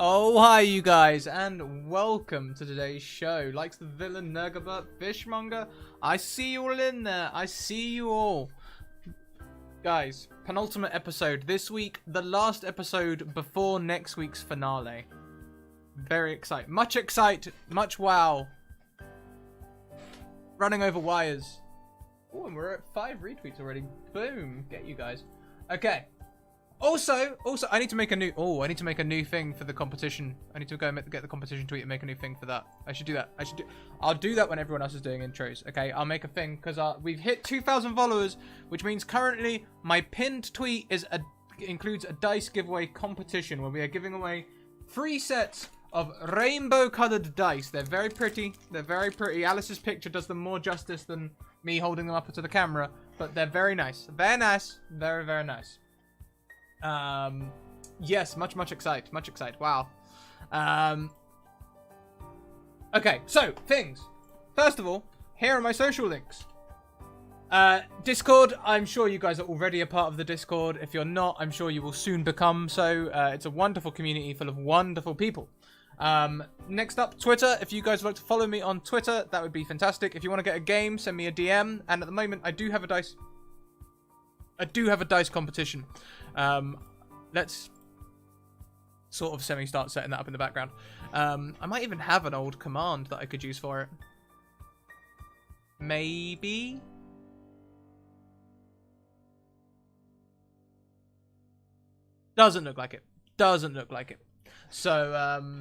Oh, hi, you guys, and welcome to today's show. Likes the villain, Nergabert, Fishmonger. I see you all in there. I see you all. Guys, penultimate episode this week. The last episode before next week's finale. Very excited. Much wow. Running over wires. Oh, and we're at 5 retweets already. Boom. Get you guys. Okay. Also, I need to make a new thing for the competition. I need to go and get the competition tweet and make a new thing for that. I should do that. I'll do that when everyone else is doing intros. Okay, I'll make a thing because we've hit 2,000 followers, which means currently my pinned tweet includes a dice giveaway competition where we are giving away 3 sets of rainbow-colored dice. They're very pretty. Alice's picture does them more justice than me holding them up to the camera, but they're very nice. Very nice. Very, very nice. Yes, much excited. Wow. Okay, so things. First of all, here are my social links. Discord, I'm sure you guys are already a part of the Discord. If you're not, I'm sure you will soon become so. It's a wonderful community full of wonderful people. Next up, Twitter. If you guys would like to follow me on Twitter, that would be fantastic. If you want to get a game, send me a DM. And at the moment, I do have a dice competition. Let's sort of start setting that up in the background. I might even have an old command that I could use for it. Maybe. Doesn't look like it. So,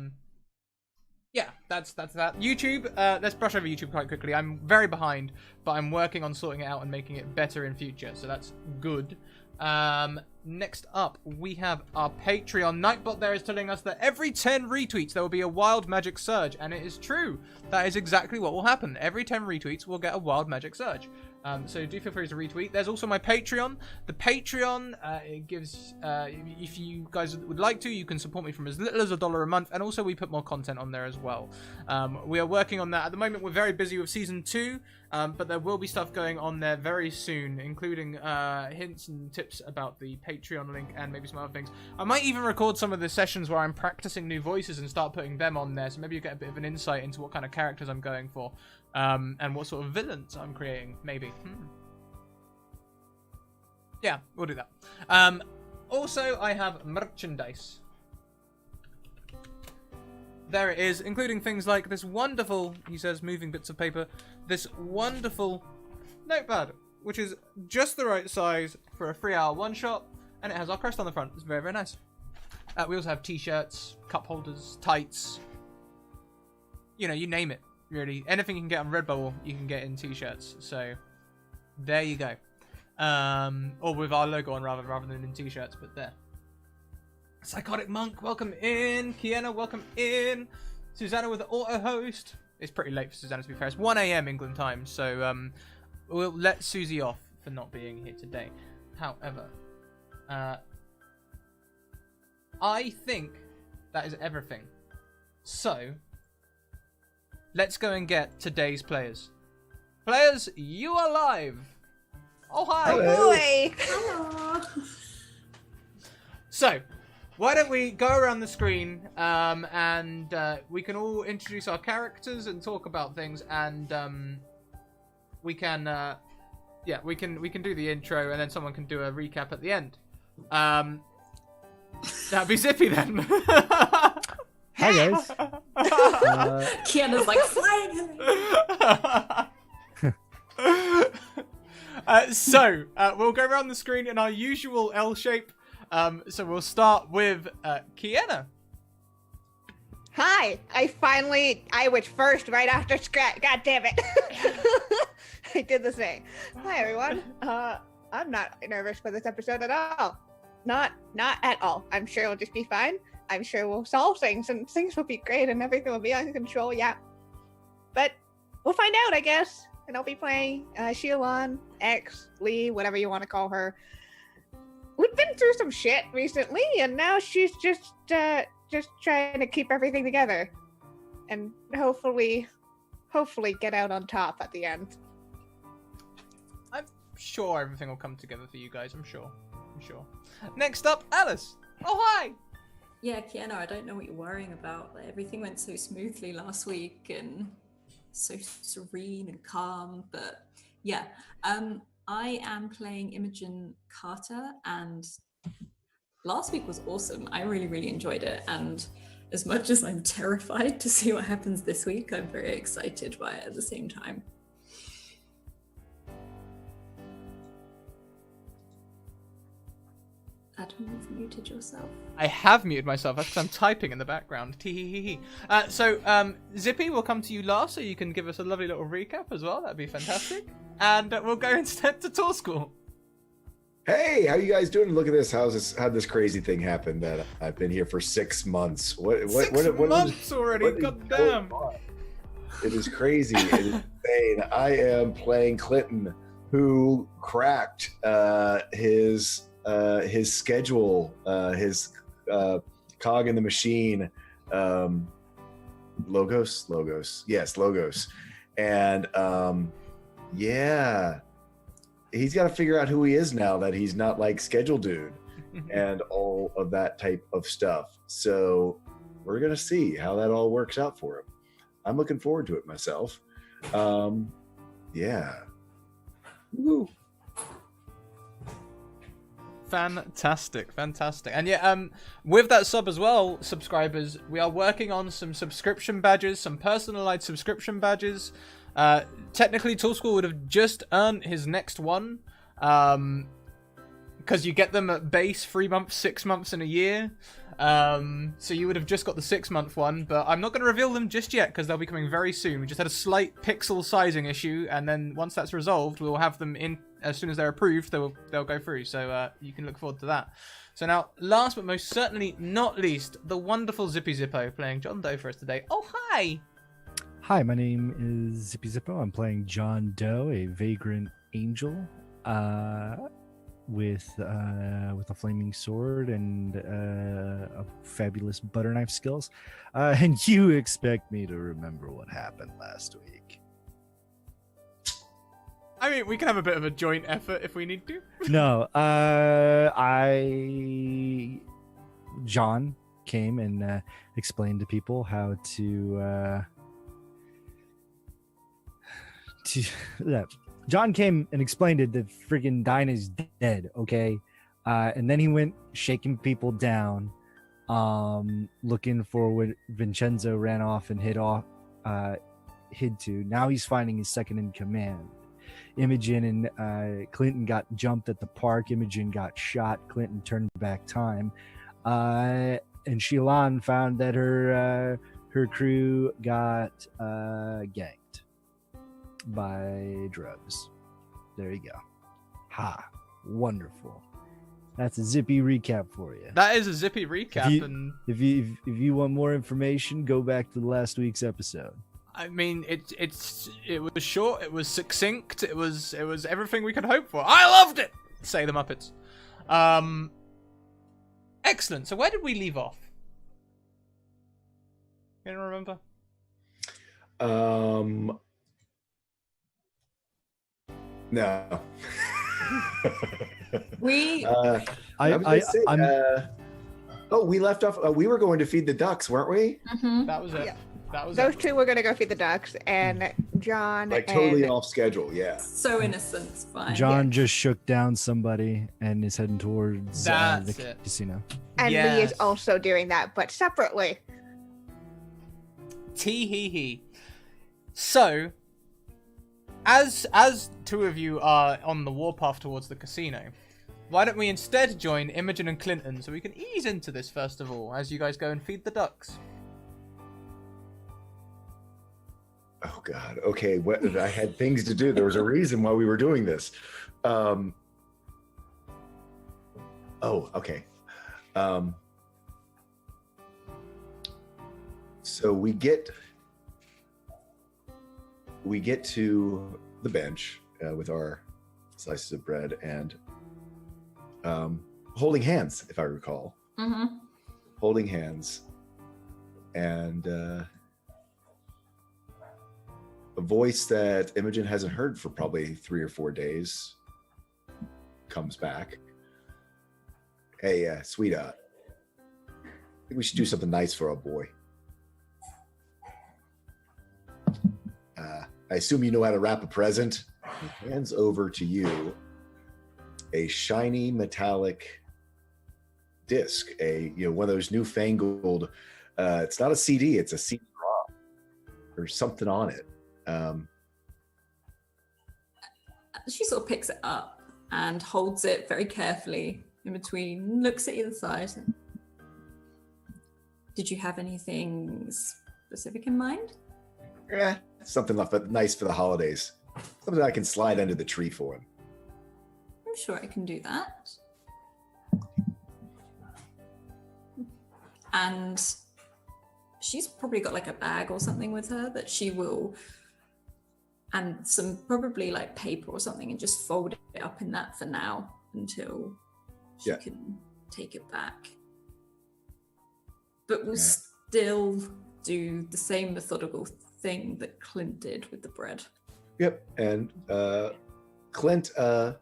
yeah, that's that. YouTube, let's brush over YouTube quite quickly. I'm very behind, but I'm working on sorting it out and making it better in future, so that's good. Next up, we have our Patreon. Nightbot there is telling us that every 10 retweets, there will be a wild magic surge, and it is true. That is exactly what will happen. Every 10 retweets, we'll get a wild magic surge. So do feel free to retweet. There's also my Patreon. The Patreon, it gives, if you guys would like to, you can support me from as little as $1 a month, and also we put more content on there as well. We are working on that. At the moment, we're very busy with Season 2, but there will be stuff going on there very soon, including hints and tips about the Patreon link and maybe some other things. I might even record some of the sessions where I'm practicing new voices and start putting them on there, so maybe you get a bit of an insight into what kind of characters I'm going for. And what sort of villains I'm creating, maybe. Yeah, we'll do that. Also, I have merchandise. There it is, including things like this wonderful, he says, moving bits of paper, this wonderful notepad, which is just the right size for a 3-hour one-shot, and it has our crest on the front. It's very, very nice. We also have t-shirts, cup holders, tights, you name it. Really, anything you can get on Redbubble, you can get in t-shirts. So, there you go. Or with our logo on rather than in t-shirts, but there. Psychotic Monk, welcome in. Kiana, welcome in. Susanna with the auto host. It's pretty late for Susanna, to be fair. It's 1 a.m. England time, so we'll let Susie off for not being here today. However, I think that is everything. So, let's go and get today's players. Players, you are live. Oh, hi. Hello. Boy. Hello. So, why don't we go around the screen and we can all introduce our characters and talk about things, and we can do the intro, and then someone can do a recap at the end. That'd be Zippy then. Hi guys. Kiana's like flying. So we'll go around the screen in our usual L shape. So we'll start with Kiana. Hi. I was first right after Scrat. God damn it. I did the same. Hi, everyone. I'm not nervous for this episode at all. Not at all. I'm sure it'll just be fine. I'm sure we'll solve things and things will be great and everything will be under control, yeah. But we'll find out, I guess. And I'll be playing Sheilan, X, Lee, whatever you want to call her. We've been through some shit recently, and now she's just trying to keep everything together. And hopefully get out on top at the end. I'm sure everything will come together for you guys, I'm sure. Next up, Alice. Oh, hi. Yeah, Kiana, I don't know what you're worrying about. Like, everything went so smoothly last week and so serene and calm. But yeah, I am playing Imogen Carter, and last week was awesome. I really, really enjoyed it. And as much as I'm terrified to see what happens this week, I'm very excited by it at the same time. Adam, you've muted yourself. I have muted myself. That's because I'm typing in the background. Tee-hee-hee-hee. So, Zippy, we'll come to you last, so you can give us a lovely little recap as well. That'd be fantastic. And we'll go instead to Tour School. Hey, how you guys doing? Look at this. How'd this crazy thing happen that I've been here for 6 months? What 6 months already? God damn. It is crazy. It is insane. I am playing Clinton, who cracked his schedule, his cog in the machine, logos, yes, logos, and yeah, he's got to figure out who he is now that he's not like schedule dude and all of that type of stuff. So we're gonna see how that all works out for him. I'm looking forward to it myself. Yeah. Woo. Fantastic. And yeah, with that sub as well, subscribers, we are working on some subscription badges, some personalized subscription badges. Technically, Tool School would have just earned his next one, because you get them at base 3 months, 6 months, and a year. So you would have just got the 6-month one, but I'm not going to reveal them just yet because they'll be coming very soon. We just had a slight pixel sizing issue, and then once that's resolved, we'll have them in as soon as they're approved. They'll go through, so you can look forward to that. So now, last but most certainly not least, the wonderful Zippy Zippo playing John Doe for us today. Oh, hi! Hi, my name is Zippy Zippo. I'm playing John Doe, a vagrant angel, with a flaming sword and a fabulous butter knife skills. And you expect me to remember what happened last week? I mean, we can have a bit of a joint effort if we need to. No, John came and explained to people how to John came and explained it that friggin' Dinah's dead, okay? And then he went shaking people down, looking for what Vincenzo ran off and hid to. Now he's finding his second in command. Imogen and Clinton got jumped at the park. Imogen got shot. Clinton turned back time. And Shilan found that her crew got ganked by drugs. There you go. Ha. Wonderful. That's a zippy recap for you. That is a zippy recap. If you want more information, go back to last week's episode. I mean, it was short, it was succinct, it was everything we could hope for. I loved it! Say the Muppets. Excellent. So where did we leave off? Can you remember? No. We. We left off. We were going to feed the ducks, weren't we? Mm-hmm. That was it. Yeah. That was Those it. two were going to go feed the ducks, and John Like totally and off schedule. Yeah. So innocent, it's fine. John just shook down somebody and is heading towards That's the it. casino. Lee Yes. is also doing that, but separately. Tee-hee-hee. So, as two of you are on the warpath towards the casino, why don't we instead join Imogen and Clinton so we can ease into this first of all, as you guys go and feed the ducks. Oh God. Okay. What? I had things to do. There was a reason why we were doing this. Oh. Okay. So we get to the bench with our slices of bread and holding hands, if I recall. Mm-hmm. Holding hands, and a voice that Imogen hasn't heard for probably 3 or 4 days comes back. Hey, sweetheart. think we should do something nice for our boy. I assume you know how to wrap a present. He hands over to you a shiny metallic disc, one of those newfangled. It's not a CD; it's a CD-ROM. There's something on it. She sort of picks it up and holds it very carefully in between, looks at either side. Did you have anything specific in mind? Yeah, something nice for the holidays. Something I can slide under the tree for him. I'm sure I can do that. And she's probably got like a bag or something with her that she will, and some probably like paper or something, and just fold it up in that for now until she can take it back. But we'll still do the same methodical thing that Clint did with the bread. Yep, and Clinton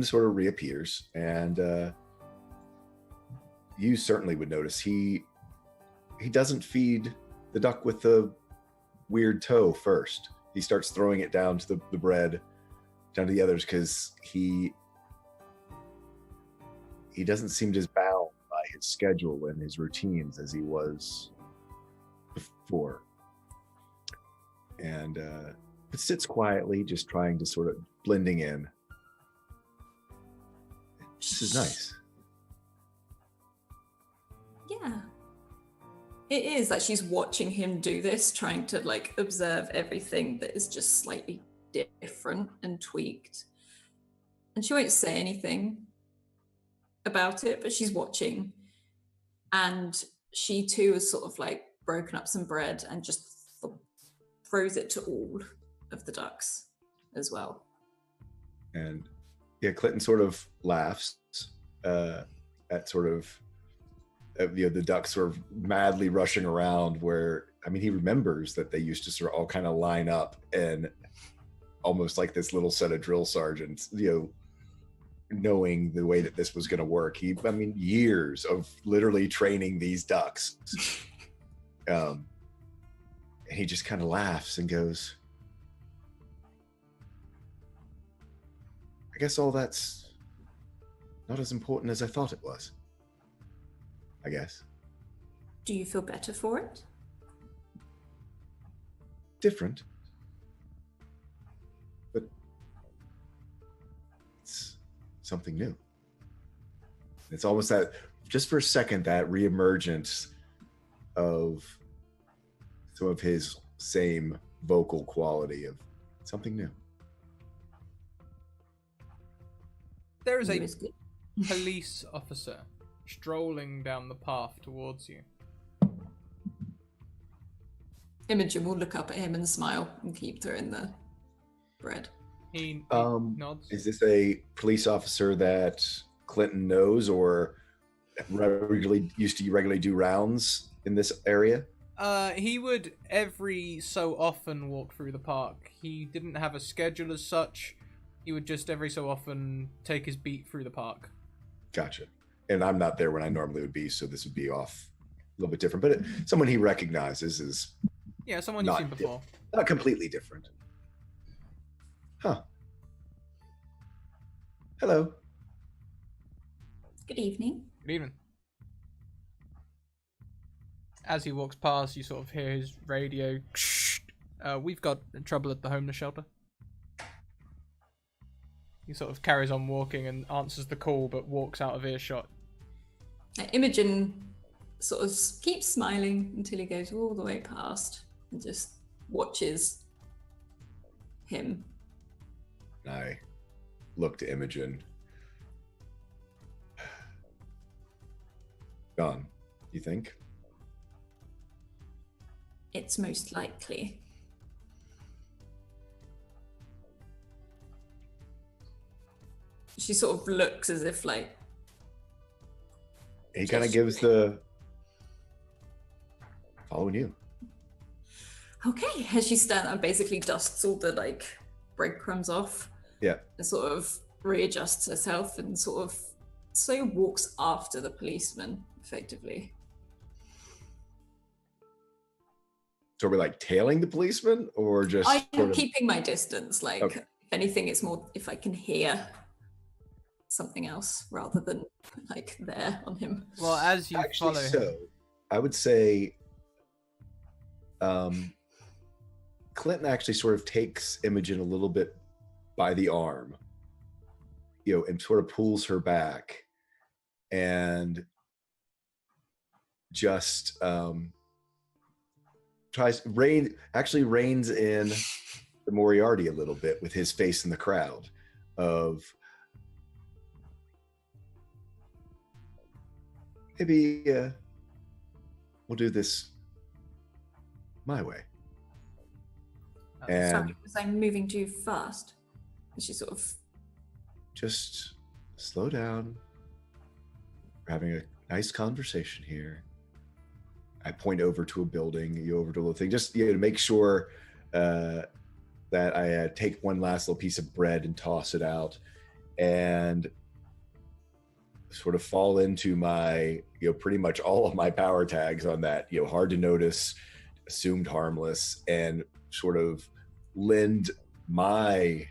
sort of reappears, and you certainly would notice he doesn't feed the duck with the weird toe first. He starts throwing it down to the bread, down to the others, because he doesn't seem as bound by his schedule and his routines as he was before. And but sits quietly, just trying to sort of blending in. This is nice. Yeah. It is like she's watching him do this, trying to like observe everything that is just slightly different and tweaked. And she won't say anything about it, but she's watching. And she too has sort of like broken up some bread and just throws it to all of the ducks as well. And Clinton sort of laughs at sort of the ducks sort of madly rushing around, where he remembers that they used to sort of all kind of line up and almost like this little set of drill sergeants, knowing the way that this was going to work. Years of literally training these ducks. And he just kind of laughs and goes, I guess all that's not as important as I thought it was. I guess. Do you feel better for it? Different. But it's something new. It's almost that, just for a second, that reemergence of some of his same vocal quality of something new. There is a police officer strolling down the path towards you. Imogen will look up at him and smile and keep throwing the bread. He nods. Is this a police officer that Clinton knows or used to regularly do rounds in this area? He would every so often walk through the park. He didn't have a schedule as such. He would just every so often take his beat through the park. Gotcha. And I'm not there when I normally would be, so this would be off a little bit different. But someone he recognizes is someone you've seen before. Not completely different. Huh. Hello. Good evening. Good evening. As he walks past, you sort of hear his radio. We've got trouble at the homeless shelter. He sort of carries on walking and answers the call, but walks out of earshot. Imogen sort of keeps smiling until he goes all the way past and just watches him. I look to Imogen. Gone, you think? It's most likely. She sort of looks as if like... He kind of gives the... Following you. Okay, as she stands and basically dusts all the like breadcrumbs off. Yeah. And sort of readjusts herself and sort of walks after the policeman, effectively. sort of like tailing the policeman, or just I'm sort of keeping my distance. Like, Okay. if anything, it's more if I can hear something else rather than like there on him. Well, as you actually follow so him, I would say Clinton actually sort of takes Imogen a little bit by the arm, and sort of pulls her back and just reins in the Moriarty a little bit with his face in the crowd of maybe we'll do this my way. And Sorry, was I moving too fast? And she sort of just slow down. We're having a nice conversation here. I point over to a building, you over to a little thing, just to make sure that I take one last little piece of bread and toss it out, and sort of fall into my, pretty much all of my power tags on that, hard to notice, assumed harmless, and sort of lend my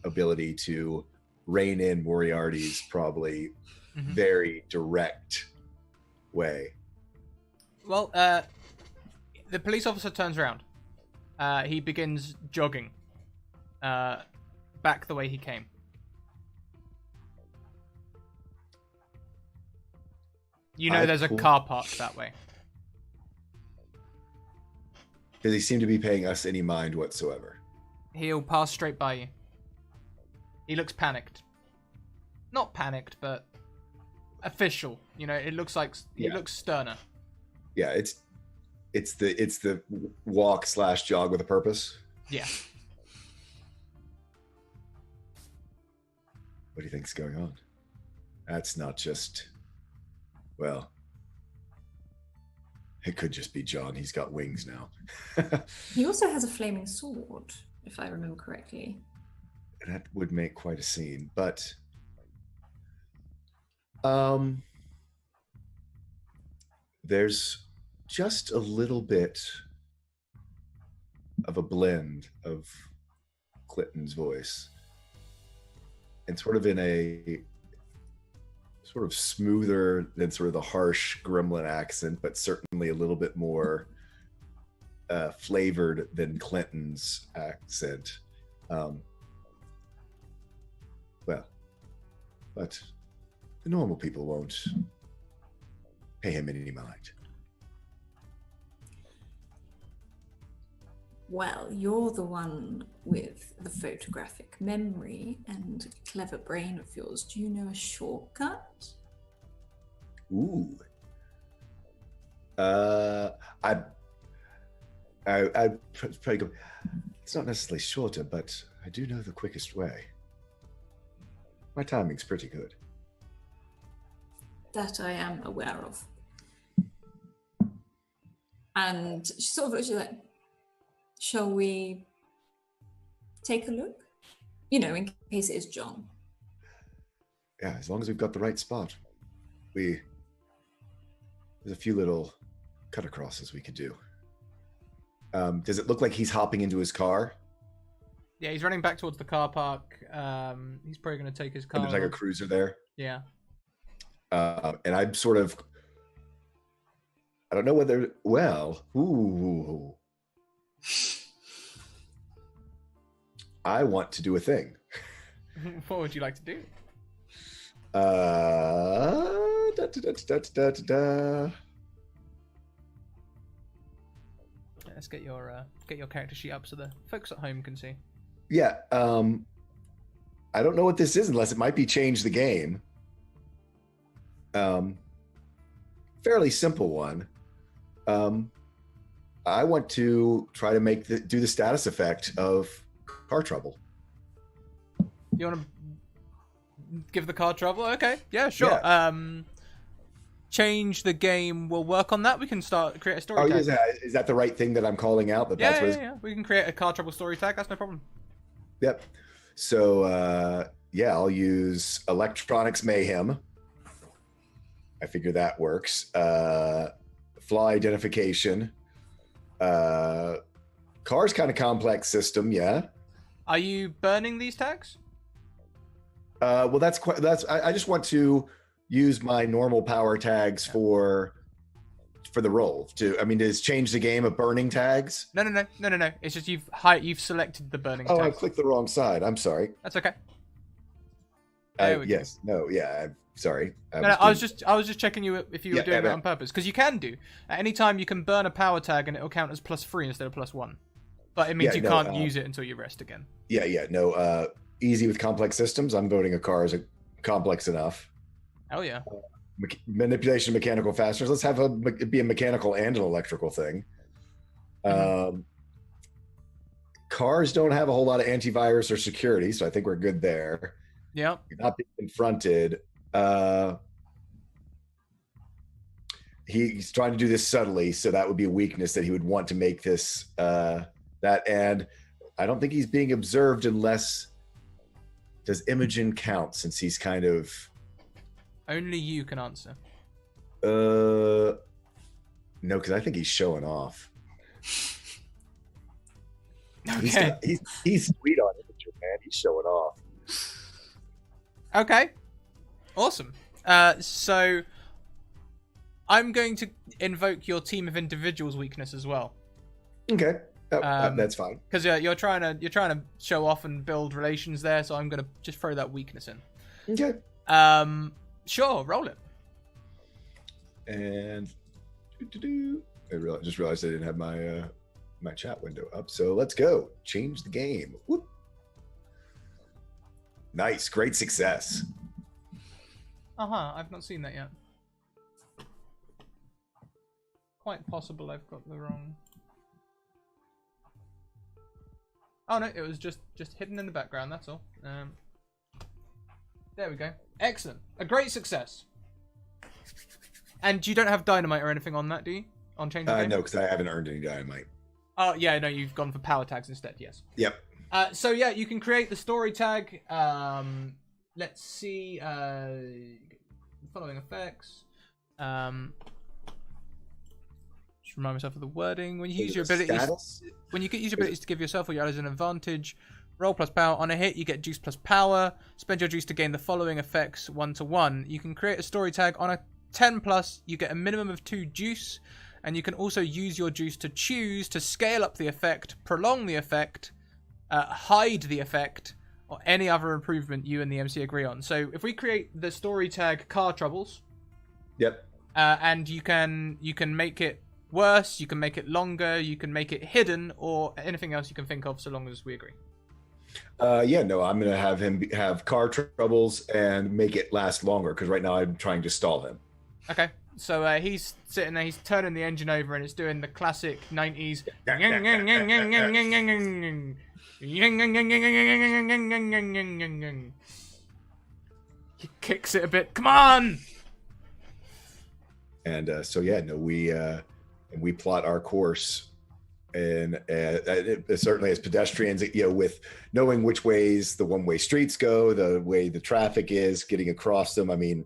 ability to rein in Moriarty's probably very direct way. Well, the police officer turns around. He begins jogging back the way he came. There's a car park that way. Does he seem to be paying us any mind whatsoever? He'll pass straight by you. He looks panicked. Not panicked, but official. It looks like he looks sterner. Yeah, it's the walk / jog with a purpose. Yeah. What do you think's going on? That's not just, well, it could just be John. He's got wings now. He also has a flaming sword, if I remember correctly. That would make quite a scene, but there's just a little bit of a blend of Clinton's voice and sort of in a sort of smoother than sort of the harsh gremlin accent, but certainly a little bit more flavored than Clinton's accent. But the normal people won't pay him any mind. Well, you're the one with the photographic memory and clever brain of yours. Do you know a shortcut? Ooh. I'd probably go. It's not necessarily shorter, but I do know the quickest way. My timing's pretty good. That I am aware of. And she sort of looks at you like, shall we take a look? In case it is John. Yeah, as long as we've got the right spot. There's a few little cut acrosses we could do. Does it look like he's hopping into his car? Yeah, he's running back towards the car park. He's probably going to take his car. And there's like a cruiser there. Yeah. And I'm sort of, I don't know whether, I want to do a thing. What would you like to do? Let's get your character sheet up so the folks at home can see. Yeah, I don't know what this is unless it might be change the game. Fairly simple one. I want to try to do the status effect of car trouble. You want to give the car trouble? Okay, yeah, sure. Yeah. Change the game. We'll work on that. We can create a story tag. Is that the right thing that I'm calling out? Yeah. We can create a car trouble story tag. That's no problem. Yep. So, I'll use electronics mayhem. I figure that works. Flaw identification. Car's kind of complex system, yeah. Are you burning these tags? Well, I just want to use my normal power tags for the roll. Does change the game of burning tags? No. It's just you've selected the burning Oh, tags. I clicked the wrong side. I'm sorry. That's okay. There we go. Yes. No. Yeah. I'm sorry. I was just checking you if you were doing that on purpose, because you can do at any time you can burn a power tag and it'll count as +3 instead of +1. But it means you can't use it until you rest again. Yeah. No. Easy with complex systems. I'm voting a car as complex enough. Hell yeah. Manipulation of mechanical fasteners. Let's have it be a mechanical and an electrical thing. Cars don't have a whole lot of antivirus or security, so I think we're good there. Yeah. You're not being confronted. He's trying to do this subtly, so that would be a weakness that he would want to make this that. And I don't think he's being observed unless. Does Imogen count since he's kind of? Only you can answer. No, because I think he's showing off. Okay. He's sweet on Imogen, man. He's showing off. Okay. Awesome. So I'm going to invoke your team of individuals weakness as well. Okay. That's fine. Because you're trying to show off and build relations there, so I'm going to just throw that weakness in. Okay. Sure, roll it. And just realized I didn't have my my chat window up. So let's go. Change the game. Whoop. Nice, great success. I've not seen that yet. Quite possible I've got the wrong. Oh no, it was just hidden in the background. That's all. There we go. Excellent. A great success. And you don't have dynamite or anything on that, do you? On change the game? No, because I haven't earned any dynamite. Oh yeah, no, you've gone for power tags instead. Yes. Yep. So yeah, you can create the story tag. Let's see. Following effects. Just remind myself of the wording. When you use your abilities, to give yourself or your allies an advantage, roll plus power. On a hit, you get juice plus power. Spend your juice to gain the following effects 1-to-1. You can create a story tag. On a 10+, you get a minimum of 2 juice, and you can also use your juice to choose to scale up the effect, prolong the effect, hide the effect, or any other improvement you and the MC agree on. So if we create the story tag car troubles, yep, and you can make it worse, you can make it longer, you can make it hidden, or anything else you can think of, so long as we agree. I'm gonna have him have car troubles and make it last longer, because right now I'm trying to stall him. Okay, so he's sitting there, he's turning the engine over, and it's doing the classic 90s. He kicks it a bit. Come on! And we plot our course, and certainly as pedestrians, with knowing which ways the one-way streets go, the way the traffic is, getting across them. I mean,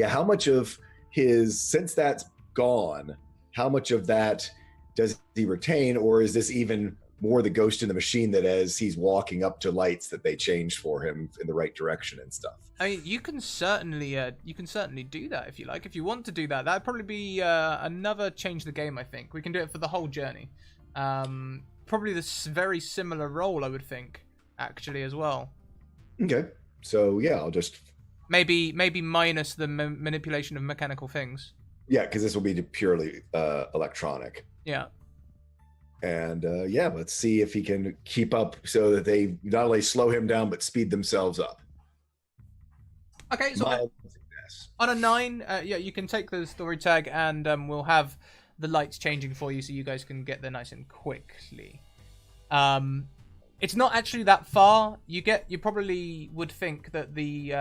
how much of his, since that's gone, how much of that does he retain, or is this even more the ghost in the machine that as he's walking up to lights that they changed for him in the right direction and stuff? I mean, you can certainly do that if you like. If you want to do that, that'd probably be another change the game. I think we can do it for the whole journey. Probably this very similar role, I would think, actually as well. Okay, so I'll just maybe minus the manipulation of mechanical things. Yeah, because this will be purely electronic. Yeah. And let's see if he can keep up so that they not only slow him down but speed themselves up. Okay, so on a 9, you can take the story tag, and we'll have the lights changing for you so you guys can get there nice and quickly. It's not actually that far. You probably would think that the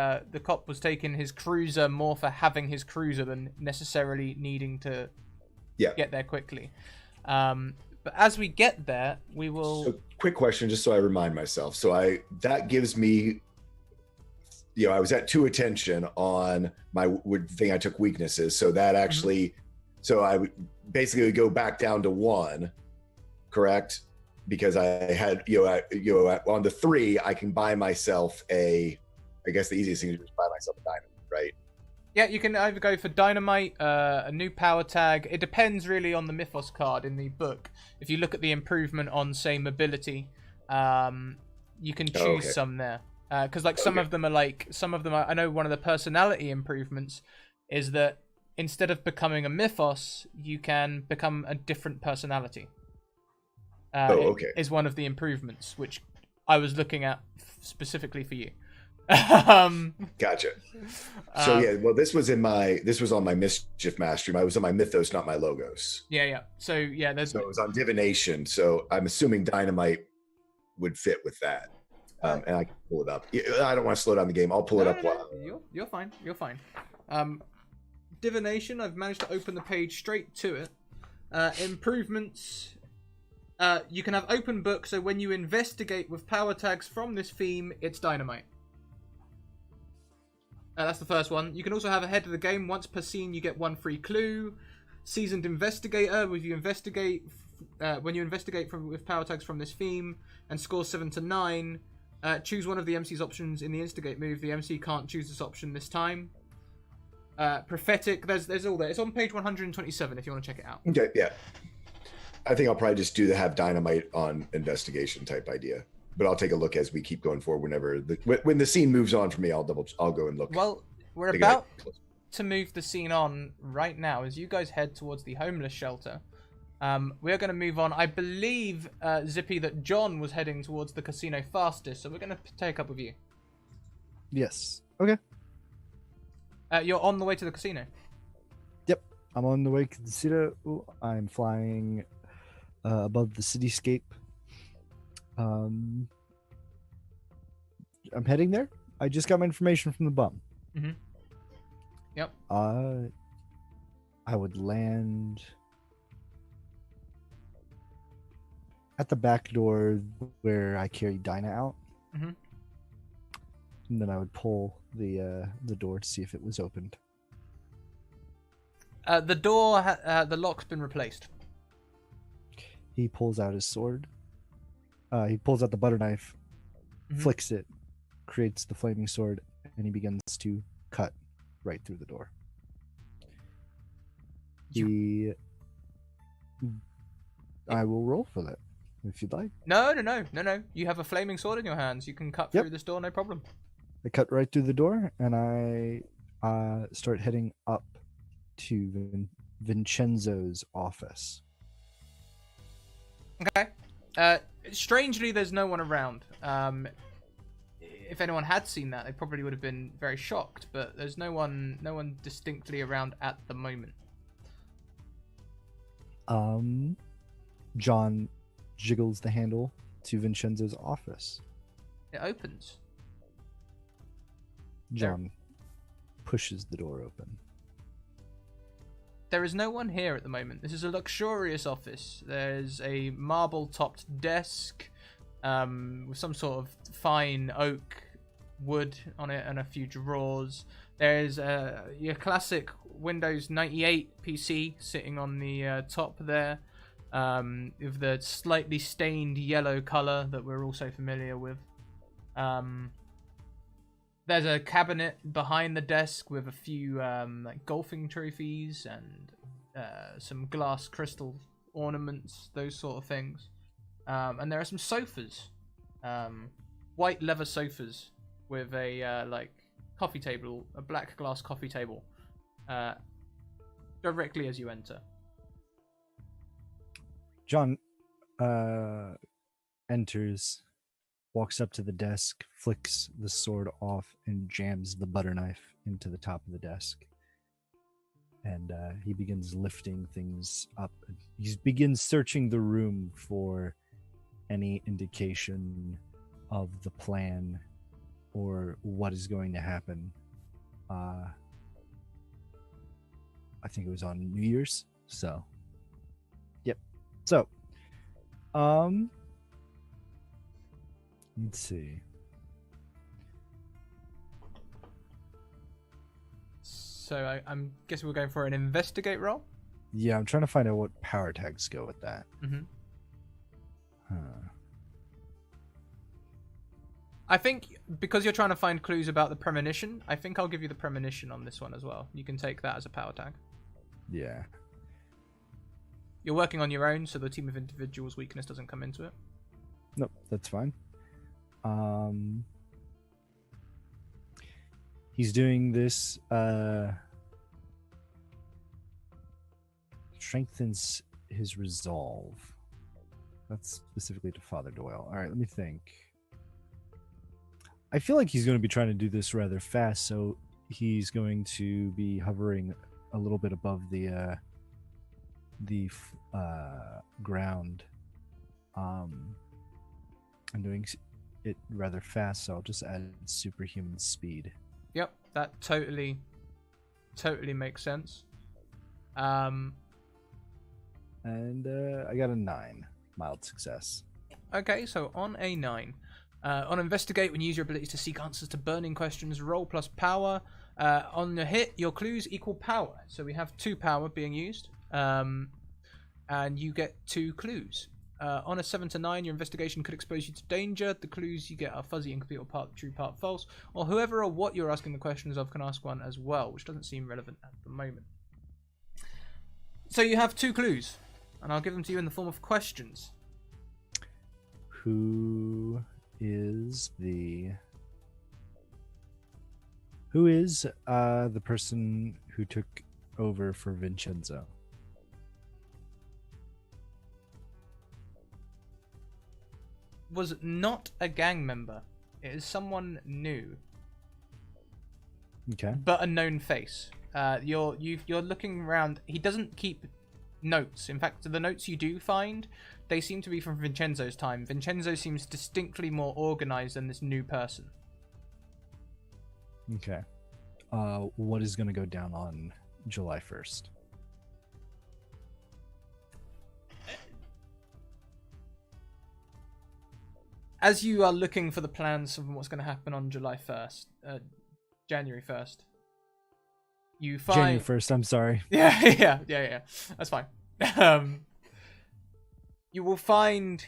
cop was taking his cruiser more for having his cruiser than necessarily needing to get there quickly. But as we get there, we will. So, quick question, just so I remind myself. So that gives me, I was at 2 attention on my thing. I took weaknesses, so that actually, So I would basically go back down to 1, correct? Because I had, on the 3, I can buy myself I guess the easiest thing is just buy myself a dynamite, right? Yeah, you can either go for dynamite, a new power tag. It depends really on the Mythos card in the book. If you look at the improvement on, say, mobility, you can choose some there. Because some of them are, I know one of the personality improvements is that instead of becoming a Mythos, you can become a different personality. Is one of the improvements, which I was looking at specifically for you. Gotcha. So well, this was on my Mischief Mastery. I was on my Mythos, not my Logos. Yeah. So it was on Divination. So I'm assuming Dynamite would fit with that. And I can pull it up. I don't want to slow down the game. I'll pull it up. You're fine. You're fine. Divination. I've managed to open the page straight to it. Improvements. You can have open book. So when you investigate with power tags from this theme, it's Dynamite. That's the first one. You can also have ahead of the game. Once per scene, you get 1 free clue. Seasoned Investigator. When you investigate with power tags from this theme and score 7 to 9, choose one of the MC's options in the instigate move. The MC can't choose this option this time. Prophetic. There's all there. It's on page 127 if you want to check it out. Okay, yeah. I think I'll probably just do the have Dynamite on investigation type idea. But I'll take a look as we keep going forward. When the scene moves on for me, I'll go and look. Well, we're about to move the scene on right now as you guys head towards the homeless shelter. We're going to move on. I believe, Zippy, that John was heading towards the casino fastest, so we're going to take up with you. Yes. Okay. You're on the way to the casino. Yep. I'm on the way to the casino. I'm flying above the cityscape. I'm heading there. I just got my information from the bum. Mm-hmm. Yep. I would land at the back door where I carry Dinah out. Mm-hmm. And then I would pull the door to see if it was opened. The door, the lock's been replaced. He pulls out his sword. He pulls out the butter knife, flicks it, creates the flaming sword, and he begins to cut right through the door. I will roll for that, if you'd like. No. You have a flaming sword in your hands. You can cut through this door, no problem. I cut right through the door, and I start heading up to Vincenzo's office. Okay. Strangely, there's no one around. If anyone had seen that, they probably would have been very shocked. But there's no one distinctly around at the moment. John jiggles the handle to Vincenzo's office. It opens. John pushes the door open. There is no one here at the moment. This is a luxurious office. There's a marble-topped desk with some sort of fine oak wood on it and a few drawers. There's your classic Windows 98 PC sitting on the top there with the slightly stained yellow color that we're also familiar with. There's a cabinet behind the desk with a few like golfing trophies and some glass crystal ornaments, those sort of things. And there are some sofas, white leather sofas with a like coffee table, a black glass coffee table, directly as you enter. John enters, walks up to the desk, flicks the sword off, and jams the butter knife into the top of the desk. And he begins lifting things up. He begins searching the room for any indication of the plan or what is going to happen. I think it was on New Year's, so... Yep. So, let's see. So I'm guessing we're going for an investigate roll? Yeah, I'm trying to find out what power tags go with that. Mm-hmm. Huh. I think because you're trying to find clues about the premonition, I think I'll give you the premonition on this one as well. You can take that as a power tag. Yeah. You're working on your own, so the team of individuals' weakness doesn't come into it. Nope, that's fine. He's doing this. Strengthens his resolve. That's specifically to Father Doyle. All right, let me think. I feel like he's going to be trying to do this rather fast, so he's going to be hovering a little bit above the ground. I'm doing it rather fast, so I'll just add superhuman speed. Yep, that totally makes sense. And I got a 9. Mild success. Okay, so on a 9. On Investigate, when you use your abilities to seek answers to burning questions, roll plus power. On the hit, your clues equal power. So we have 2 power being used. And you get 2 clues. On a 7 to 9, your investigation could expose you to danger. The clues you get are fuzzy, incomplete, or part true, part false. Or whoever or what you're asking the questions of can ask one as well, which doesn't seem relevant at the moment. So you have 2 clues, and I'll give them to you in the form of questions. Who is the person who took over for Vincenzo? Was not a gang member. It is someone new, Okay. but a known face. You're looking around. He doesn't keep notes. In fact, the notes you do find, they seem to be from Vincenzo's time. Vincenzo seems distinctly more organized than this new person. Okay. What is going to go down on July 1st? As you are looking for the plans of what's going to happen on January 1st, you find... January 1st, I'm sorry. Yeah. That's fine. You will find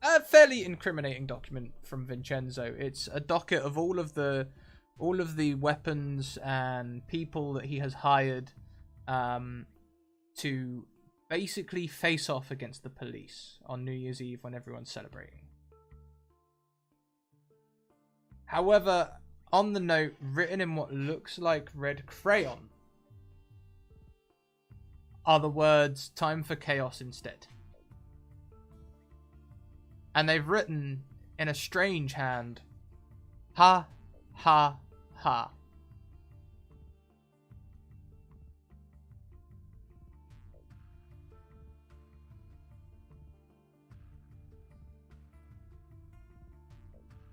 a fairly incriminating document from Vincenzo. It's a docket of all of the weapons and people that he has hired to basically face off against the police on New Year's Eve when everyone's celebrating. However, on the note, written in what looks like red crayon, are the words, "Time for chaos instead." And they've written in a strange hand, "Ha, ha, ha."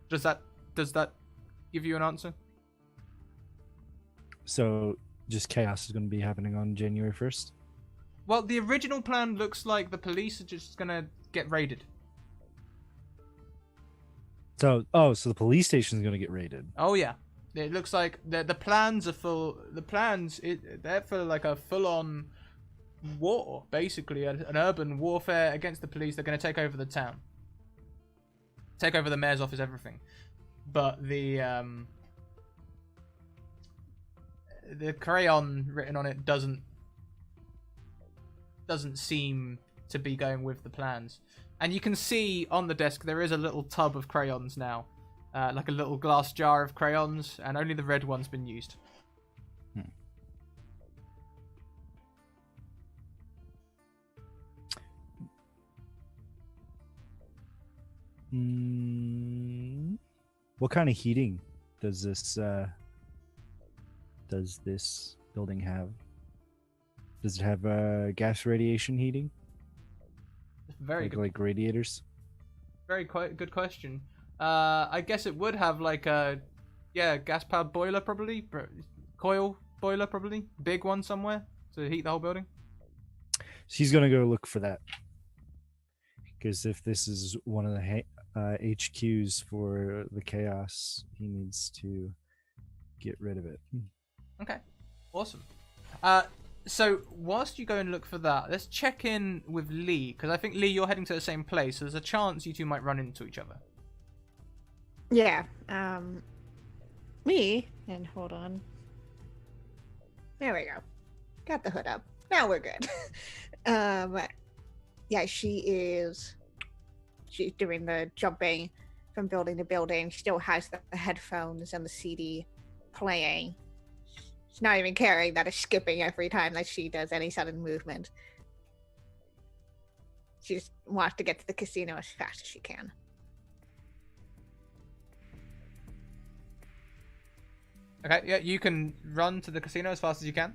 Does that give you an answer? So just chaos is going to be happening on January 1st? Well, the original plan looks like the police are just gonna get raided. So the police station is going to get raided. Oh yeah, it looks like the plans are full. They're for like a full-on war, basically an urban warfare against the police. They're gonna take over the town, take over the mayor's office, everything. But the crayon written on it doesn't seem to be going with the plans. And you can see on the desk there is a little tub of crayons now, like a little glass jar of crayons, and only the red one's been used. What kind of heating does this building have? Does it have gas radiation heating? Very good. Like radiators? Very good question. I guess it would have like a gas powered boiler probably, coil boiler probably, big one somewhere to heat the whole building. He's gonna go look for that, because if this is one of the HQs for the chaos, he needs to get rid of it. Okay, awesome. So whilst you go and look for that, let's check in with Lee, because I think Lee, you're heading to the same place, so there's a chance you two might run into each other. Yeah. Me and hold on. There we go. Got the hood up. Now we're good. Yeah, she's doing the jumping from building to building. She still has the headphones and the CD playing. She's not even caring that it's skipping every time that she does any sudden movement. She just wants to get to the casino as fast as she can. Okay, yeah, you can run to the casino as fast as you can.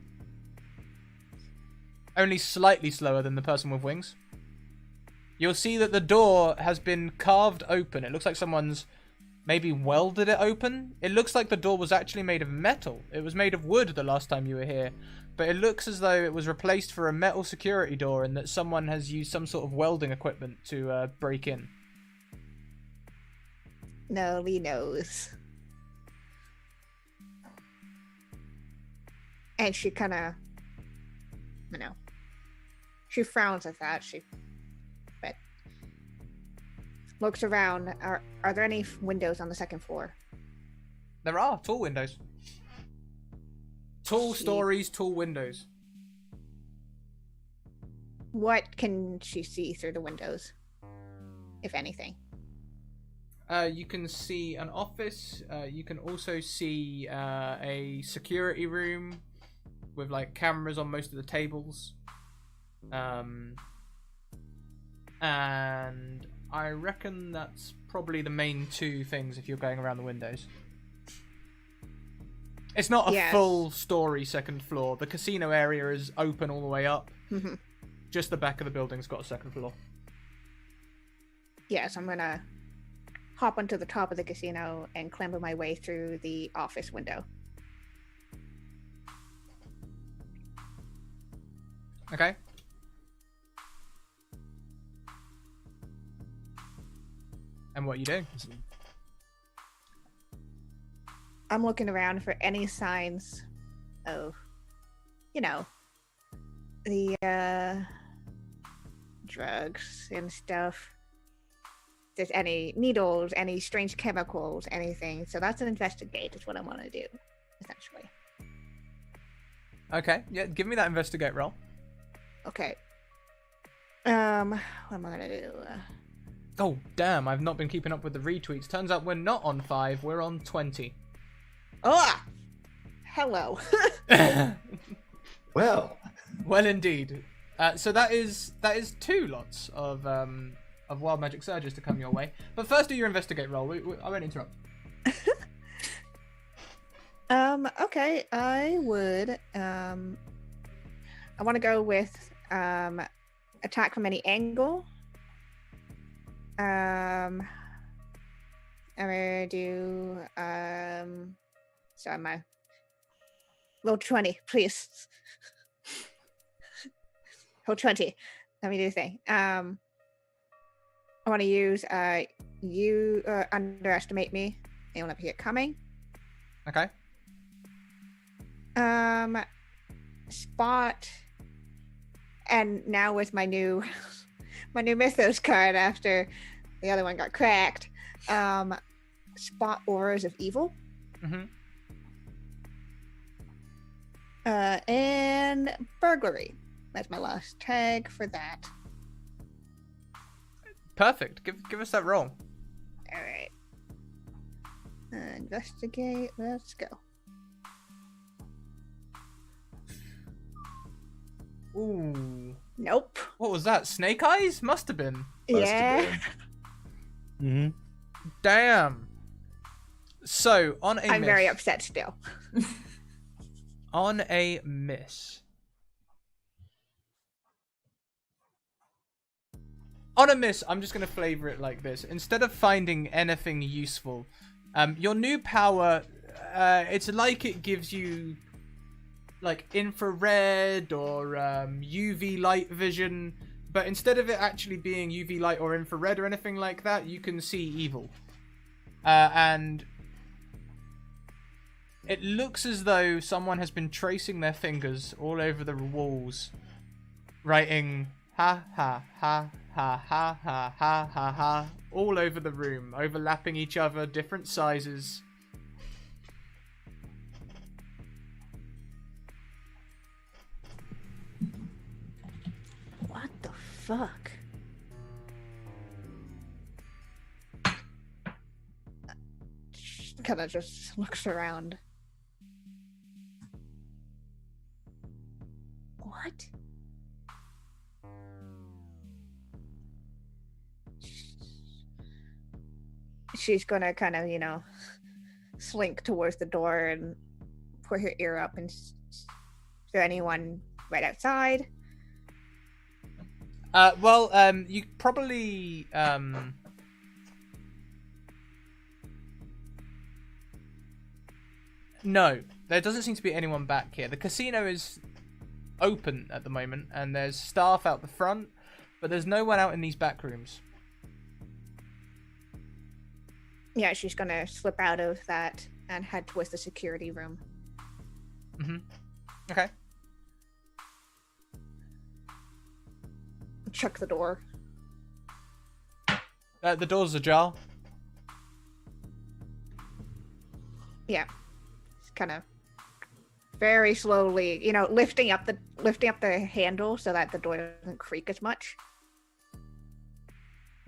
Only slightly slower than the person with wings. You'll see that the door has been carved open. It looks like someone's maybe welded it open. It looks like the door was actually made of metal. It was made of wood the last time you were here. But it looks as though it was replaced for a metal security door and that someone has used some sort of welding equipment to break in. No, Lee knows. And she kind of, she frowns at that. But looks around. Are there any windows on the second floor? There are tall windows. Tall stories, tall windows. What can she see through the windows, if anything? You can see an office. You can also see a security room with like cameras on most of the tables. And I reckon that's probably the main two things if you're going around the windows. It's not a full story second floor. The casino area is open all the way up. Mm-hmm. Just the back of the building's got a second floor. Yes, I'm gonna hop onto the top of the casino and clamber my way through the office window. Okay. And what are you doing? I'm looking around for any signs of, the drugs and stuff. If there's any needles, any strange chemicals, anything. So that's an investigate is what I want to do, essentially. Okay, yeah, give me that investigate roll. Okay. What am I gonna do? Oh, damn, I've not been keeping up with the retweets. Turns out we're not on 5, we're on 20. Oh! Hello. Well, Well, indeed. So that is 2 lots of wild magic surges to come your way. But first, do your investigate roll. I won't interrupt. Okay, I would. I want to go with attack from any angle. I'm gonna do sorry, my roll 20, please. Roll 20. Let me do the thing. I want to use you underestimate me. You'll never see it coming. Okay. Spot, and now with my new mythos card after the other one got cracked. Spot auras of evil. Mm-hmm. And burglary. That's my last tag for that. Perfect. Give us that roll. All right. Investigate. Let's go. Ooh. Nope. What was that? Snake eyes? Must have been. Yeah. Mm-hmm. Damn. So, on a I'm miss. very upset still. On a miss. On a miss, I'm just going to flavor it like this. Instead of finding anything useful, your new power, it's like it gives you like infrared or UV light vision, but instead of it actually being UV light or infrared or anything like that, you can see evil. And It looks as though someone has been tracing their fingers all over the walls, writing ha ha ha ha ha ha ha ha ha all over the room, overlapping each other, different sizes. What the fuck? Kind of just looks around. What? She's gonna kind of, slink towards the door and put her ear up. And is there anyone right outside? You probably no, there doesn't seem to be anyone back here. The casino is open at the moment, and there's staff out the front, but there's no one out in these back rooms. Yeah, she's gonna slip out of that and head towards the security room. Okay. Check the door. The door's ajar. Yeah, it's kind of very slowly, lifting up the handle so that the door doesn't creak as much.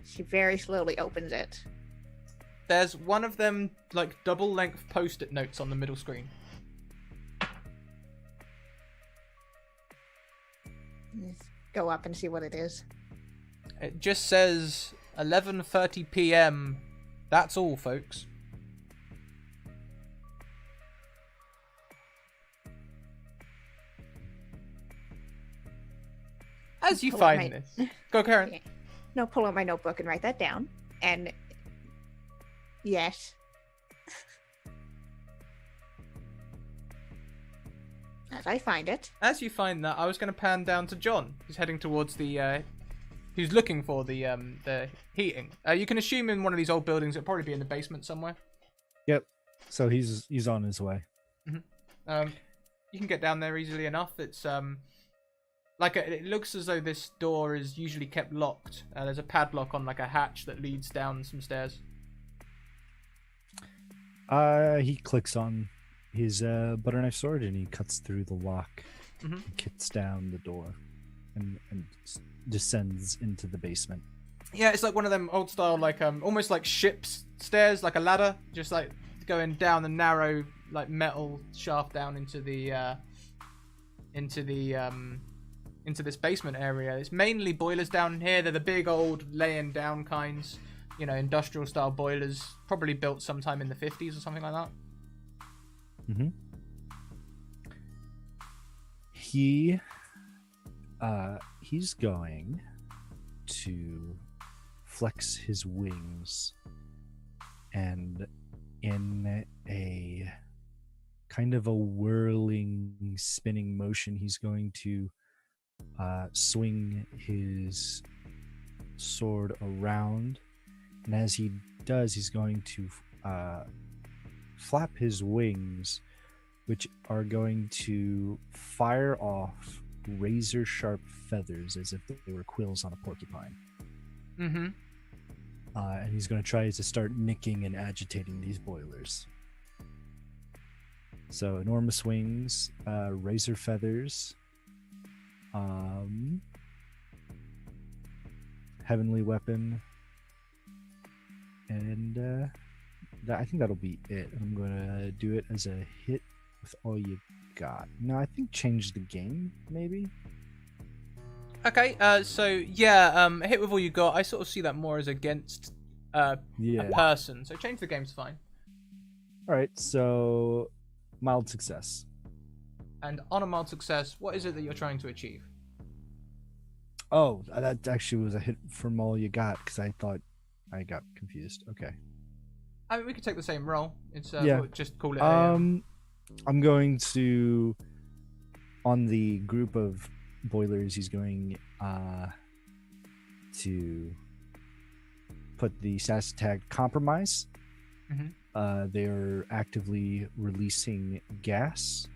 She very slowly opens it. There's one of them, like, double-length post-it notes on the middle screen. Let's go up and see what it is. It just says 11:30 p.m. That's all, folks. As you find this, go, Karen. Yeah. No, pull out my notebook and write that down. And yes. As I find it. As you find that, I was going to pan down to John, who's heading towards the, who's looking for the heating. You can assume in one of these old buildings, it'll probably be in the basement somewhere. Yep. So he's on his way. You can get down there easily enough. It's it looks as though this door is usually kept locked. There's a padlock on like a hatch that leads down some stairs. He clicks on his butter knife sword and he cuts through the lock, and kicks down the door, and descends into the basement. Yeah, it's like one of them old style, like almost like ship's stairs, like a ladder, just like going down the narrow like metal shaft down into this basement area. It's mainly boilers down here. They're the big old laying down kinds, industrial style boilers, probably built sometime in the 50s or something like that. He's going to flex his wings, and in a kind of a whirling, spinning motion, he's going to swing his sword around, and as he does, he's going to flap his wings, which are going to fire off razor sharp feathers as if they were quills on a porcupine. And he's going to try to start nicking and agitating these boilers. So enormous wings, razor feathers, heavenly weapon, and I think that'll be it. I'm gonna do it as a hit with all you got. No, I think change the game, maybe. Okay, so yeah, a hit with all you got. I sort of see that more as against a person. So change the game's fine. All right, so mild success. And on a mild success, what is it that you're trying to achieve? Oh, that actually was a hit from all you got, because I thought I got confused. Okay. I mean, we could take the same roll. It's yeah. We'll just call it. I'm going to, on the group of boilers, he's going to put the status tag compromise. they're actively releasing gas.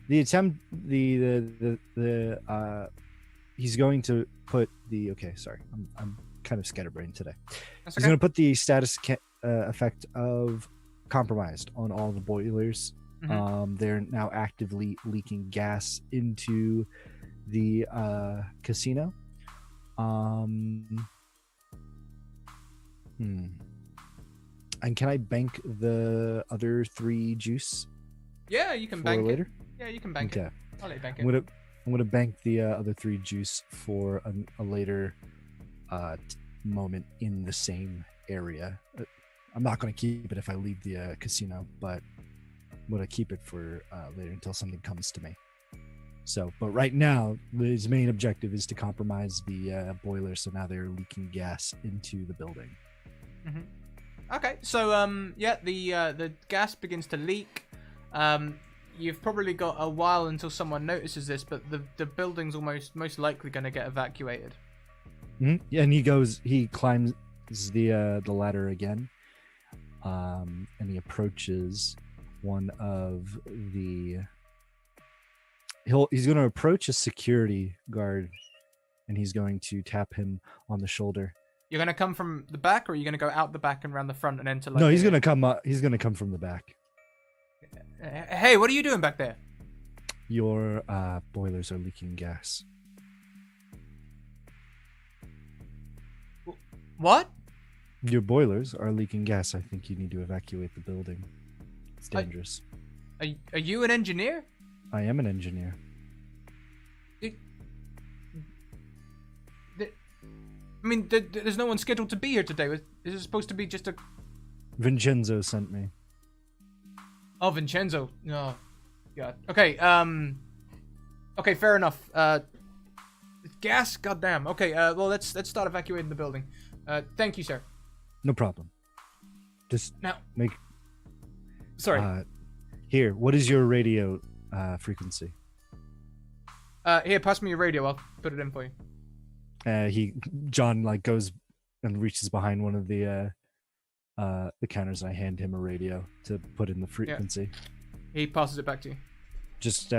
The attempt, he's going to put the. Okay, sorry, I'm kind of scatterbrained today. That's He's okay. going to put the status effect of compromised on all the boilers. They're now actively leaking gas into the casino. And can I bank the other 3 juice Yeah, you can for bank later? it. Yeah, you can bank Okay. it. I'll let you bank I'm it. gonna bank the other 3 juice for a later moment in the same area. I'm not gonna keep it if I leave the casino, but I'm gonna keep it for later until something comes to me. So, but right now, his main objective is to compromise the boiler. So now they're leaking gas into the building. Okay, so yeah, the gas begins to leak. You've probably got a while until someone notices this, but the building's most likely going to get evacuated. Yeah, and he climbs the ladder again, and he approaches one of the. He's going to approach a security guard, and he's going to tap him on the shoulder. You're going to come from the back, or are you going to go out the back and around the front and enter? Like No, he's going to come up. He's going to come from the back. Hey, what are you doing back there? Your boilers are leaking gas. What? Your boilers are leaking gas. I think you need to evacuate the building. It's dangerous. Are you an engineer? I am an engineer. I mean, there's no one scheduled to be here today. Is it supposed to be just a... Vincenzo sent me. Oh, Vincenzo. No. God. Okay, okay, fair enough. Gas? Goddamn. Okay, well, let's start evacuating the building. Thank you, sir. No problem. Just Now... make... Sorry. Here, what is your radio frequency? Here, pass me your radio. I'll put it in for you. John goes and reaches behind one of the counters, and I hand him a radio to put in the frequency. He passes it back to you. Just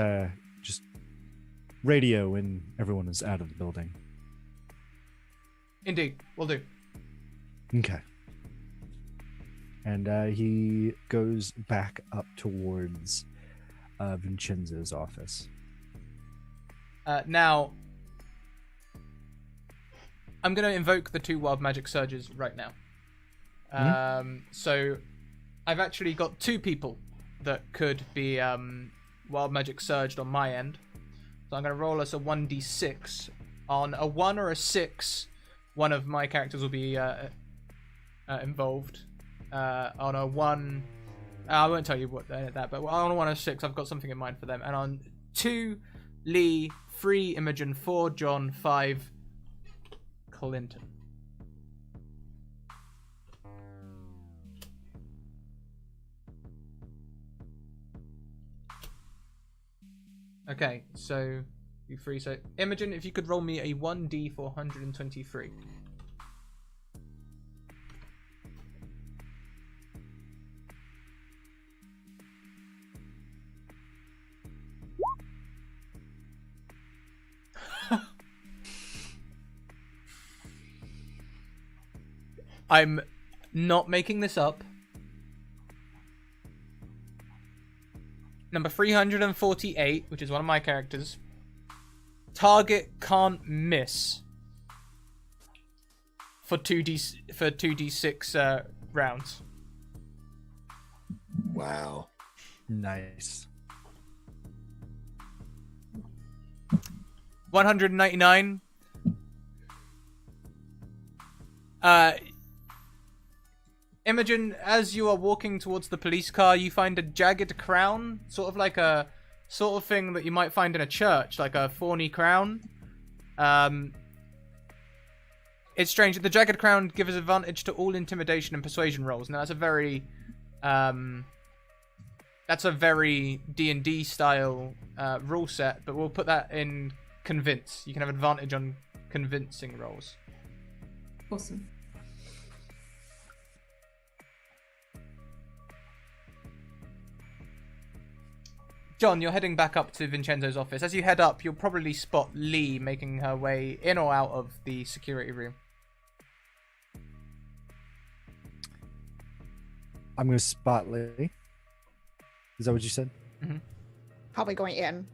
radio when everyone is out of the building. Indeed, will do. Okay. And he goes back up towards Vincenzo's office. Now, I'm going to invoke the 2 wild magic surges right now. So, I've actually got 2 people that could be wild magic surged on my end. So I'm going to roll us a 1d6. On a 1 or a 6, one of my characters will be involved. On a 1, I won't tell you what that, but on a 1 or 6, I've got something in mind for them. And on 2, Lee, 3, Imogen, 4, John, 5, Clinton. Okay, so you 3. So Imogen, if you could roll me a 1d for 123. I'm not making this up. Number 348, which is one of my characters. Target can't miss for 2d6 rounds. Wow. Nice. 199. Imogen, as you are walking towards the police car, you find a jagged crown, sort of like a sort of thing that you might find in a church, like a thorny crown. It's strange. The jagged crown gives advantage to all intimidation and persuasion rolls. Now that's a very D&D style rule set, but we'll put that in convince. You can have advantage on convincing rolls. Awesome. John, you're heading back up to Vincenzo's office. As you head up, you'll probably spot Lee making her way in or out of the security room. I'm going to spot Lee. Is that what you said? Mm-hmm. Probably going in.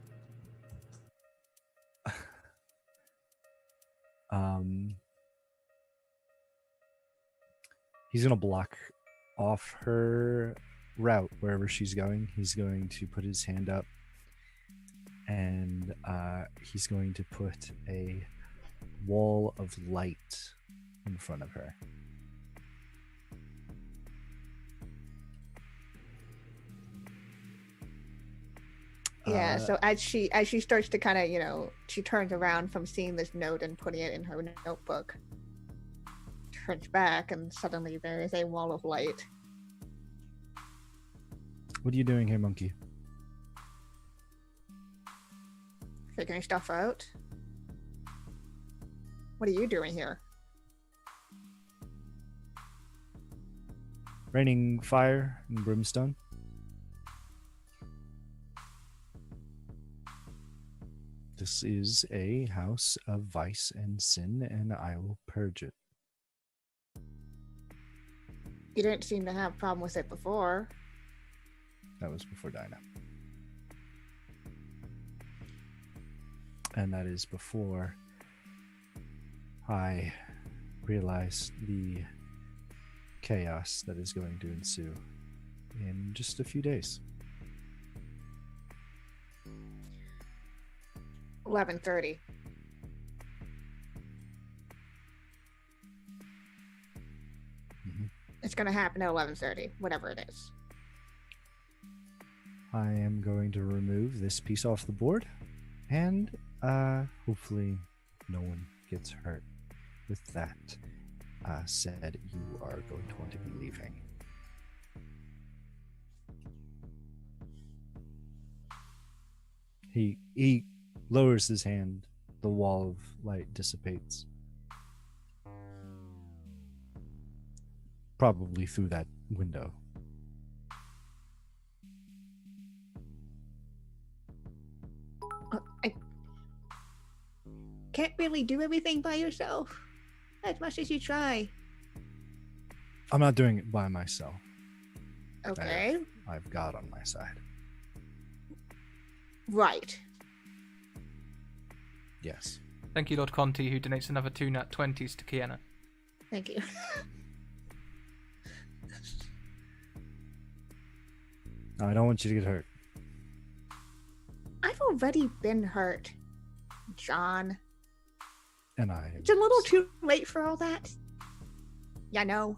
He's going to block off her route wherever she's going. He's going to put his hand up and he's going to put a wall of light in front of her. Yeah, so as she starts to kind of, she turns around from seeing this note and putting it in her notebook. Turns back and suddenly there is a wall of light. What are you doing here, monkey? Figuring stuff out. What are you doing here? Raining fire and brimstone. This is a house of vice and sin, and I will purge it. You didn't seem to have a problem with it before. That was before Dinah. And that is before I realized the chaos that is going to ensue in just a few days. 11:30. It's gonna happen at 11:30, whatever it is. I am going to remove this piece off the board, and hopefully no one gets hurt. With that said, you are going to want to be leaving. He lowers his hand. The wall of light dissipates. Probably through that window. I can't really do everything by yourself, as much as you try. I'm not doing it by myself. Okay. I've God on my side. Right. Yes. Thank you, Lord Conti, who donates another 2 nat 20s to Kiana. Thank you. No, I don't want you to get hurt. I've already been hurt, John. And I... It's a little too late for all that. Yeah, I know.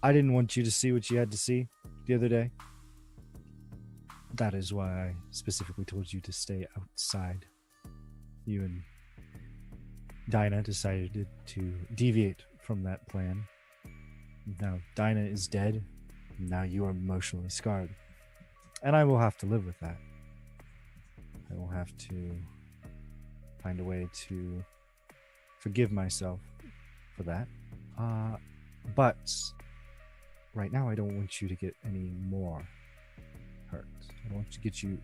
I didn't want you to see what you had to see the other day. That is why I specifically told you to stay outside. You and Dinah decided to deviate from that plan. Now Dinah is dead. Now you are emotionally scarred. And I will have to live with that. I will have to find a way to forgive myself for that. But right now I don't want you to get any more hurt. I don't want to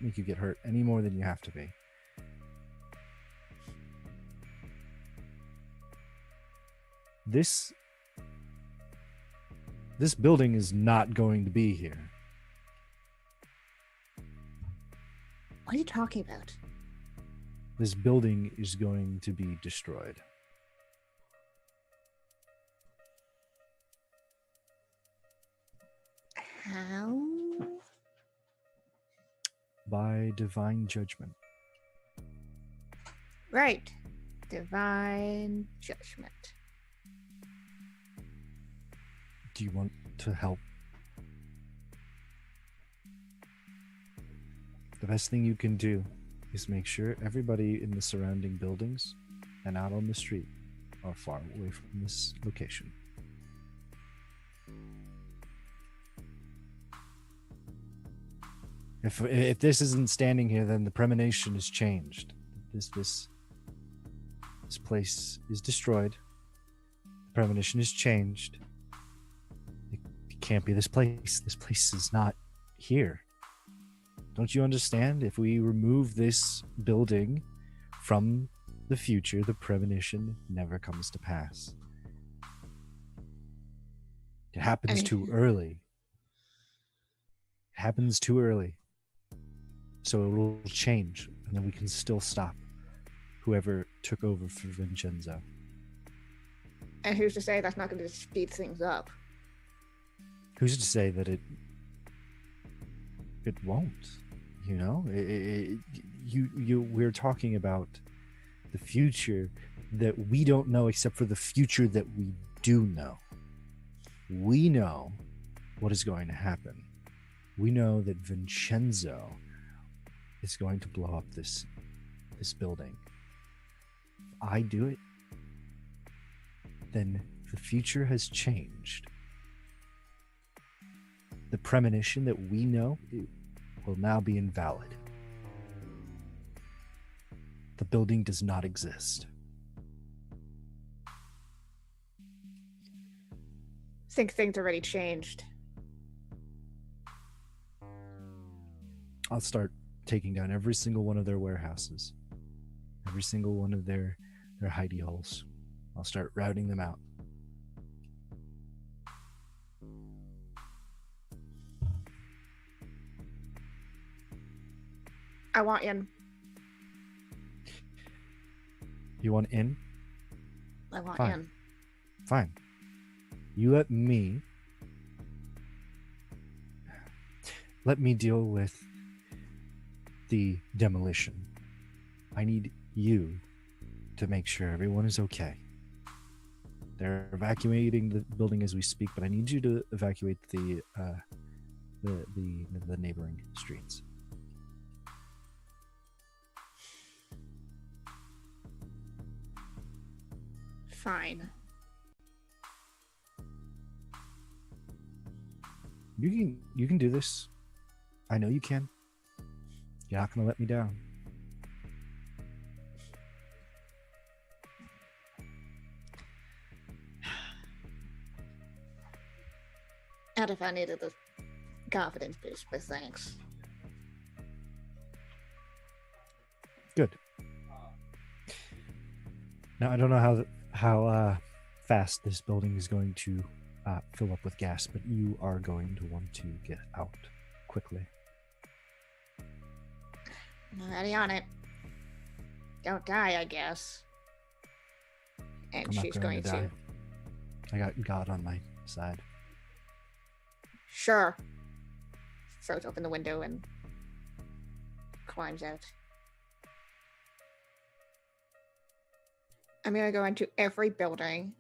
make you get hurt any more than you have to be. This building is not going to be here. What are you talking about? This building is going to be destroyed. How? By divine judgment. Right. Divine judgment. Do you want to help? The best thing you can do is make sure everybody in the surrounding buildings and out on the street are far away from this location. If this isn't standing here, then the premonition is changed. This place is destroyed. The premonition is changed. It can't be this place. This place is not here. Don't you understand? If we remove this building from the future, the premonition never comes to pass. It happens too early. It happens too early. So it will change, and then we can still stop whoever took over for Vincenzo. And who's to say that's not going to speed things up? Who's to say that it won't? You know, we're talking about the future that we don't know, except for the future that we do know. We know what is going to happen. We know that Vincenzo is going to blow up this building. If I do it, then the future has changed. The premonition that we know will now be invalid. The building does not exist. Think things already changed. I'll start taking down every single one of their warehouses, every single one of their hidey holes. I'll start routing them out. I want in. You want in? I want Fine. in. Fine. You let me deal with the demolition. I need you to make sure everyone is okay. They're evacuating the building as we speak, but I need you to evacuate the neighboring streets. Fine. You can do this. I know you can. You're not gonna let me down. Not if I needed the confidence boost, but thanks. Good. Now I don't know how fast this building is going to fill up with gas, but you are going to want to get out quickly. Already on it. Don't die, I guess. And I'm not she's going to. die. I got God on my side. Sure. Throws open the window and climbs out. I'm gonna go into every building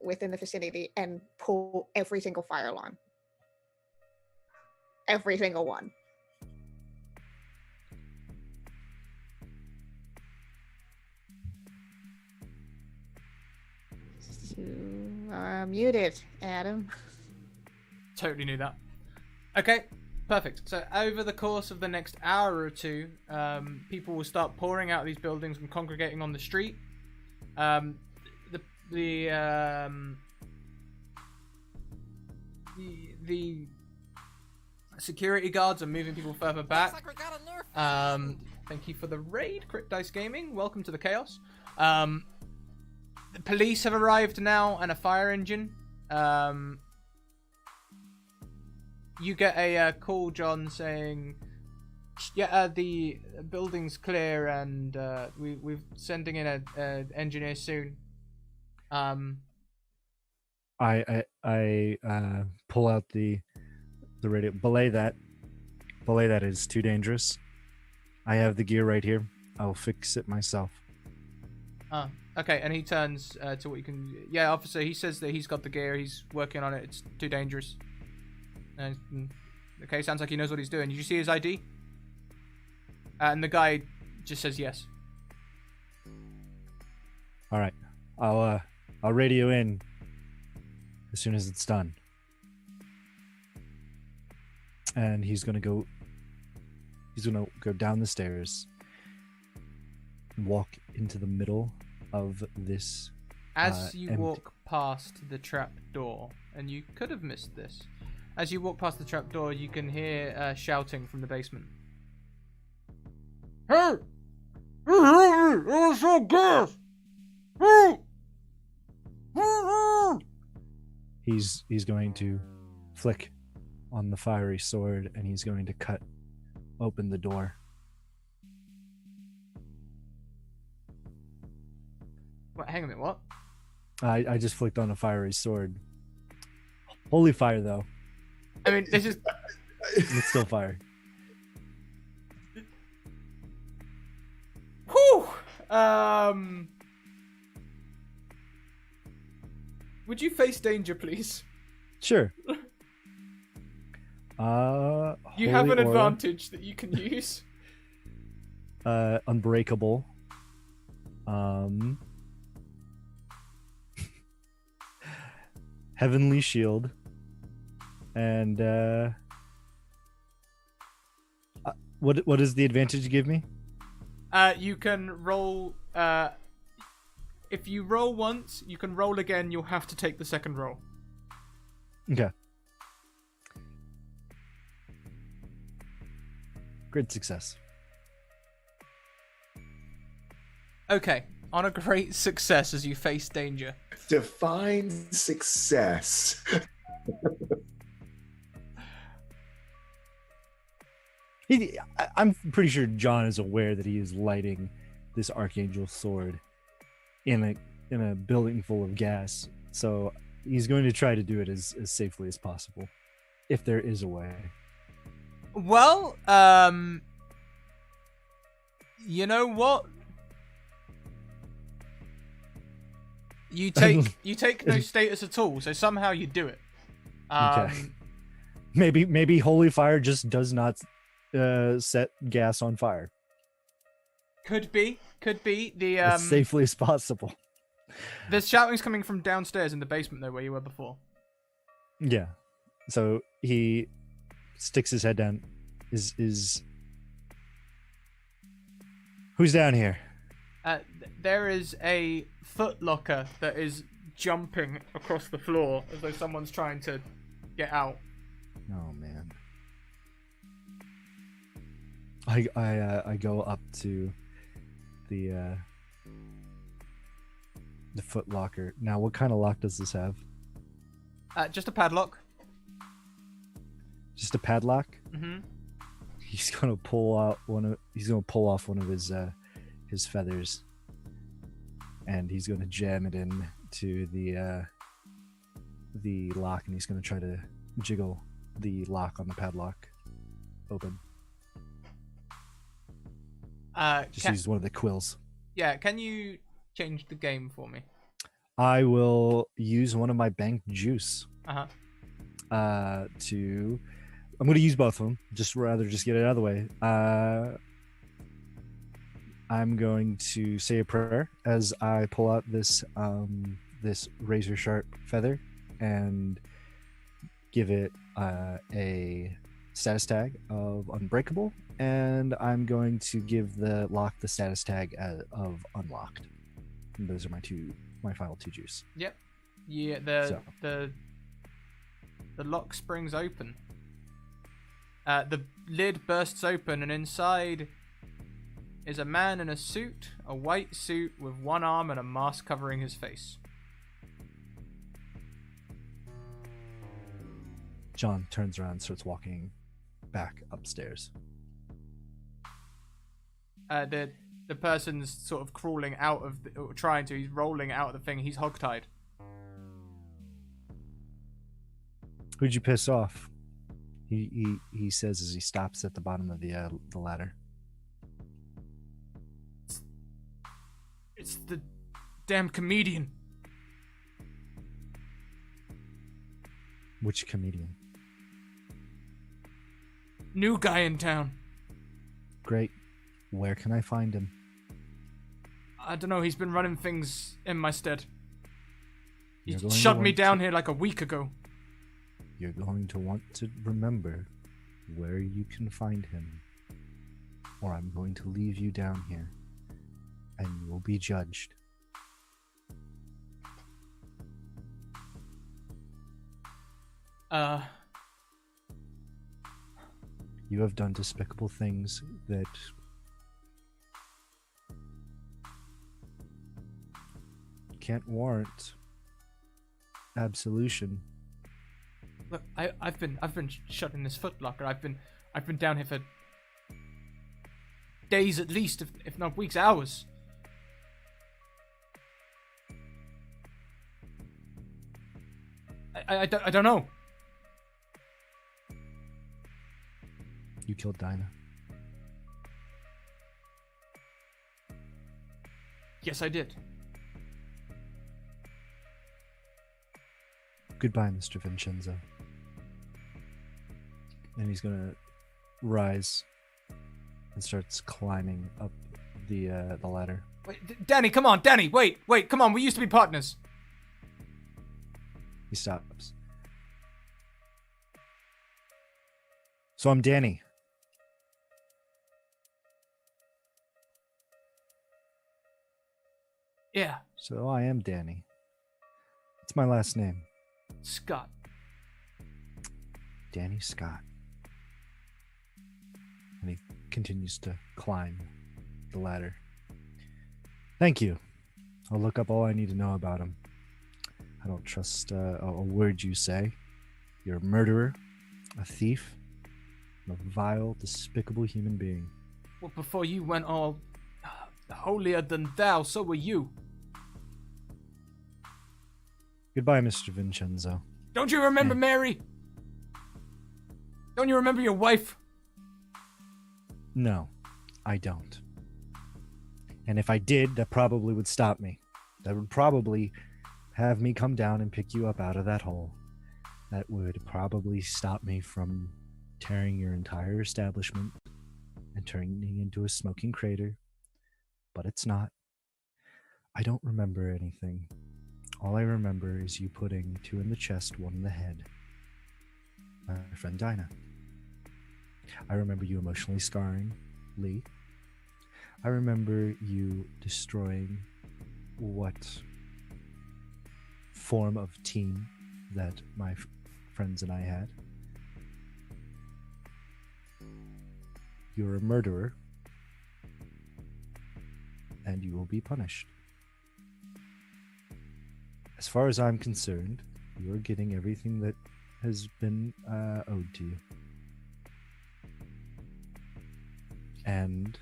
within the vicinity and pull every single fire alarm. Every single one. You are muted, Adam. Totally knew that. Okay, perfect. So over the course of the next hour or two, people will start pouring out of these buildings and congregating on the street. The security guards are moving people further back. Looks like we got a nerf. Thank you for the raid, Crit Dice Gaming. Welcome to the chaos. The police have arrived now and a fire engine. You get a call, John, saying, "Yeah, the building's clear, and we're sending in an engineer soon." I pull out the radio. Belay that is too dangerous. I have the gear right here. I'll fix it myself. Okay, and he turns to what you can. Yeah, officer. He says that he's got the gear. He's working on it. It's too dangerous. Okay, sounds like he knows what he's doing. Did you see his ID? And the guy just says yes. All right, I'll radio in as soon as it's done. and he's gonna go down the stairs, walk into the middle of this. As you empty- walk past the trap door, and you could have missed this, as you walk past the trap door, you can hear shouting from the basement. Hey! He's going to flick on the fiery sword, and he's going to cut open the door. Wait, hang a minute, what? I just flicked on a fiery sword. Holy fire, though. I mean, this is... It's still fire. Whew! Would you face danger, please? Sure. You have an holy aura, advantage that you can use. Unbreakable. Heavenly shield. And what does the advantage give me? You can roll. If you roll once, you can roll again. You'll have to take the second roll. Okay. Great success. Okay, on a great success as you face danger. Define success. I'm pretty sure John is aware that he is lighting this archangel sword in a building full of gas. So he's going to try to do it as safely as possible, if there is a way. Well, you know what? You take no status at all, so somehow you do it. Okay. Maybe holy fire just does not set gas on fire. Could be. The As safely as possible. the shouting's coming from downstairs in the basement, though, where you were before. Yeah. So he sticks his head down. Is who's down here? There is a footlocker that is jumping across the floor as though someone's trying to get out. Oh man. I go up to the footlocker. Now, what kind of lock does this have? Just a padlock. Just a padlock? Mm-hmm. He's gonna pull off one of his feathers, and he's gonna jam it in to the lock, and he's gonna try to jiggle the lock on the padlock open. Just use one of the quills. Yeah, can you change the game for me? I will use one of my banked juice. Uh-huh. I'm going to use both of them. Just get it out of the way. I'm going to say a prayer as I pull out this razor sharp feather and give it a status tag of unbreakable, and I'm going to give the lock the status tag of unlocked. And those are my final two juice. Yep. Yeah. The lock springs open. The lid bursts open, and inside is a man in a suit, a white suit with one arm and a mask covering his face. John turns around and starts walking back upstairs. The person's sort of crawling out of he's rolling out of the thing. He's hogtied. Who'd you piss off? He says as he stops at the bottom of the ladder. It's the damn comedian. Which comedian? New guy in town. Great. Where can I find him? I don't know. He's been running things in my stead. He You're going to shut me want down to- here like a week ago. You're going to want to remember where you can find him, or I'm going to leave you down here, and you will be judged. You have done despicable things that can't warrant absolution. Look, I've been shut in this footlocker. I've been down here for days at least, if not weeks, hours. I don't know. You killed Dinah. Yes, I did. Goodbye, Mr. Vincenzo. And he's gonna rise and starts climbing up the ladder. Wait, Danny, come on, Danny, wait, come on, we used to be partners. He stops. So I'm Danny. Yeah, So I am Danny. It's my last name. Scott. Danny Scott. And he continues to climb the ladder. Thank you. I'll look up all I need to know about him. I don't trust a word you say. You're a murderer, a thief, and a vile, despicable human being. Well, before you went all holier than thou, so were you. Goodbye, Mr. Vincenzo. Don't you remember Hey. Mary? Don't you remember your wife? No, I don't. And if I did, that probably would stop me. That would probably have me come down and pick you up out of that hole. That would probably stop me from tearing your entire establishment and turning into a smoking crater. But it's not. I don't remember anything. All I remember is you putting 2 in the chest, 1 in the head. My friend Dinah. I remember you emotionally scarring Lee. I remember you destroying what form of team that my friends and I had. You're a murderer, and you will be punished. As far as I'm concerned, you are getting everything that has been owed to you. And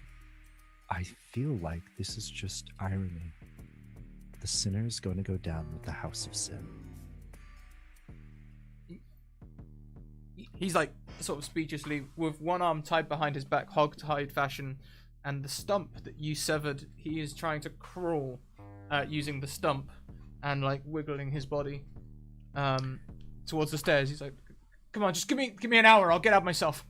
I feel like this is just irony. The sinner is going to go down with the house of sin. He's like sort of speechlessly with one arm tied behind his back, hog-tied fashion, and the stump that you severed. He is trying to crawl using the stump and like wiggling his body towards the stairs. He's like, "Come on, just give me an hour. I'll get out myself."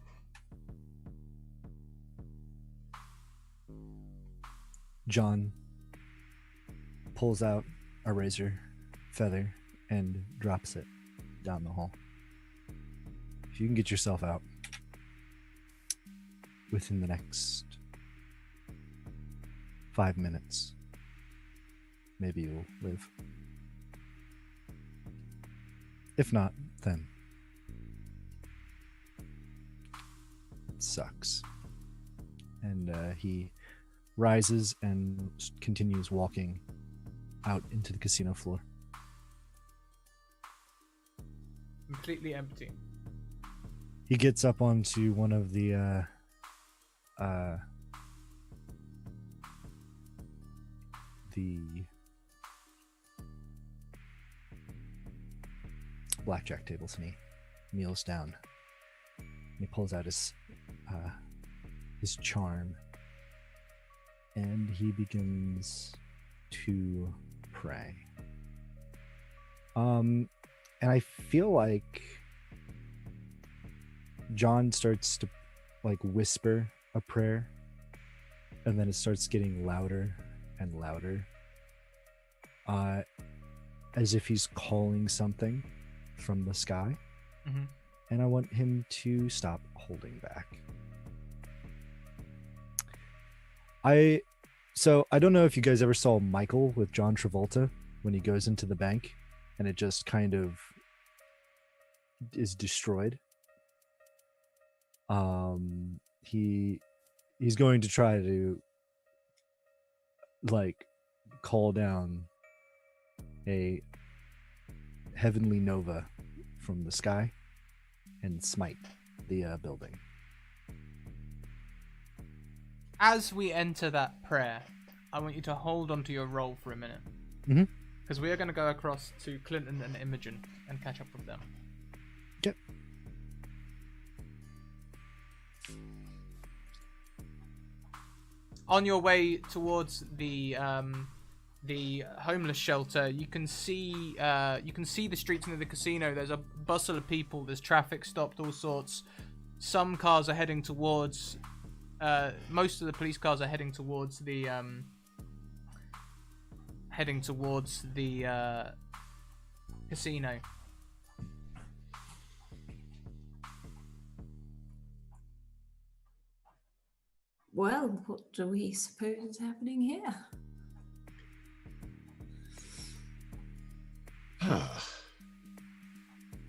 John pulls out a razor feather and drops it down the hall. If you can get yourself out within the next 5 minutes, maybe you'll live. If not, then it sucks. And he rises and continues walking out into the casino floor. Completely empty. He gets up onto one of the blackjack tables, and he kneels down and he pulls out his charm, and he begins to pray. And I feel like John starts to like whisper a prayer, and then it starts getting louder and louder, as if he's calling something from the sky. Mm-hmm. and I want him to stop holding back. I don't know if you guys ever saw Michael with John Travolta when he goes into the bank and it just kind of is destroyed. He's going to try to like call down a heavenly nova from the sky and smite the building. As we enter that prayer, I want you to hold on to your roll for a minute. Mm-hmm. Because we are going to go across to Clinton and Imogen and catch up with them. Yep. On your way towards the homeless shelter, you can see the streets near the casino. There's a bustle of people. There's traffic stopped, all sorts. Some cars are heading towards. Most of the police cars are heading towards the casino. Well, what do we suppose is happening here?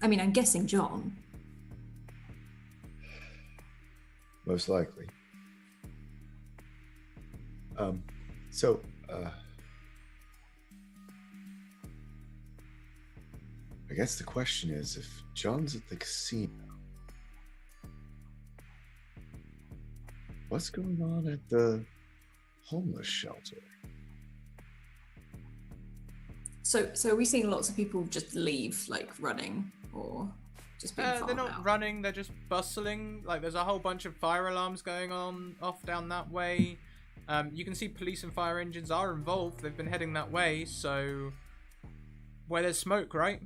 I mean, I'm guessing John. Most likely. I guess the question is, if John's at the casino, what's going on at the homeless shelter? So are we seeing lots of people just leave, like running, or just being They're farmed not out? running. They're just bustling. Like there's a whole bunch of fire alarms going on off down that way. You can see police and fire engines are involved. They've been heading that way. So where there's smoke, right?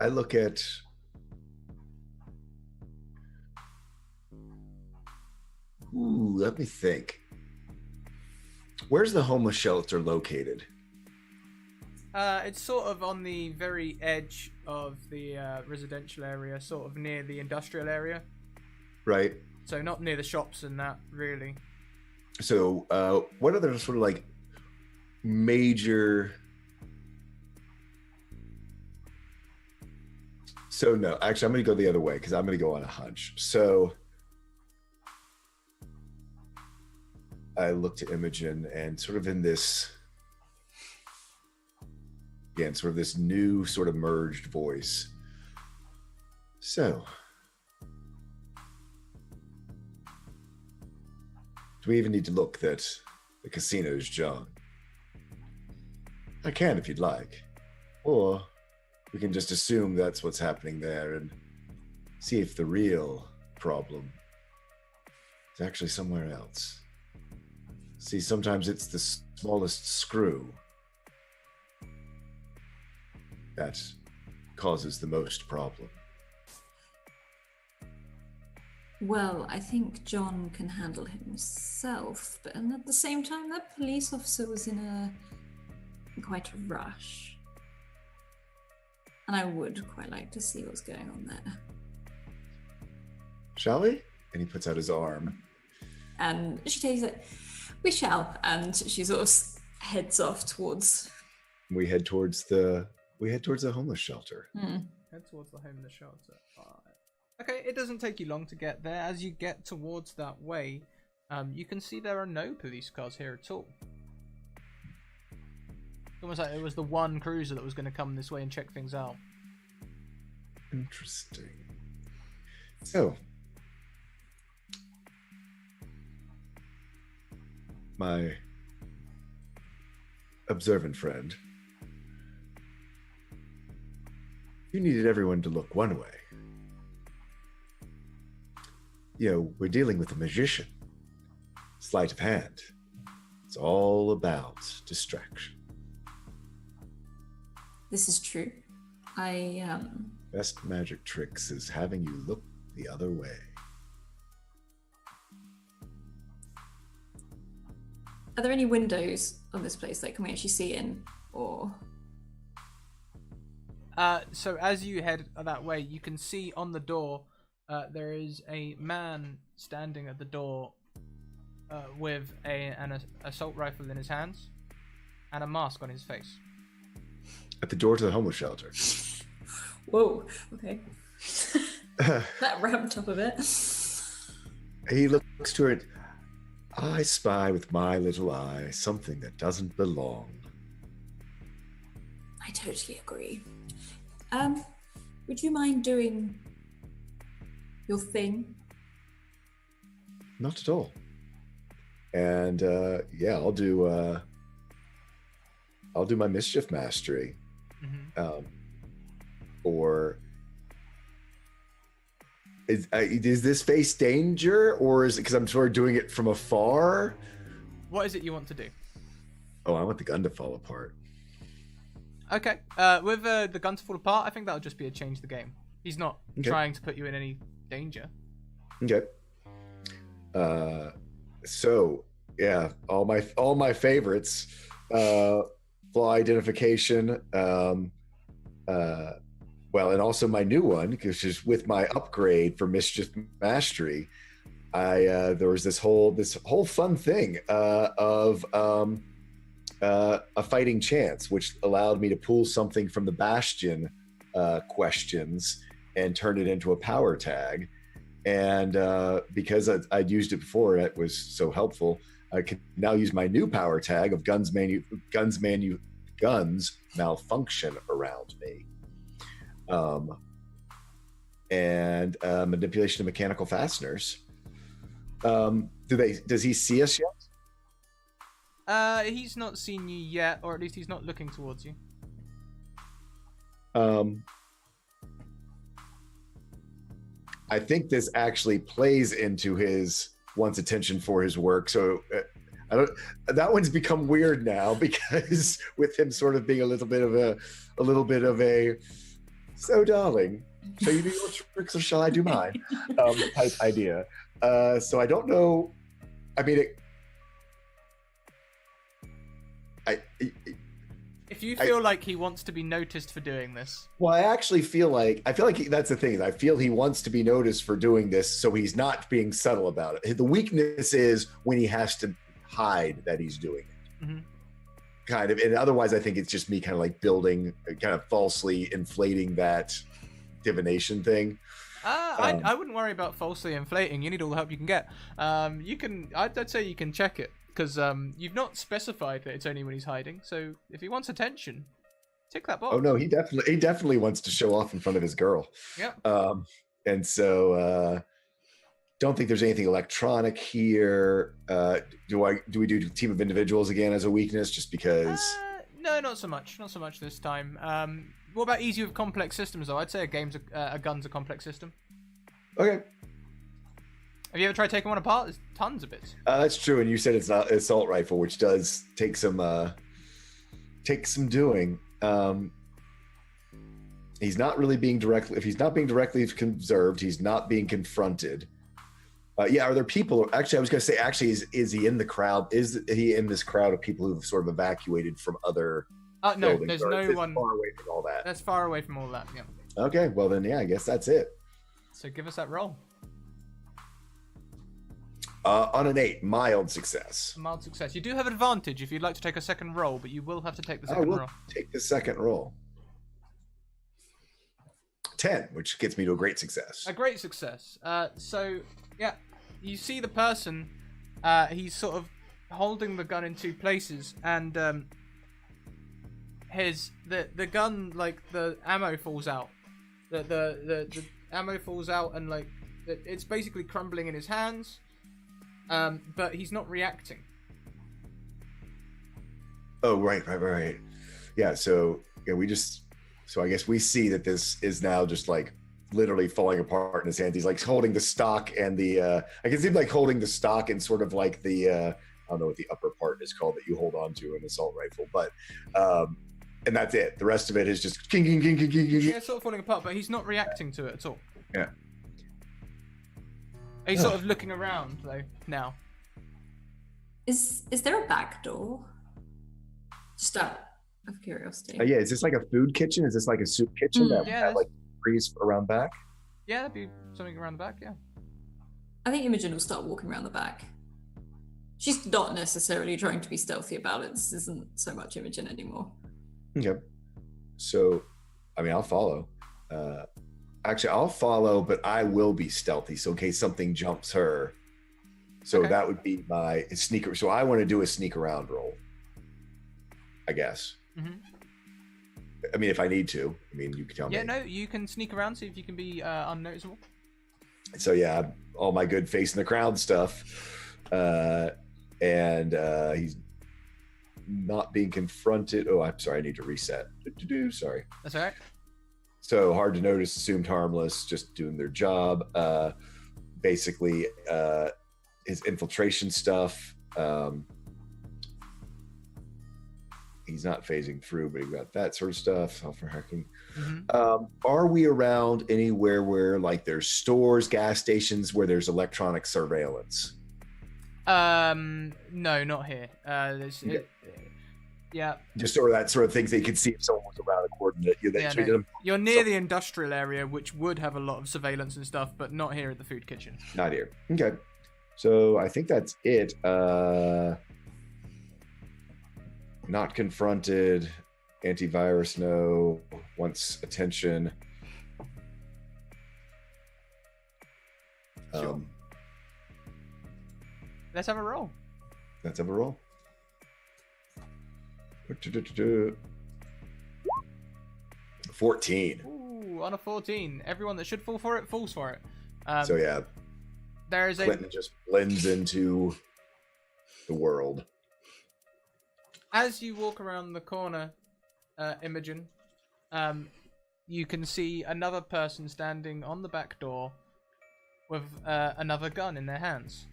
I look at let me think. Where's the homeless shelter located? It's sort of on the very edge of the residential area, sort of near the industrial area. Right. So not near the shops and that, really. So, what other sort of like major? So no, actually, I'm going to go the other way because I'm going to go on a hunch. So I look to Imogen and sort of in this, again, sort of this new sort of merged voice. So, do we even need to look that the casino's John? I can if you'd like. Or we can just assume that's what's happening there and see if the real problem is actually somewhere else. See, sometimes it's the smallest screw that causes the most problem. Well, I think John can handle himself, but and at the same time, that police officer was in quite a rush. And I would quite like to see what's going on there. Shall we? And he puts out his arm. And she takes it, we shall. And she sort of heads off towards... We head towards the homeless shelter. Head towards the homeless shelter. Okay, it doesn't take you long to get there. As you get towards that way, you can see there are no police cars here at all. It's almost like it was the one cruiser that was going to come this way and check things out. Interesting. So, my observant friend, you needed everyone to look one way. You know, we're dealing with a magician. Sleight of hand. It's all about distraction. This is true. I Best magic tricks is having you look the other way. Are there any windows on this place that can we actually see in, or? So as you head that way, you can see on the door there is a man standing at the door with an assault rifle in his hands and a mask on his face. At the door to the homeless shelter. Whoa. Okay. That ramped up a bit. He looks to it. I spy with my little eye something that doesn't belong. I totally agree. Would you mind doing your thing? Not at all. And yeah, I'll do my mischief mastery. Mm-hmm. Or is this face danger, or is it because I'm sort of doing it from afar? What is it you want to do? Oh, I want the gun to fall apart. Okay. With the gun to fall apart, I think that'll just be a change the game. He's not trying to put you in any danger. Okay. So yeah, all my favorites. Flaw identification. Well, and also my new one, because just with my upgrade for mischief mastery, there was this whole fun thing of a fighting chance, which allowed me to pull something from the Bastion questions and turn it into a power tag. And because I'd used it before, it was so helpful. I can now use my new power tag of guns malfunction around me. And manipulation of mechanical fasteners. Does he see us yet? He's not seen you yet, or at least he's not looking towards you. I think this actually plays into his wants attention for his work. So that one's become weird now, because with him sort of being a little bit of a so darling, shall you do your tricks or shall I do mine? Type idea. So I don't know. I mean, if you feel like he wants to be noticed for doing this. Well, I feel like that's the thing. I feel he wants to be noticed for doing this, so he's not being subtle about it. The weakness is when he has to hide that he's doing it. Mm-hmm. Kind of, and otherwise I think it's just me kind of like building, kind of falsely inflating that divination thing. I wouldn't worry about falsely inflating. You need all the help you can get. I'd say you can check it, because you've not specified that it's only when he's hiding. So if he wants attention, tick that box. Oh no, he definitely wants to show off in front of his girl. Yeah. And so don't think there's anything electronic here. Do we do team of individuals again as a weakness, just because? No, not so much. Not so much this time. What about easy with complex systems, though? I'd say a gun's a complex system. Okay. Have you ever tried taking one apart? There's tons of bits. That's true, and you said it's not an assault rifle, which does take some doing. He's not really being directly. If he's not being directly conserved, he's not being confronted. Yeah, are there people? Actually, I was going to say, is he in the crowd? Is he in this crowd of people who've sort of evacuated from other? No, buildings, there's no one far away from all that. That's far away from all that. Yeah. Okay, well then, yeah, I guess that's it. So give us that roll. On an 8, mild success. Mild success. You do have advantage if you'd like to take a second roll, but you will have to take the second roll. Take the second roll. 10, which gets me to a great success. A great success. So yeah, you see the person. He's sort of holding the gun in two places, and the gun, like, the ammo falls out. The ammo falls out, and like it's basically crumbling in his hands. But he's not reacting. Oh, right. Yeah, so yeah, so I guess we see that this is now just like literally falling apart in his hands. He's like holding the stock and I can see him like holding the stock and sort of like I don't know what the upper part is called that you hold on to an assault rifle, but and that's it. The rest of it is just king. Yeah, it's sort of falling apart, but he's not reacting to it at all. Yeah. He's sort of looking around though now. Is there a back door? Just out of curiosity. Yeah, is this like a food kitchen? Is this like a soup kitchen that Yeah, have like breeze around back? Yeah, that'd be something around the back. Yeah. I think Imogen will start walking around the back. She's not necessarily trying to be stealthy about it. This isn't so much Imogen anymore. Okay. So, I mean, I'll follow. Actually, I'll follow, but I will be stealthy. So in case something jumps her. So Okay. that would be my sneaker. So I want to do a sneak around roll, I guess. Mm-hmm. I mean, if I need to. I mean, you can tell me. Yeah, no, you can sneak around, see if you can be unnoticeable. So yeah, all my good face in the crowd stuff. And he's not being confronted. Oh, I'm sorry. I need to reset. Sorry. That's all right. So hard to notice, assumed harmless, just doing their job. Basically, his infiltration stuff. He's not phasing through, but he got that sort of stuff. Software hacking. Mm-hmm. Are we around anywhere where like there's stores, gas stations where there's electronic surveillance? No, not here. Yeah. Just sort of that sort of things that you could see if someone was around a coordinate. No. You're near the industrial area, which would have a lot of surveillance and stuff, but not here at the food kitchen. Not here. Okay. So I think that's it. Not confronted. Antivirus, no. Wants attention. Sure. Let's have a roll. Let's have a roll. 14. Ooh, on a 14. Everyone that should fall for it falls for it. So yeah, there is Clinton just blends into the world. As you walk around the corner, Imogen, you can see another person standing on the back door with another gun in their hands,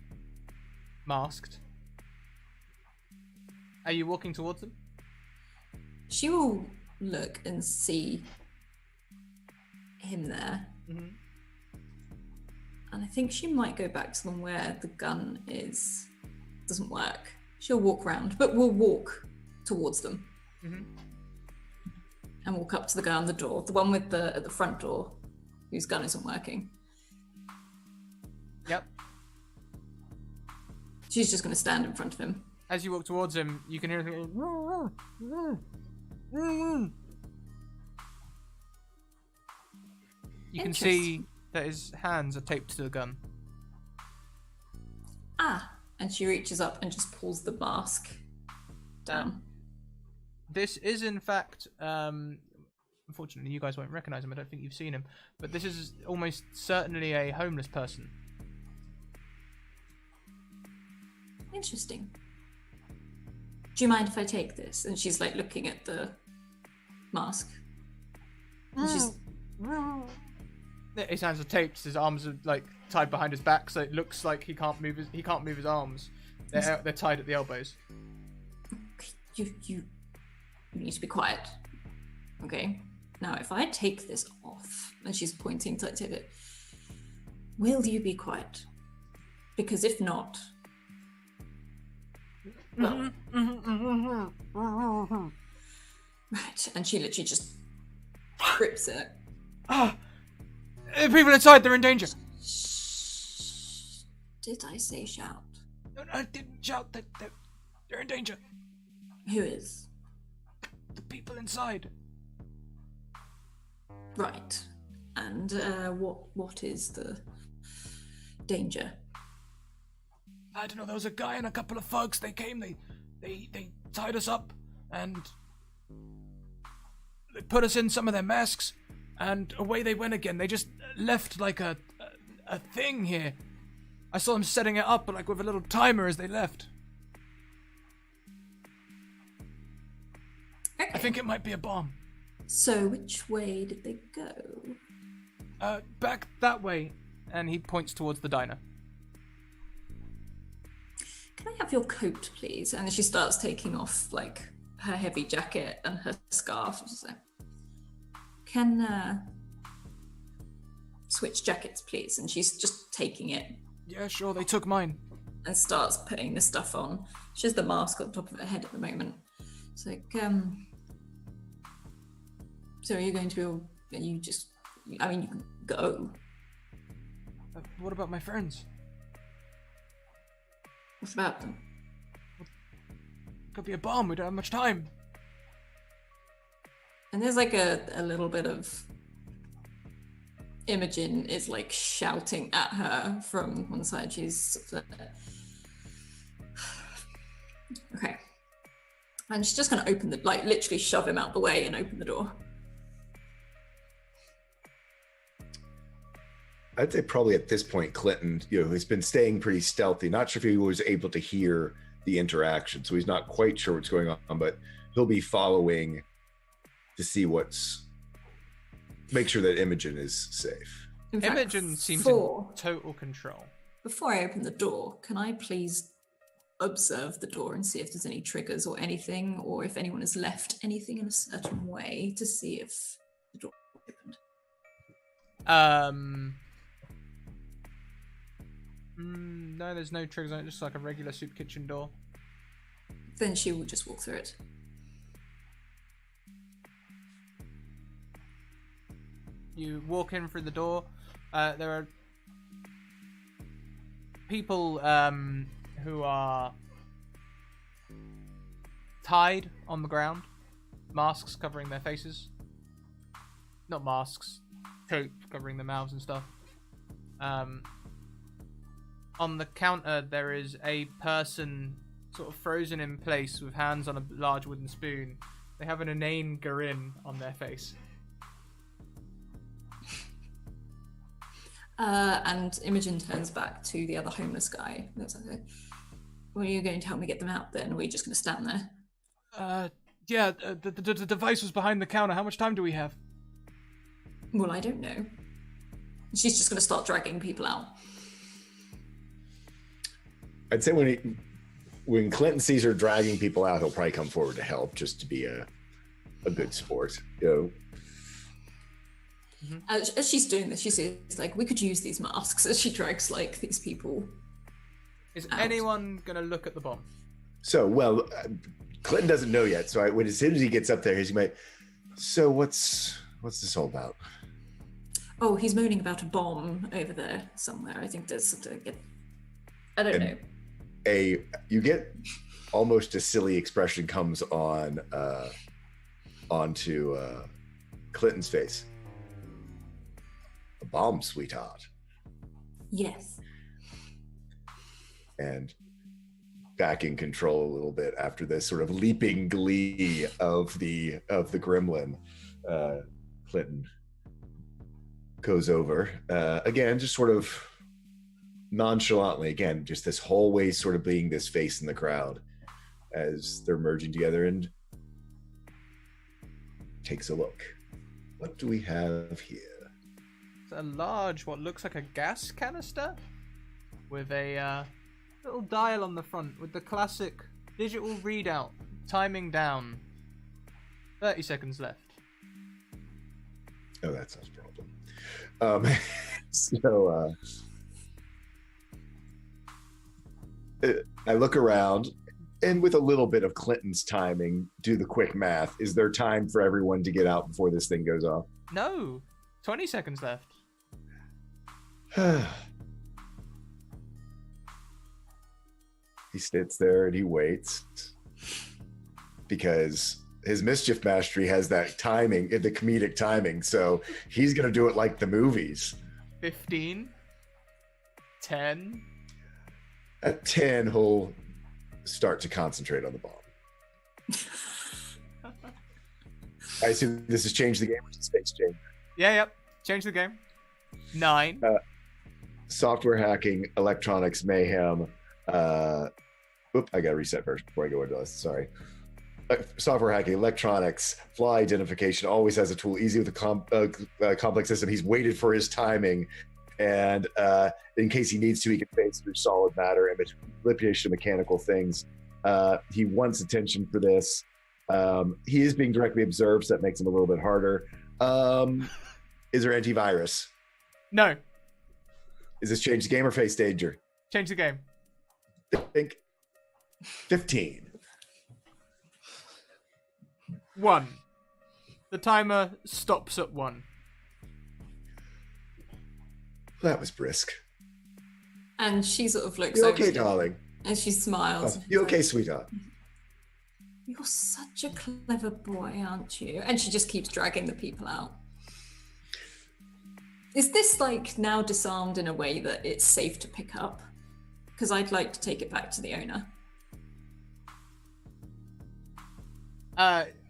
masked. Are you walking towards them? She will look and see him there. Mm-hmm. And I think she might go back to the one where the gun doesn't work. She'll walk around, but we'll walk towards them. Mm-hmm. And walk up to the guy on the door, the one with at the front door, whose gun isn't working. Yep. She's just going to stand in front of him. As you walk towards him, you can hear him go, you can see that his hands are taped to the gun. And she reaches up and just pulls the mask down. This is, in fact, unfortunately, you guys won't recognize him. I don't think you've seen him. But this is almost certainly a homeless person. Interesting. Do you mind if I take this? And she's like looking at the mask. And she's His hands are taped. His arms are like tied behind his back, so it looks like he can't move his arms. They're tied at the elbows. You need to be quiet. Okay. Now, if I take this off, and she's pointing to it, will you be quiet? Because if not, well, right. And she literally just grips it. People inside, they're in danger. Shh. Did I say shout? No, I didn't shout. They're in danger. Who is? The people inside. Right. And what is the danger? I don't know. There was a guy and a couple of thugs. They came. They tied us up and they put us in some of their masks, and away they went again. They just left like a thing here. I saw them setting it up, like with a little timer as they left. Okay. I think it might be a bomb. So which way did they go? Back that way. And he points towards the diner. Can I have your coat, please? And she starts taking off like her heavy jacket and her scarf. So, can switch jackets, please? And she's just taking it Yeah, sure, they took mine. and starts putting the stuff on. She has the mask on top of her head at the moment. It's like, so are you going to? Are you just? I mean, you can go. What about my friends? What about them? Could be a bomb, we don't have much time. And there's like a little bit of Imogen is like shouting at her from one side. She's okay. And she's just gonna open the, like, literally shove him out the way and open the door. I'd say probably at this point, Clinton, has been staying pretty stealthy. Not sure if he was able to hear the interaction, so he's not quite sure what's going on, but he'll be following to see make sure that Imogen is safe. In fact, Imogen seems in total control. Before I open the door, can I please observe the door and see if there's any triggers or anything, or if anyone has left anything in a certain way to see if the door opened? No, there's no triggers on it, just like a regular soup kitchen door. Then she will just walk through it. You walk in through the door. There are people who are tied on the ground, masks covering their faces. Not masks, coat covering their mouths and stuff. On the counter, there is a person sort of frozen in place with hands on a large wooden spoon. They have an inane grin on their face. And Imogen turns back to the other homeless guy. Looks like, well, are you going to help me get them out then? Or are we just going to stand there? Yeah, the device was behind the counter. How much time do we have? Well, I don't know. She's just going to start dragging people out. I'd say when Clinton sees her dragging people out, he'll probably come forward to help, just to be a good sport. Mm-hmm. As she's doing this, she says, like, we could use these masks, as she drags, like, these people Is out. anyone going to look at the bomb? So, Clinton doesn't know yet. So as soon as he gets up there, he's like, so what's this all about? Oh, he's moaning about a bomb over there somewhere. I think there's something. I don't know. You get almost a silly expression comes onto Clinton's face. A bomb, sweetheart. Yes. And back in control a little bit after this sort of leaping glee of the gremlin, Clinton goes over again, just sort of nonchalantly, again, just this whole way sort of being this face in the crowd as they're merging together, and takes a look. What do we have here? It's a large, what looks like a gas canister with a little dial on the front with the classic digital readout timing down. 30 seconds left. Oh, that sounds problem. So I look around, and with a little bit of Clinton's timing, do the quick math. Is there time for everyone to get out before this thing goes off? No, 20 seconds left. He sits there and he waits, because his mischief mastery has that timing, the comedic timing. So he's going to do it like the movies. 15, 10. At 10, he'll start to concentrate on the bomb. I assume this has changed the game, which is space change. Yep. Change the game. 9. Software hacking, electronics mayhem. I gotta reset first before I go into this. Sorry. Software hacking, electronics, flaw identification. Always has a tool. Easy with a complex system. He's waited for his timing, and in case he needs to, he can phase through solid matter and manipulation of mechanical things. He wants attention for this. He is being directly observed, so that makes him a little bit harder. Is there antivirus? No. Is this change the game or face danger? Change the game. I think 15. 1. The timer stops at 1. That was brisk. And she sort of looks You over okay, you, darling? and she smiles. You okay, sweetheart? You're such a clever boy, aren't you? And she just keeps dragging the people out. Is this like now disarmed in a way that it's safe to pick up? Because I'd like to take it back to the owner.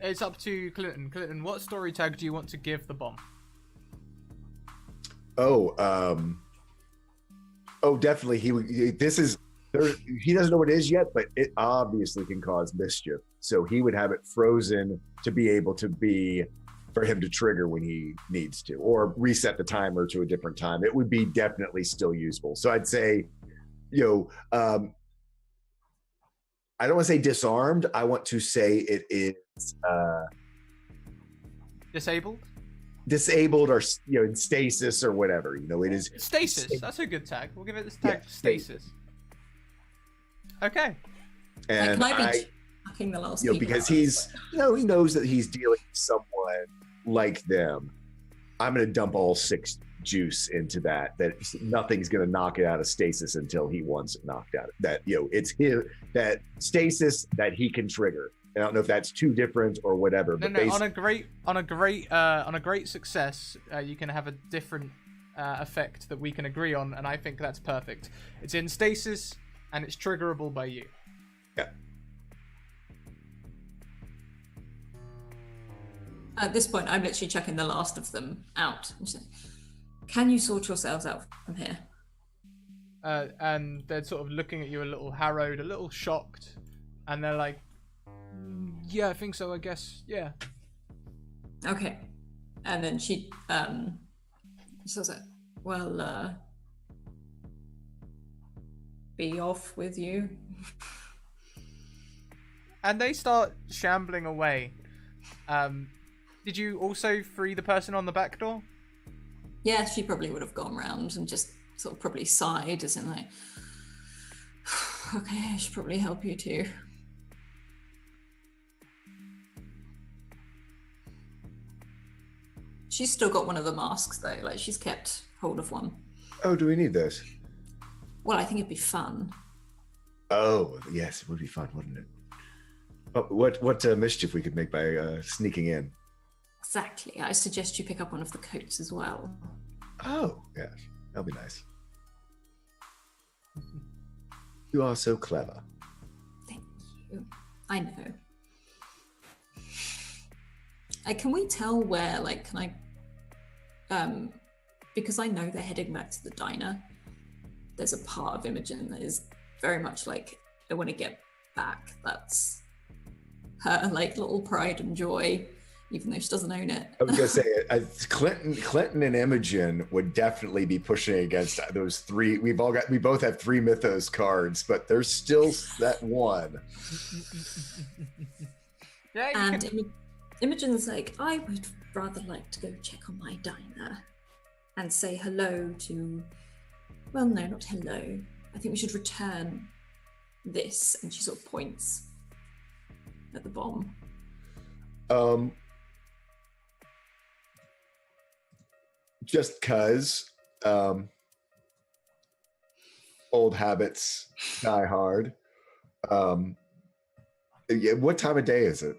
It's up to Clinton. Clinton, what story tag do you want to give the bomb? Definitely. He doesn't know what it is yet, but it obviously can cause mischief. So he would have it frozen to be able to be for him to trigger when he needs to, or reset the timer to a different time. It would be definitely still useful. So I'd say, I don't want to say disarmed. I want to say it is disabled or in stasis or whatever. It is stasis. That's a good tag. We'll give it this tag, stasis. Okay. And can I be tracking the last because he knows that he's dealing with someone like them. I'm going to dump all 6 juice into that nothing's going to knock it out of stasis until he wants it knocked out. That it's his, that stasis that he can trigger. I don't know if that's too different or whatever. No, on a great success, you can have a different effect that we can agree on, and I think that's perfect. It's in stasis and it's triggerable by you. Yeah. At this point, I'm literally checking the last of them out. Can you sort yourselves out from here? And they're sort of looking at you a little harrowed, a little shocked, and they're like, yeah, I think so, I guess. Yeah. Okay. And then she says, well, be off with you. And they start shambling away. Did you also free the person on the back door? Yeah, she probably would have gone round and just sort of probably sighed as in like, okay, I should probably help you too. She's still got one of the masks though, like she's kept hold of one. Oh, do we need those? Well, I think it'd be fun. Oh, yes, it would be fun, wouldn't it? What mischief we could make by sneaking in? Exactly. I suggest you pick up one of the coats as well. Oh, yes. That'll be nice. You are so clever. Thank you. I know. Can we tell where, can I... because I know they're heading back to the diner. There's a part of Imogen that is very much like, I want to get back. That's her, little pride and joy. Even though she doesn't own it. I was gonna say, Clinton and Imogen would definitely be pushing against those 3. We both have 3 Mythos cards, but there's still that one. Yeah, and Imogen's like, I would rather like to go check on my diner and say hello to. Well, no, not hello. I think we should return this, and she sort of points at the bomb. Just cause old habits die hard. What time of day is it?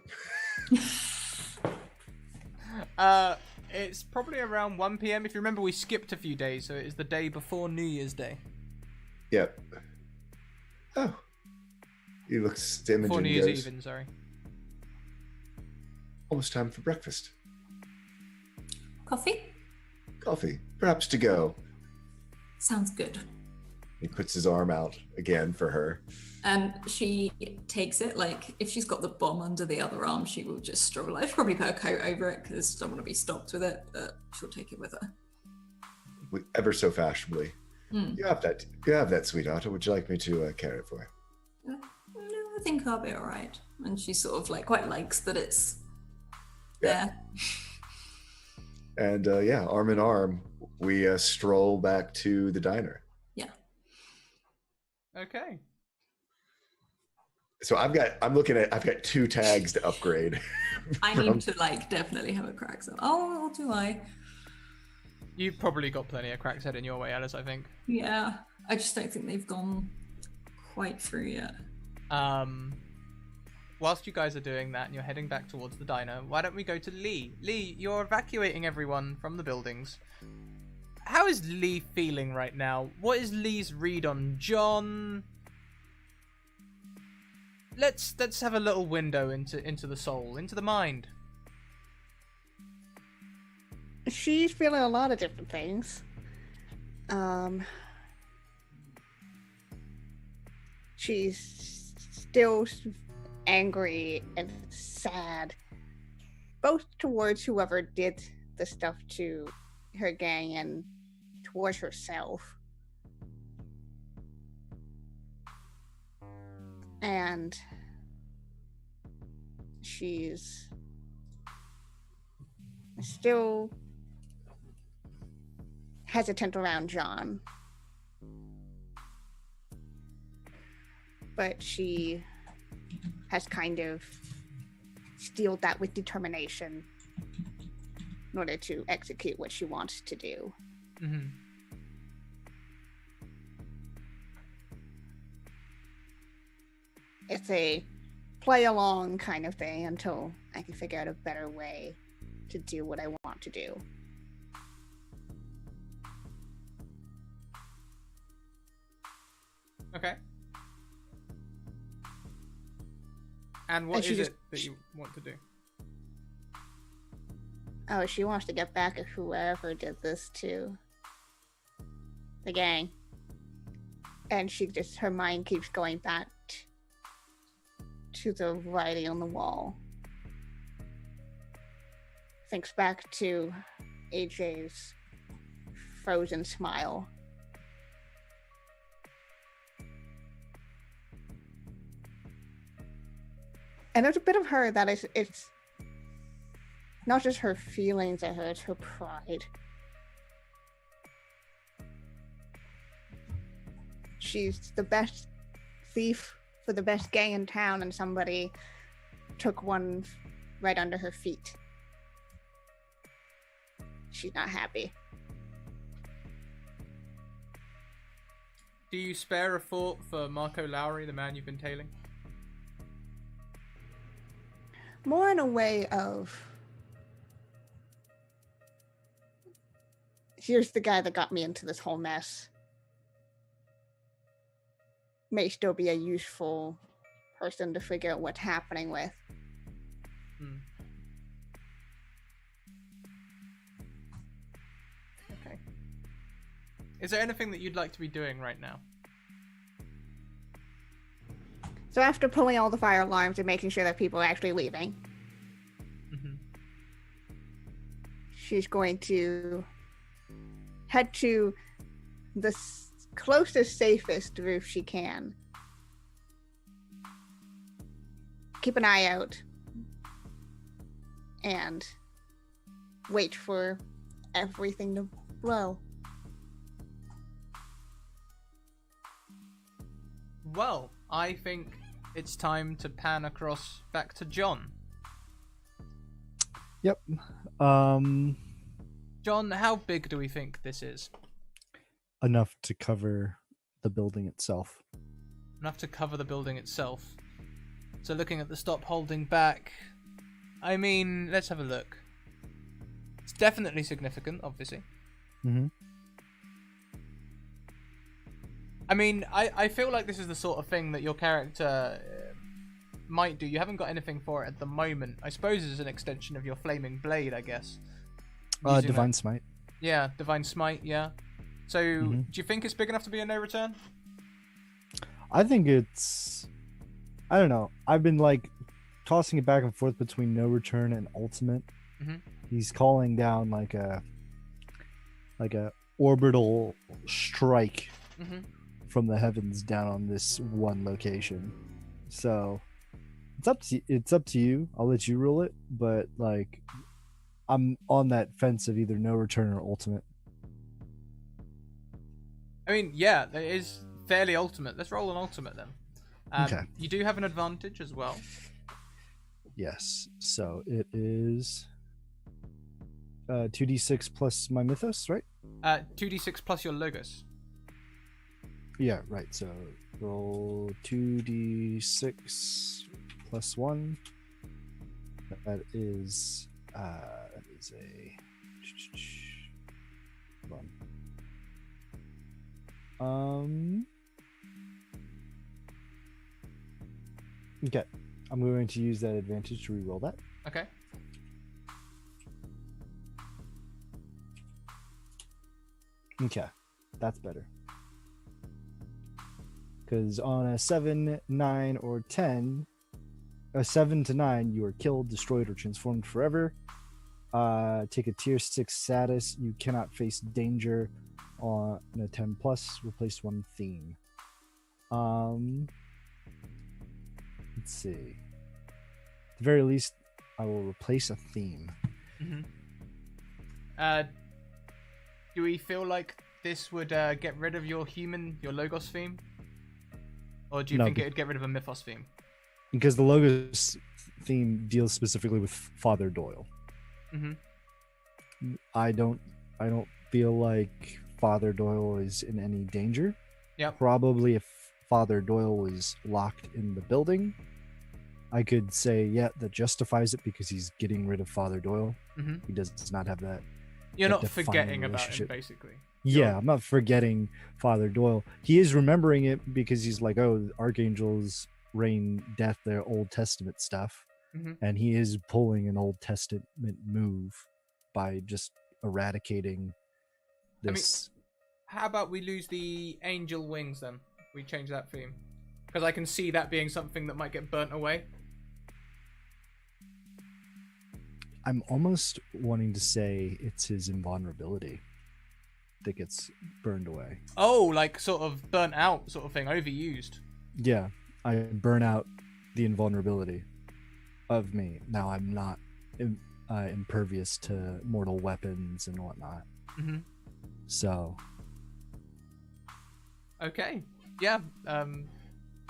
It's probably around 1 p.m. If you remember, we skipped a few days, so it is the day before New Year's Day. Yep. Oh. He looks to Imogen. Before New Year's Eve, sorry. Almost time for breakfast. Coffee? Coffee. Perhaps to go. Sounds good. He puts his arm out again for her. And she takes it, if she's got the bomb under the other arm, she will just stroll. I'd probably put a coat over it because I don't want to be stopped with it, but she'll take it with her. Ever so fashionably. You have that, sweetheart. Or would you like me to carry it for you? No, I think I'll be all right. And she sort of like quite likes that it's Yeah. there. And yeah, arm in arm, we stroll back to the diner. Yeah. Okay. So I've got 2 tags to upgrade. I need to like definitely have a crack. So, oh, do I? You've probably got plenty of cracks heading your way, Alice, I think. Yeah. I just don't think they've gone quite through yet. Whilst you guys are doing that and you're heading back towards the diner, why don't we go to Lee? Lee, you're evacuating everyone from the buildings. How is Lee feeling right now? What is Lee's read on John? Let's have a little window into the soul, into the mind. She's feeling a lot of different things. She's still angry and sad, both towards whoever did the stuff to her gang and towards herself. And she's still hesitant around John. But she has kind of steeled that with determination in order to execute what she wants to do. Mm-hmm. It's a play along kind of thing until I can figure out a better way to do what I want to do. Okay. And what is it that you want to do? Oh, she wants to get back at whoever did this to the gang. And her mind keeps going back to the writing on the wall. Thinks back to AJ's frozen smile. And there's a bit of her that it's not just her feelings that hurt, her pride. She's the best thief for the best gang in town, and somebody took one right under her feet. She's not happy. Do you spare a thought for Marco Lowry, the man you've been tailing? More in a way of, here's the guy that got me into this whole mess. May still be a useful person to figure out what's happening with. Okay. Is there anything that you'd like to be doing right now? So after pulling all the fire alarms and making sure that people are actually leaving, she's going to head to the closest, safest roof she can. Keep an eye out and wait for everything to blow. Well, I think it's time to pan across back to John. Yep. John, how big do we think this is? Enough to cover the building itself. Enough to cover the building itself. So looking at the stop holding back, I mean, let's have a look. It's definitely significant, obviously. Mm-hmm. I mean, I feel like this is the sort of thing that your character might do. You haven't got anything for it at the moment. I suppose it's an extension of your flaming blade, I guess. Divine Smite. Yeah, Divine Smite, yeah. So, do you think it's big enough to be a no return? I think it's... I don't know. I've been, like, tossing it back and forth between no return and ultimate. He's calling down, like a orbital strike from the heavens down on this one location. So it's up to you. I'll let you rule it, but like I'm on that fence of either no return or ultimate. I mean, yeah, it is fairly ultimate. Let's roll an ultimate then. Okay. You do have an advantage as well. Yes. So it is 2d6 plus my mythos, right? 2d6 plus your logos. Yeah, right. So roll 2d6 plus 1. That is a hold on. Okay. I'm going to use that advantage to reroll that. Okay. Okay. That's better. Because on a 7, 9, or 10, a 7 to 9, you are killed, destroyed, or transformed forever. Take a tier 6 status. You cannot face danger on a 10 plus. Replace one theme. Let's see. At the very least, I will replace a theme. Mm-hmm. Do we feel like this would get rid of your Logos theme? Or do you No, think it would get rid of a Mythos theme? Because the Logos theme deals specifically with Father Doyle. Mm-hmm. I don't feel like Father Doyle is in any danger. Yep. Probably if Father Doyle was locked in the building, I could say, yeah, that justifies it because he's getting rid of Father Doyle. Mm-hmm. He does not have that. You're that not forgetting defining about him, relationship. basically. Yeah, I'm not forgetting Father Doyle. He is remembering it because he's like, oh, archangels rain death, their Old Testament stuff. Mm-hmm. And he is pulling an Old Testament move by just eradicating this. How about we lose the angel wings then? We change that theme. Because I can see that being something that might get burnt away. I'm almost wanting to say it's his invulnerability that gets burned away. Oh, like sort of burnt out sort of thing, overused. Yeah, I burn out the invulnerability of me. Now I'm not impervious to mortal weapons and whatnot. Mm-hmm. So. Okay. Yeah.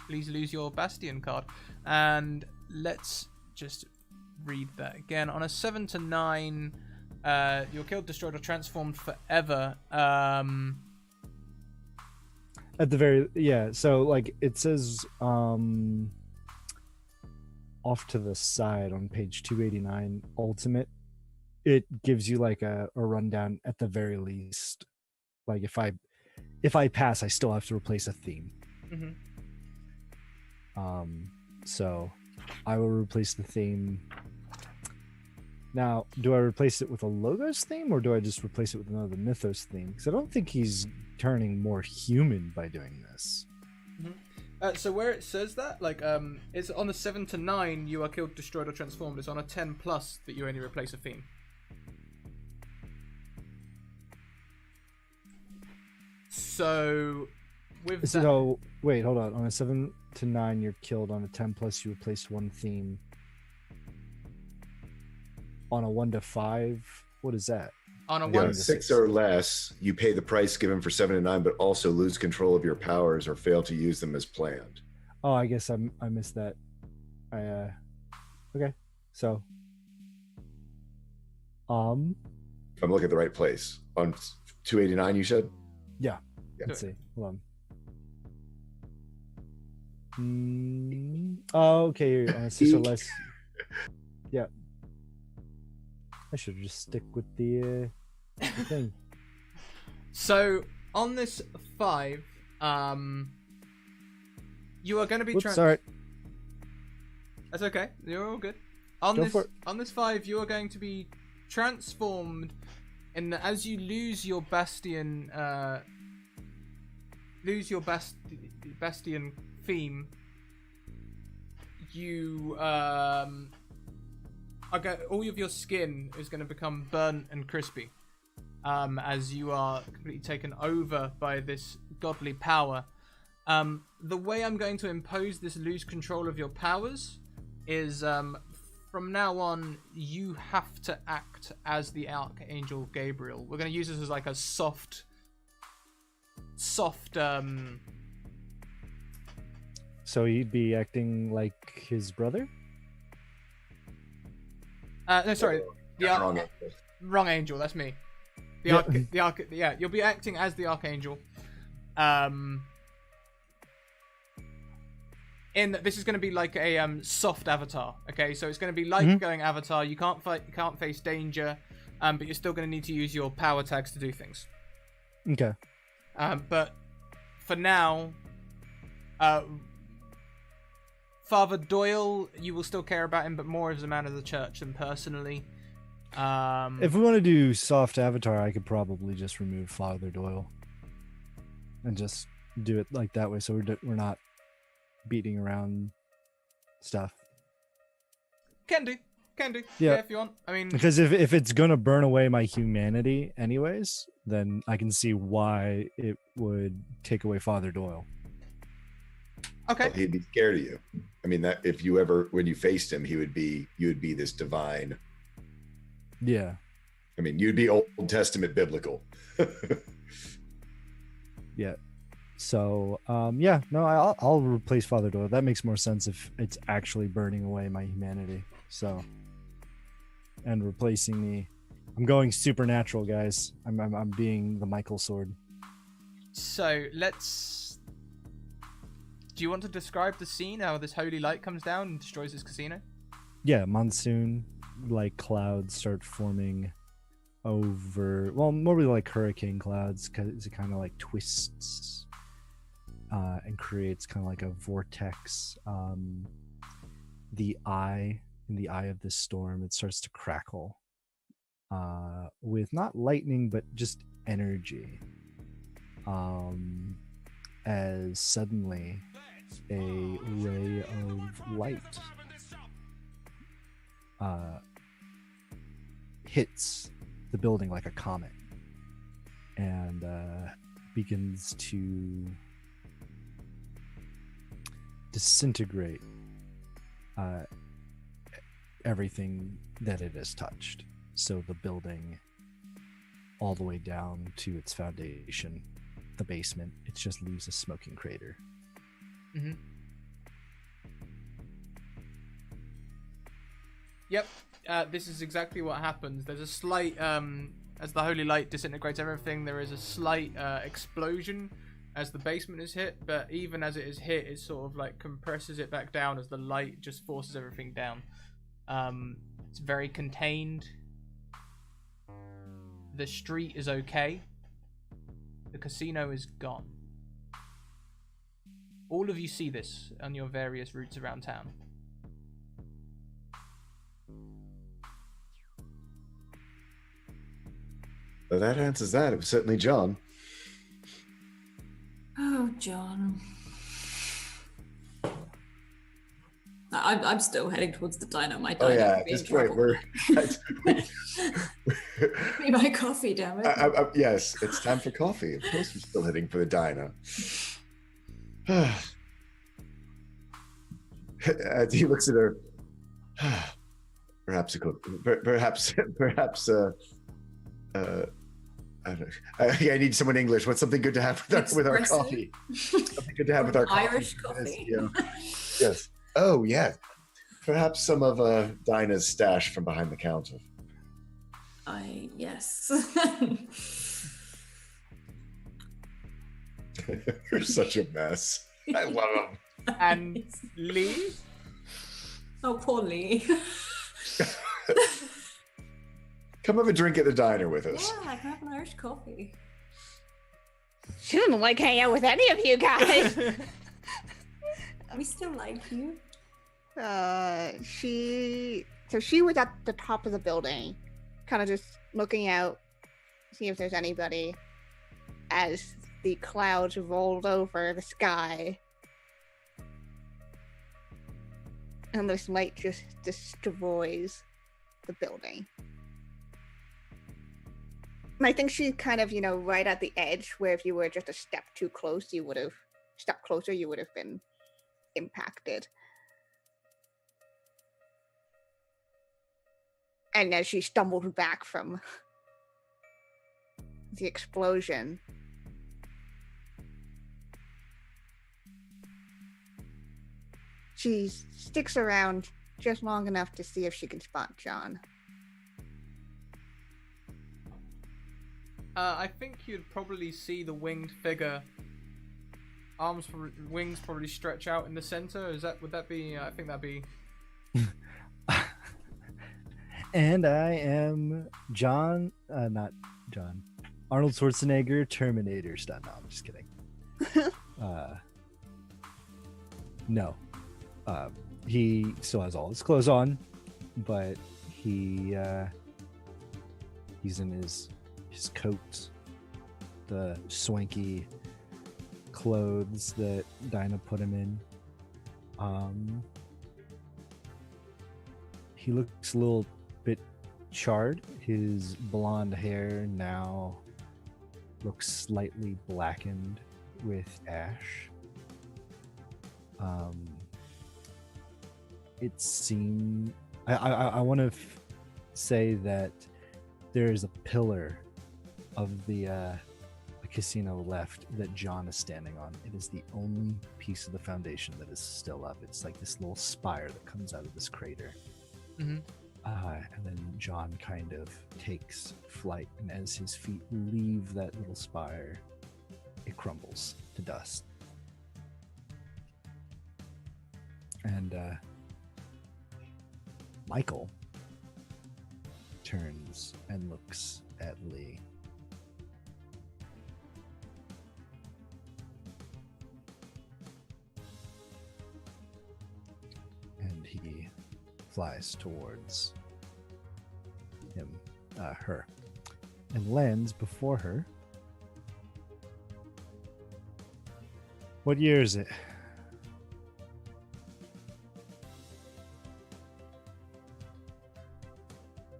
Please lose your Bastion card. And let's just read that again. On a 7 to 9, you're killed, destroyed, or transformed forever. At the very, yeah, so like it says off to the side on page 289 ultimate, it gives you like a rundown at the very least. Like if I pass, I still have to replace a theme. Mm-hmm. So I will replace the theme. Now, do I replace it with a Logos theme, or do I just replace it with another Mythos theme? Because I don't think he's turning more human by doing this. Mm-hmm. So where it says that, like, it's on a 7 to 9, you are killed, destroyed, or transformed. It's on a 10 plus that you only replace a theme. So, with that... So, wait, hold on. On a 7 to 9, you're killed. On a 10 plus, you replace one theme. On a 1 to 5, what is that? On a Yeah, 1 6 or less, you pay the price given for 7 and 9, but also lose control of your powers or fail to use them as planned. Oh, I guess I missed that. Okay. So, If I'm looking at the right place. On 289, you said? yeah. Yeah. Let's see. Hold on. Oh, okay. On a 6 or less. Yeah. I should just stick with the thing. So, on this 5, you are going to be... Sorry. That's okay. You're all good. On Go for it. this 5, you are going to be transformed in the, as you lose your Bastion... Bastion theme, you all of your skin is going to become burnt and crispy, as you are completely taken over by this godly power. The way I'm going to impose this lose control of your powers is from now on, you have to act as the Archangel Gabriel. We're going to use this as like a soft. So he'd be acting like his brother? No, sorry. Wrong. Wrong angel. That's me. Yeah. Yeah, you'll be acting as the Archangel. This is going to be like a soft avatar. Okay, so it's going to be like going avatar. You can't fight. You can't face danger. But you're still going to need to use your power tags to do things. Okay. But for now, Father Doyle, you will still care about him, but more as a man of the church than personally. If we want to do soft avatar, I could probably just remove Father Doyle and just do it like that way, so we're not beating around stuff. Can do. Yeah, if you want. I mean, because if it's gonna burn away my humanity anyways, then I can see why it would take away Father Doyle. okay. Well, he'd be scared of you. I mean, that if you ever, when you faced him, you would be this divine. Yeah. I mean, you'd be Old Testament biblical. Yeah. So, I'll replace Father Doyle. That makes more sense if it's actually burning away my humanity. So, and replacing me, I'm going supernatural, guys. I'm being the Michael sword. So let's. Do you want to describe the scene? How this holy light comes down and destroys this casino? Yeah, monsoon, like clouds start forming over. Well, more like hurricane clouds, because it kind of like twists and creates kind of like a vortex. In the eye of this storm, it starts to crackle with not lightning but just energy, as suddenly a ray of light hits the building like a comet and begins to disintegrate everything that it has touched. So the building, all the way down to its foundation, the basement, it just leaves a smoking crater. Mm-hmm. Yep, this is exactly what happens. There's a slight, as the holy light disintegrates everything, there is a slight explosion as the basement is hit, but even as it is hit, it sort of like compresses it back down as the light just forces everything down. It's very contained. The street is okay. The casino is gone. All of you see this on your various routes around town. Well, that answers that. It was certainly John. Oh, John. I'm still heading towards the dynamite. Oh yeah, at this point we're. Give me my coffee, damn it. Yes, it's time for coffee. Of course, we're still heading for the diner. As he looks at her, perhaps I don't know. I need someone English. What's something good to have with our coffee? Something good to have with our Irish coffee. Yes. Oh, yeah. Perhaps some of Dinah's stash from behind the counter. Yes. You're such a mess. I love him. And Lee? Oh, poor Lee. Come have a drink at the diner with us. Yeah, I can have an Irish coffee. She doesn't like hanging out with any of you guys. We still like you. She was at the top of the building, kind of just looking out, see if there's anybody, as the clouds rolled over the sky. And this light just destroys the building. And I think she's kind of, right at the edge where if you were just a step too close, you would have stepped closer, you would have been impacted. And as she stumbled back from the explosion, she sticks around just long enough to see if she can spot John. I think you'd probably see the winged figure. Wings probably stretch out in the center. Would that be? I think that'd be. And I am John, not John, Arnold Schwarzenegger, Terminator stuff. No, I'm just kidding. No. He still has all his clothes on, but he's in his coat, the swanky clothes that Dinah put him in. He looks a little bit charred. His blonde hair now looks slightly blackened with ash. It seemed I want to say that there is a pillar of the casino left that John is standing on. It is the only piece of the foundation that is still up. It's like this little spire that comes out of this crater. Mm-hmm. And then John kind of takes flight, and as his feet leave that little spire, it crumbles to dust. And Michael turns and looks at Lee. And he flies towards her, and lands before her. What year is it?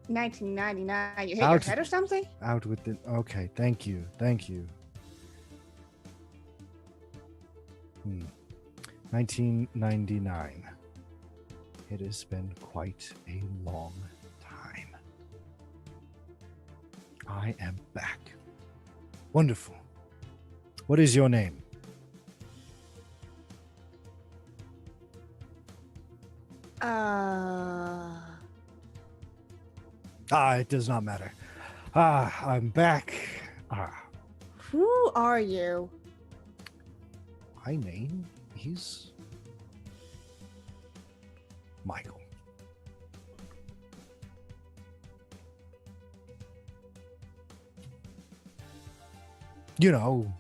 $1999. You hit Out. your head or something? Out with it. Okay, thank you. 1999. It has been quite a long time. I am back. Wonderful. What is your name? It does not matter. I'm back. Who are you? My name is Michael. You know,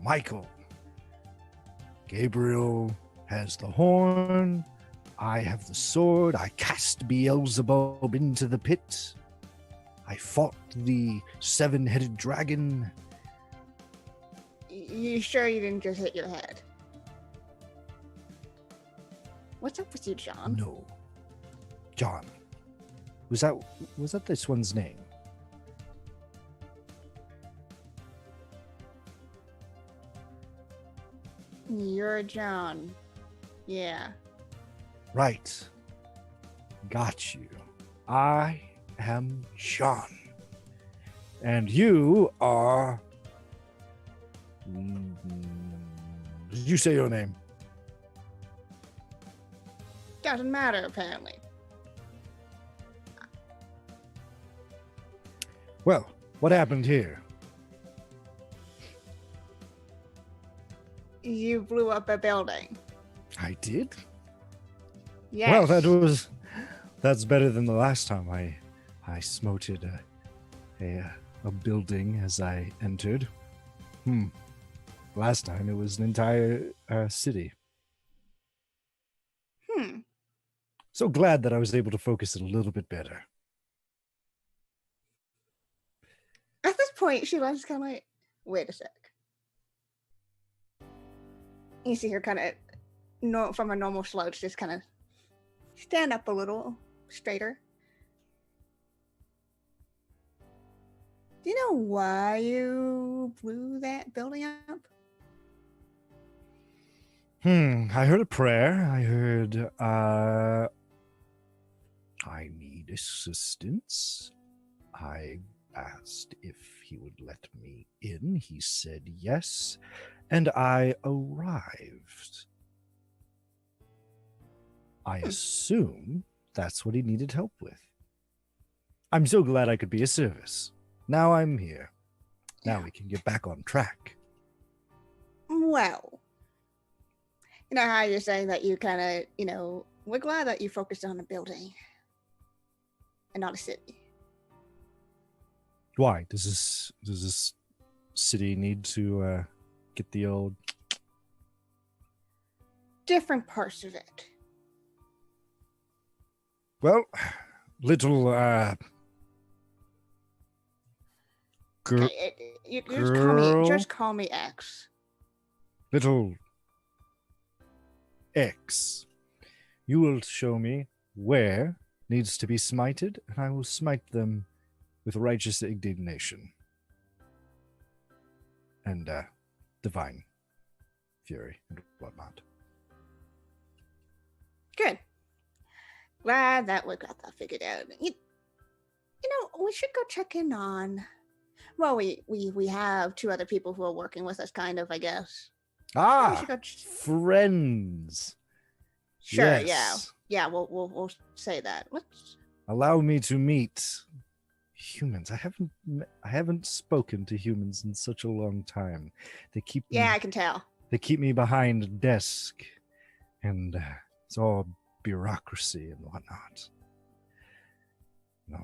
Michael. Gabriel has the horn. I have the sword. I cast Beelzebub into the pit. I fought the seven-headed dragon. You sure you didn't just hit your head? What's up with you, John? No. John. Was that this one's name? You're John. Yeah. Right. Got you. I am John. And you are... Did you say your name? Doesn't matter, apparently. Well, what happened here? You blew up a building. I did? Yes. Well, that's better than the last time I smoted a building as I entered. Last time it was an entire city. So glad that I was able to focus it a little bit better. At this point, she was kind of like, wait a sec. You see her kind of, from a normal slouch, just kind of stand up a little straighter. Do you know why you blew that building up? I heard a prayer. I heard, I need assistance. I asked if he would let me in. He said yes, and I arrived. I assume that's what he needed help with. I'm so glad I could be of service. Now I'm here. Now we can get back on track. Well, you know how you're saying that you kind of, we're glad that you focused on a building and not a city. Why does this city need to get the old Different parts of it. well, little girl, Okay, you girl? just call me X. little X. You will show me where needs to be smited, and I will smite them with righteous indignation and divine fury and whatnot. Good. Glad that we got that figured out. You know, we should go check in on. Well, we have two other people who are working with us, kind of, I guess. We Ah, should go friends. Sure. Yes. Yeah. We'll say that. Let's. Allow me to meet humans. I haven't spoken to humans in such a long time. They keep me, Yeah, I can tell. they keep me behind a desk, and it's all bureaucracy and whatnot. No,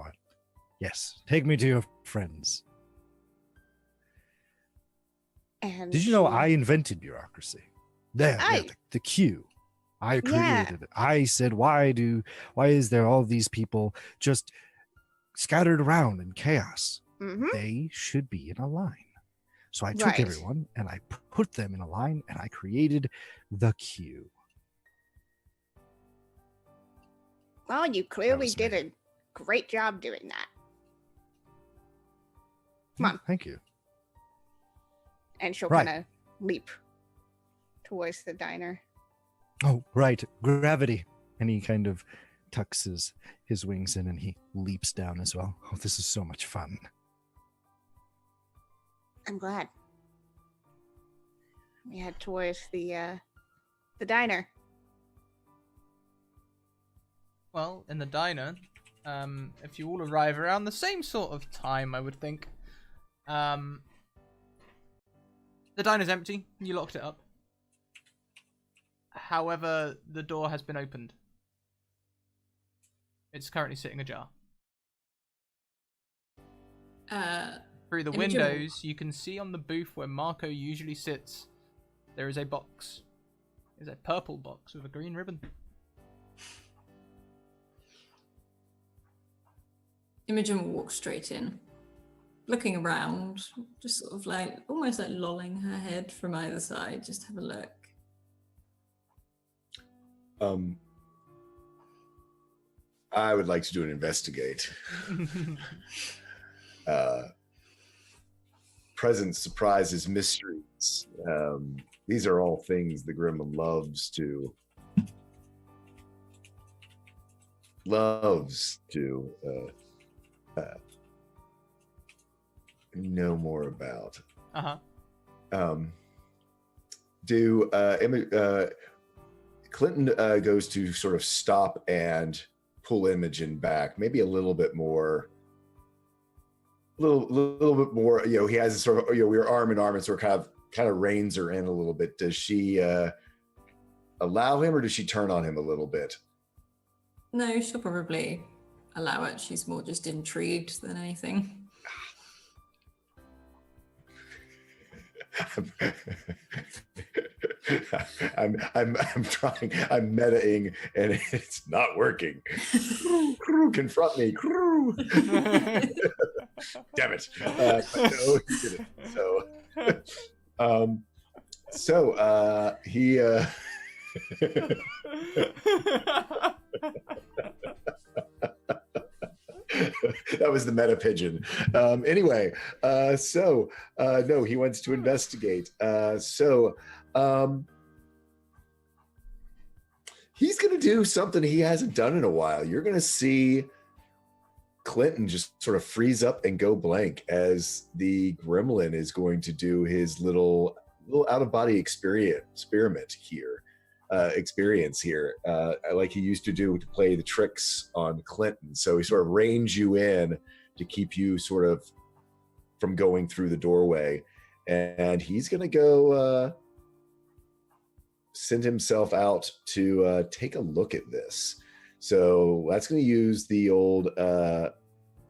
yes, take me to your friends. And Did you know she- I invented bureaucracy? There, the queue. I created it. I said, why is there all these people just scattered around in chaos? Mhm. They should be in a line. So I took Right. everyone and I put them in a line and I created the queue. Well, you clearly was did me. a great job doing that. Come on. Thank you. And she'll Right. kind of leap towards the diner. Oh, right. Gravity. And he kind of tucks his wings in and he leaps down as well. Oh, this is so much fun. I'm glad. We head towards the diner. Well, in the diner, if you all arrive around the same sort of time, I would think. The diner's empty. You locked it up. However, the door has been opened. It's currently sitting ajar. Through the Imogen- windows, you can see on the booth where Marco usually sits, there is a box. There's a purple box with a green ribbon. Imogen will walk straight in, looking around, just sort of like almost like lolling her head from either side, just have a look. I would like to do an investigate. Presents, surprises, mysteries. These are all things the Gremlin loves to know more about. Clinton goes to sort of stop and pull Imogen back, maybe a little bit more. Little bit more. He has a sort of we're arm in arm and sort of kind of reins her in a little bit. Does she allow him, or does she turn on him a little bit? No, she'll probably allow it. She's more just intrigued than anything. I'm trying. I'm metaing, and it's not working. Crew, confront me. Crew. Damn it! But no, he didn't. So, he. That was the meta pigeon. Anyway, no, he wants to investigate. he's going to do something he hasn't done in a while. You're going to see Clinton just sort of freeze up and go blank as the gremlin is going to do his little out of body experiment here. Like he used to do to play the tricks on Clinton. So he sort of reins you in to keep you sort of from going through the doorway, and he's going to go send himself out to take a look at this. So that's going to use the old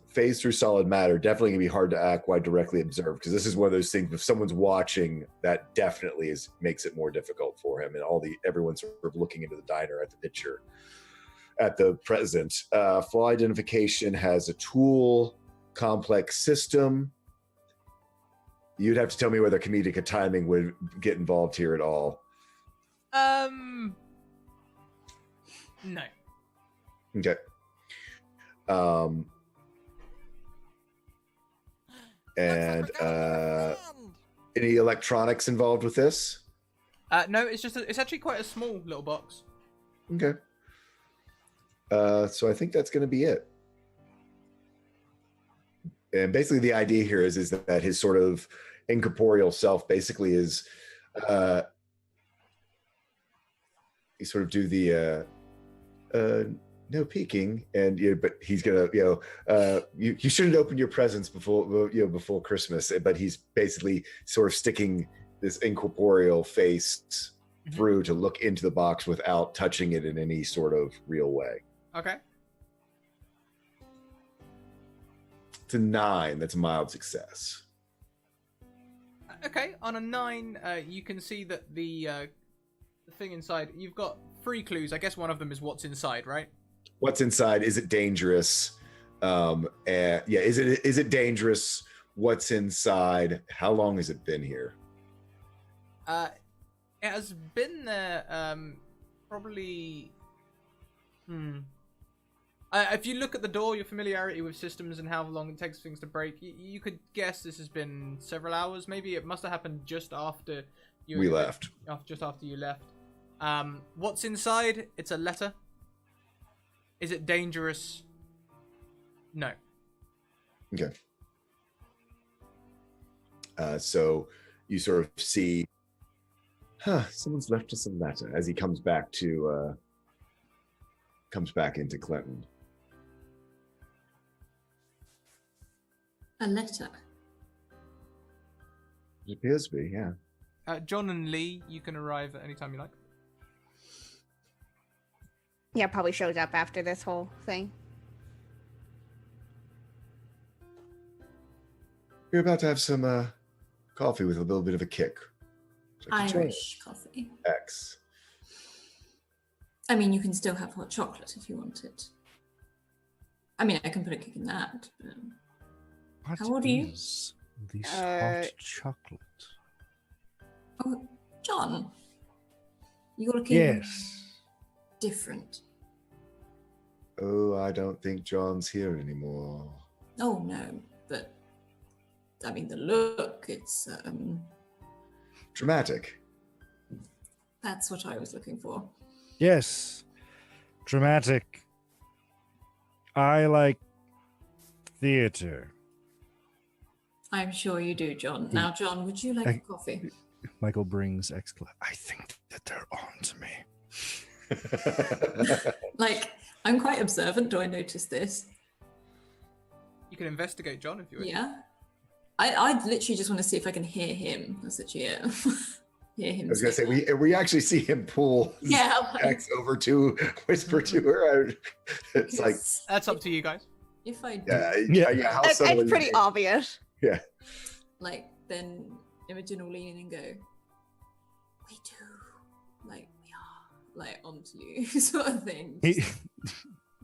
phase through solid matter. Definitely going to be hard to act while directly observed, because this is one of those things, if someone's watching, that definitely makes it more difficult for him, and everyone's sort of looking into the diner at the picture at the present. Flaw identification has a tool, complex system. You'd have to tell me whether comedic timing would get involved here at all. No. Okay. And any electronics involved with this? No, it's actually quite a small little box. Okay. So I think that's going to be it. And basically the idea here is that his sort of incorporeal self basically is you sort of do the no peeking, and but he's gonna you shouldn't open your presents before Christmas, but he's basically sort of sticking this incorporeal face through to look into the box without touching it in any sort of real way. Okay. It's a 9. That's a mild success. Okay, on a 9, you can see that the thing inside. You've got 3 clues. I guess one of them is what's inside, right? What's inside? Is it dangerous? Is it dangerous? What's inside? How long has it been here? It has been there probably. If you look at the door, your familiarity with systems and how long it takes things to break, you could guess this has been several hours. Maybe it must have happened just after we left. Just after you left. What's inside? It's a letter. Is it dangerous? No. Okay. So you sort of see, someone's left us a letter as he comes back into Clinton. A letter. It appears to be, yeah. John and Lee, you can arrive at any time you like. Yeah, probably shows up after this whole thing. You're about to have some coffee with a little bit of a kick. Irish coffee. X. I mean, you can still have hot chocolate if you want it. I mean, I can put a kick in that. But... How old are you? This hot chocolate. Oh, John. You're looking different. Oh, I don't think John's here anymore. Oh, no. But, I mean, the look, it's... Dramatic. That's what I was looking for. Yes. Dramatic. I like theater. I'm sure you do, John. Now, John, would you like a coffee? Michael brings I think that they're on to me. Like, I'm quite observant. Do I notice this? You can investigate, John, if you wish. Yeah. I literally just want to see if I can hear him. That's literally it. Hear him. I was going to say, we actually see him pull X over to whisper to her. It's like... That's up to you guys. If I do... Yeah. It's pretty obvious. Yeah. Like, then Imogen will lean in and go, we do. Like, we are. Like, onto you, sort of thing.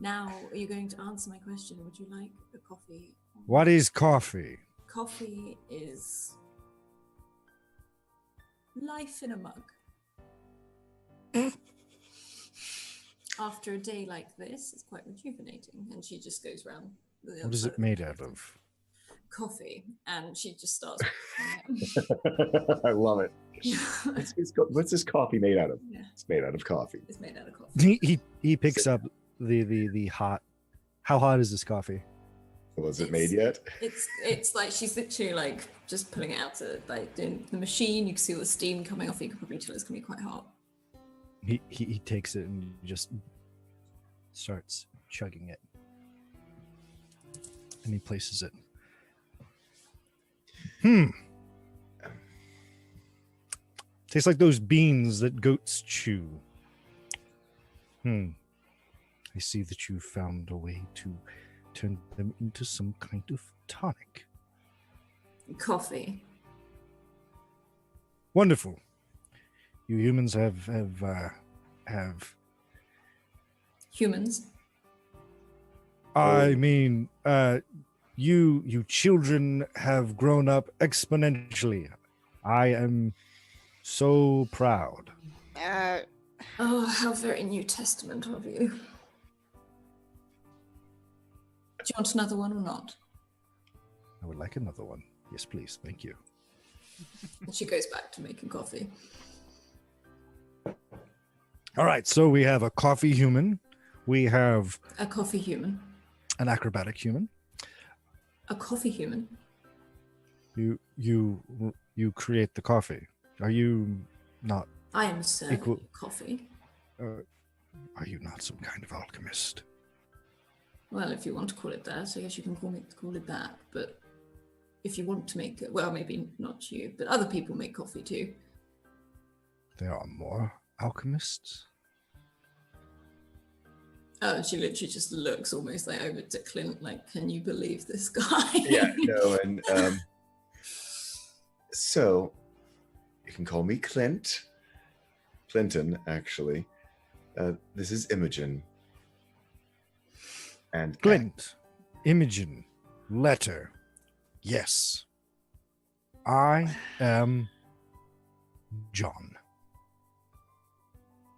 Now, are you going to answer my question? Would you like a coffee? What is coffee? Coffee is life in a mug. After a day like this, it's quite rejuvenating. And she just goes around. What is it made out of? coffee, and she just starts. I love it. What's this coffee made out of? Yeah. It's made out of coffee. It's made out of coffee. He picks up the hot. How hot is this coffee? Was it made yet? It's like she's literally like just pulling it out to like doing the machine. You can see all the steam coming off. You can probably tell it's gonna be quite hot. He takes it and just starts chugging it, and he places it. Tastes like those beans that goats chew. I see that you found a way to turn them into some kind of tonic. Coffee. Wonderful. You humans have Humans. I mean, you children have grown up exponentially. I am so proud. Oh, how very New Testament of you. Do you want another one or not? I would like another one. Yes, please. Thank you. And she goes back to making coffee. All right, so we have a coffee human. We have A coffee human. an acrobatic human. A coffee human. You create the coffee. Are you not? I am serving Equal- you coffee. Are you not some kind of alchemist? Well, if you want to call it that, I guess you can call it that. But if you want to make it, well, maybe not you, but other people make coffee too. There are more alchemists. Oh, she literally just looks almost like over to Clint, like, can you believe this guy? Yeah, no, and so you can call me Clinton, actually. This is Imogen. And Clint, Imogen, letter. Yes. I am John.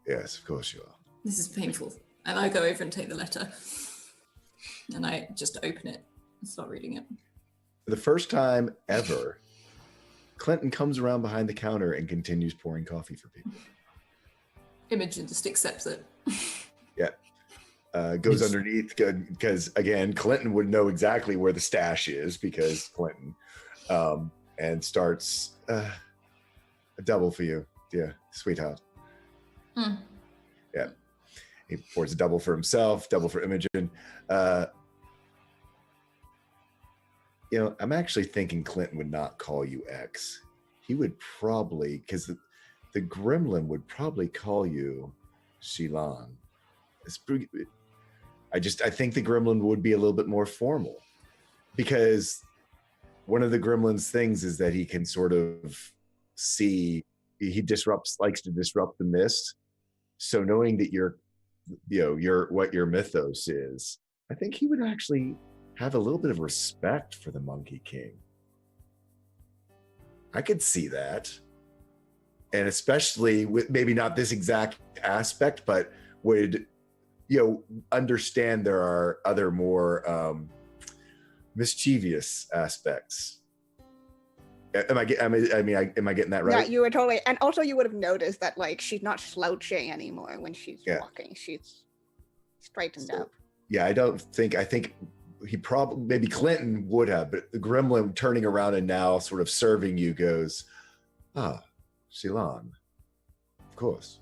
Yes, of course you are. This is painful. And I go over and take the letter. And I just open it and start reading it. For the first time ever, Clinton comes around behind the counter and continues pouring coffee for people. Imogen just accepts it. Yeah. Goes Yes. underneath because, again, Clinton would know exactly where the stash is because Clinton. And starts a double for you, dear sweetheart. Hmm. Yeah. He pours a double for himself, double for Imogen. I'm actually thinking Clinton would not call you X. He would probably, because the gremlin would probably call you Shilan. I think the gremlin would be a little bit more formal because one of the gremlin's things is that he can sort of see, he likes to disrupt the mist. So knowing that you're what your mythos is, I think he would actually have a little bit of respect for the Monkey King. I could see that. And especially with maybe not this exact aspect, but would, understand there are other more mischievous aspects. Am I getting that right? Yeah, you were totally, and also you would have noticed that like she's not slouching anymore when she's walking. She's straightened up. Yeah, I think he probably, maybe Clinton would have, but the gremlin turning around and now sort of serving you goes, Shilan, of course.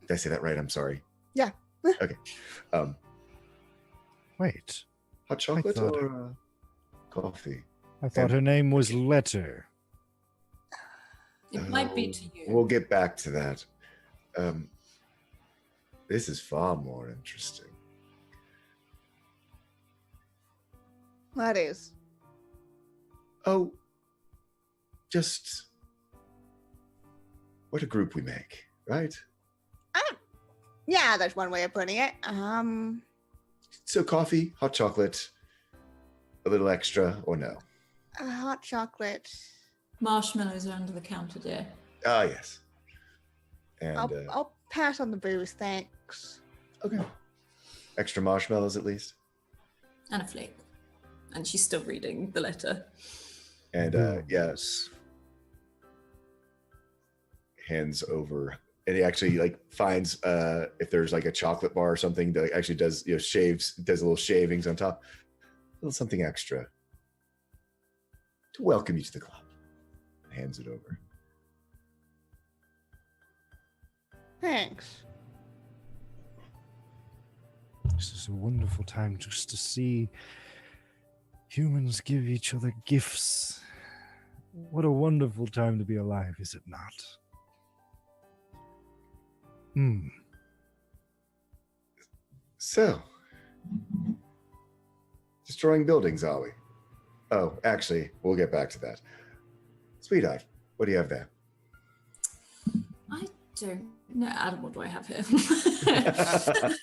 Did I say that right? I'm sorry. Yeah. Okay. Wait, Hot chocolate thought- or coffee? I thought her name was Letter. It might be to you. We'll get back to that. This is far more interesting. That is. Oh, just what a group we make, right? Yeah, that's one way of putting it. So coffee, hot chocolate, a little extra, or no? Hot chocolate. Marshmallows are under the counter, dear. Ah, yes. And I'll pass on the booze, thanks. okay, extra marshmallows at least. And a flake. And she's still reading the letter. And Boom. yes, hands over, and he actually like finds if there's like a chocolate bar or something that actually does shaves, does little shavings on top, a little something extra to welcome you to the club. Hands it over. Thanks. This is a wonderful time just to see humans give each other gifts. What a wonderful time to be alive, is it not? So, destroying buildings, are we? Oh, actually, we'll get back to that. Sweetheart, what do you have there? I don't know. Adam, what do I have here?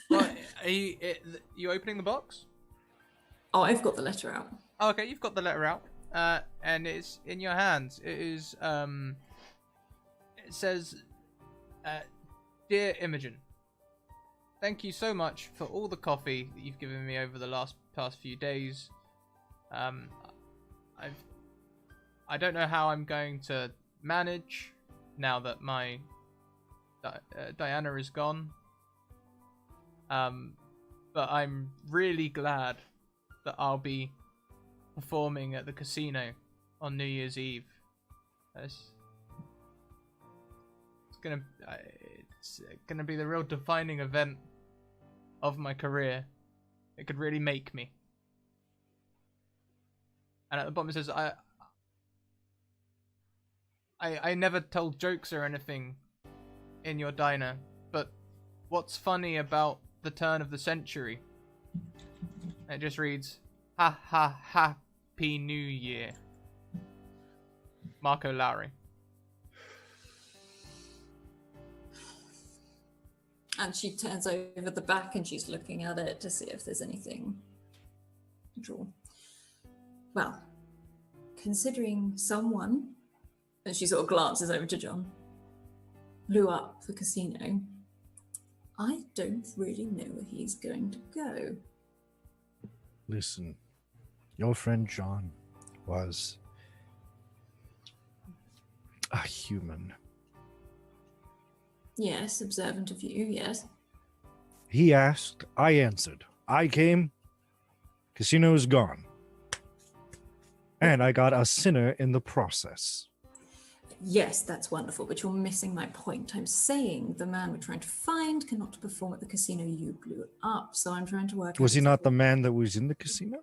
Well, are you opening the box? Oh, I've got the letter out. Oh, okay, you've got the letter out, and it's in your hands. It is, it says, "Dear Imogen, thank you so much for all the coffee that you've given me over the past few days. I don't know how I'm going to manage now that my Diana is gone. But I'm really glad that I'll be performing at the casino on New Year's Eve. It's gonna be the real defining event of my career. It could really make me." And at the bottom it says, I never told jokes or anything in your diner, but what's funny about the turn of the century? And it just reads, "Ha ha, happy New Year. Marco Lowry." And she turns over the back and she's looking at it to see if there's anything to draw. Well, considering someone, and she sort of glances over to John, blew up the casino, I don't really know where he's going to go. Listen, your friend John was a human. Yes, observant of you, yes. He asked, I answered. I came, casino is gone. And I got a sinner in the process. Yes, that's wonderful, but you're missing my point. I'm saying the man we're trying to find cannot perform at the casino you blew up, so I'm trying to work out... Was he not the man that was in the casino?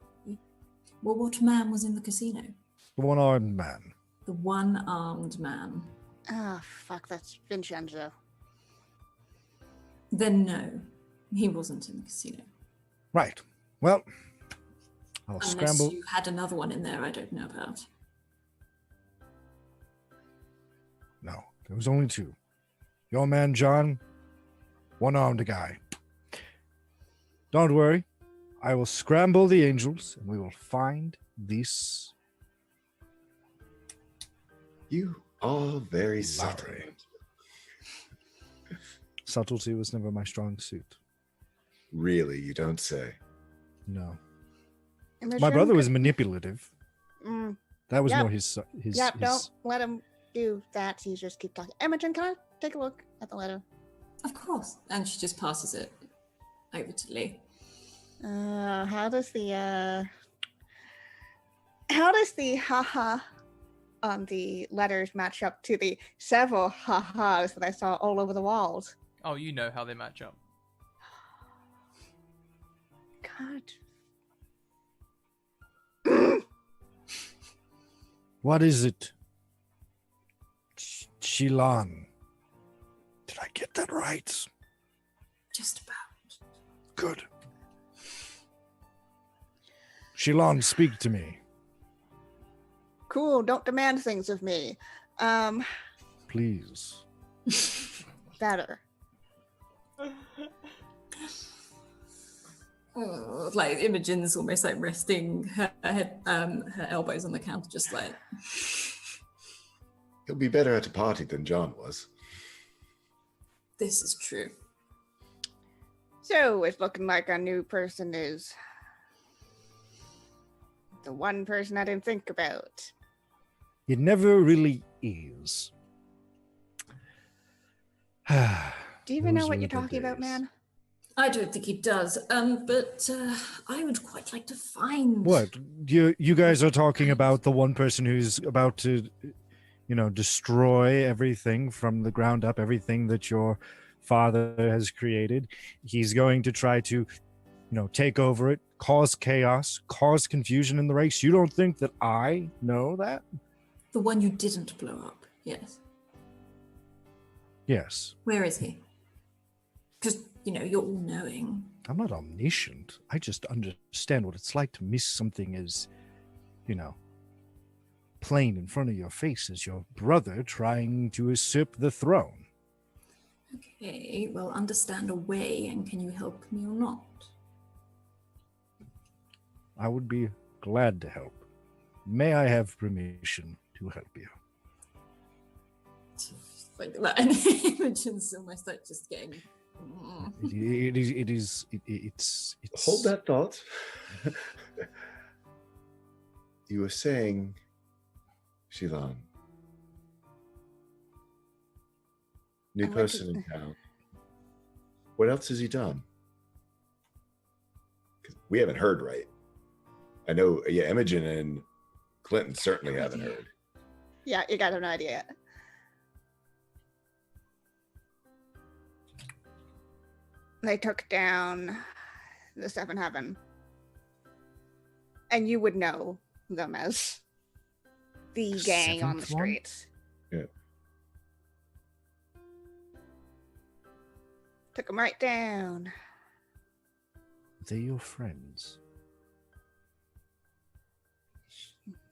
Well, what man was in the casino? The one-armed man. The one-armed man. Ah, fuck, that's Vincenzo. Then no, he wasn't in the casino. Right. Well, I'll Unless scramble. you had another one in there I don't know about. No, there was only two. Your man, John, one-armed guy. Don't worry. I will scramble the angels, and we will find this. You are very subtle. Lowry. Subtlety was never my strong suit. Really, you don't say. No. Imogen, My brother was manipulative. Mm, That was Yep. more his. yep, don't let him do that. He just keep talking. Imogen, can I take a look at the letter? Of course. And she just passes it over to Lee. How does the haha on the letters match up to the several ha-has that I saw all over the walls? Oh, you know how they match up. God. What is it? Shilan. Did I get that right? Just about. Good. Shilan, speak to me. Cool, don't demand things of me. Please. Better. Oh, like Imogen's almost like resting her head, her elbows on the counter, just like. He'll be better at a party than John was. This is true. So it's looking like our new person is The one person I didn't think about. It never really is. Do you even know Those what were you're the talking about, days. man? I don't think he does. But I would quite like to find. What? You guys are talking about the one person who's about to, destroy everything from the ground up, everything that your father has created. He's going to try to, take over it, cause chaos, cause confusion in the race. You don't think that I know that? The one you didn't blow up. Yes. Yes. Where is he? Because, you're all knowing. I'm not omniscient. I just understand what it's like to miss something as, plain in front of your face as your brother trying to usurp the throne. Okay, well, understand a way, and can you help me or not? I would be glad to help. May I have permission to help you? Like that, and Imogen's almost like just getting. It's Hold that thought. You were saying, Shilan, new person in town. What else has he done? 'Cause we haven't heard, right? I know, yeah, Imogen and Clinton certainly haven't heard. Yeah, you got no idea yet. They took down the Seven Heaven. And you would know them as the gang on the Seventh one? streets. Yeah. Took them right down. They're your friends.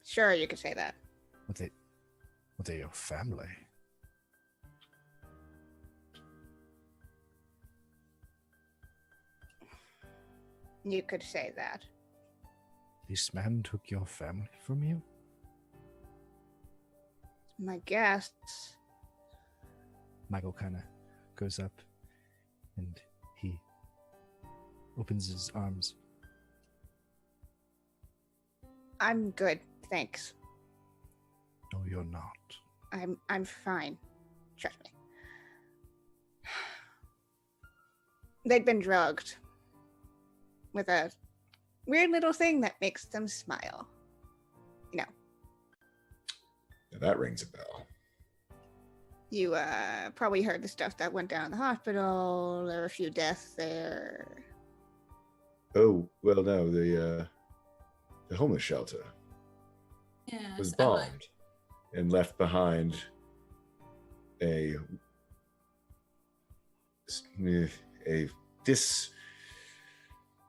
Sure, you could say that. Were they your family? You could say that. This man took your family from you? My guess. Michael kind of goes up and he opens his arms. I'm good, thanks. No, you're not. I'm fine. Trust me. They'd been drugged with a weird little thing that makes them smile. Yeah, that rings a bell. You probably heard the stuff that went down in the hospital. There were a few deaths there. Oh, well, no, the homeless shelter Yeah, was bombed and left behind a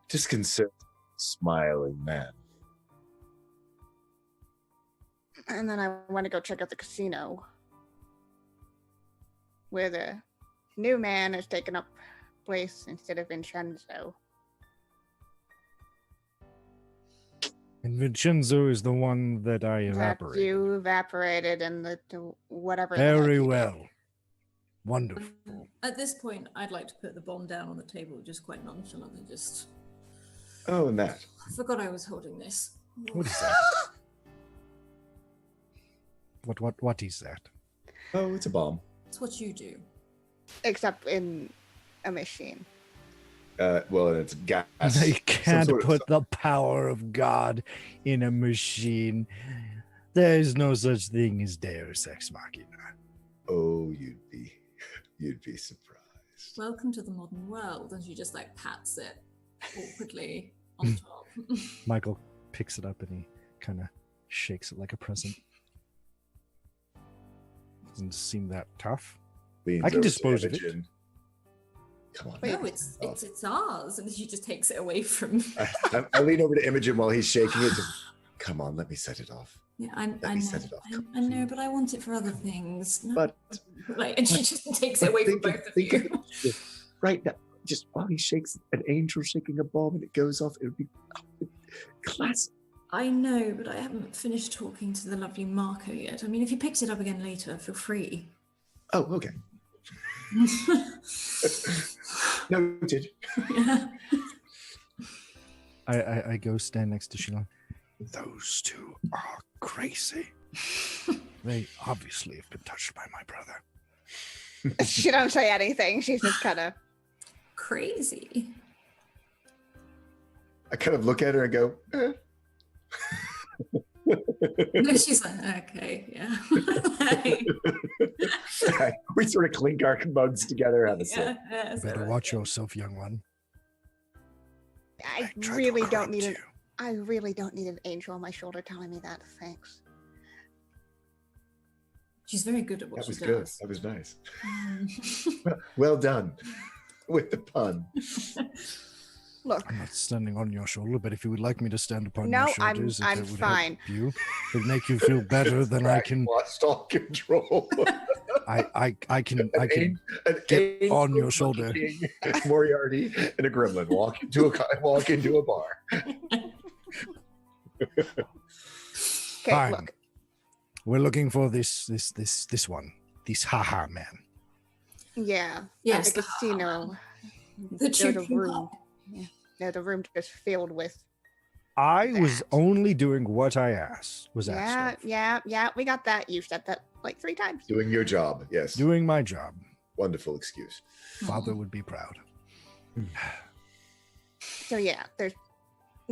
disconcerted, smiling man. And then I want to go check out the casino where the new man has taken up place instead of Vincenzo. And Vincenzo is the one that I That evaporated. you evaporated and the whatever. the Very heck you well. did. Wonderful. At this point, I'd like to put the bomb down on the table, just quite nonchalantly. Just, Oh, and that. I forgot I was holding this. What is that? What is that? Oh, it's a bomb. It's what you do. Except in a machine. Well, it's gas. They can't Some sort of- put the power of God in a machine. There is no such thing as Deus Ex Machina. Oh, you'd be surprised. Welcome to the modern world. And she just like pats it awkwardly on top. Michael picks it up and he kind of shakes it like a present. Doesn't seem that tough. Leans I can over to dispose of it. Imogen. Come on. No, it's ours. And she just takes it away from. I lean over to Imogen while he's shaking it. Just, come on, let me set it off. Yeah, Let I me know. set it off. I know, but I want it for other things. No. But Like, and she just takes it away from both of you. Right now, just while he shakes an angel shaking a bomb and it goes off, it would be classic. I know, but I haven't finished talking to the lovely Marco yet. I mean, if he picks it up again later, feel free. Oh, okay. Noted. Yeah. I go stand next to Shilan. Those two are crazy. They obviously have been touched by my brother. She don't say anything. She's just kind of. Crazy. I kind of look at her and go, No, she's like, okay, yeah. Like, we sort of clink our mugs together, have a sip. yeah, yeah, so, Better watch yourself, young one. I tried to really don't corrupt need you. an. I really don't need an angel on my shoulder telling me that. Thanks. She's very good at what That was she good. does. That was nice. Mm. Well done with the pun. Look, I'm not standing on your shoulder, but if you would like me to stand upon No, your shoulders, if I'm it would fine. help you, it would make you feel better than I can. Lost all control. I can An get angel on your shoulder. King, Moriarty and a gremlin walk into a bar. okay, Fine. look. We're looking for this one, this haha man. Yeah. Yes, At the the casino. The There's a chicken room. hop. Yeah. There's a room just filled with. I was That. only doing what I asked. Yeah, yeah. We got that. You said that like 3 times. Doing your job, yes. Doing my job. Wonderful excuse. Father would be proud. So yeah, there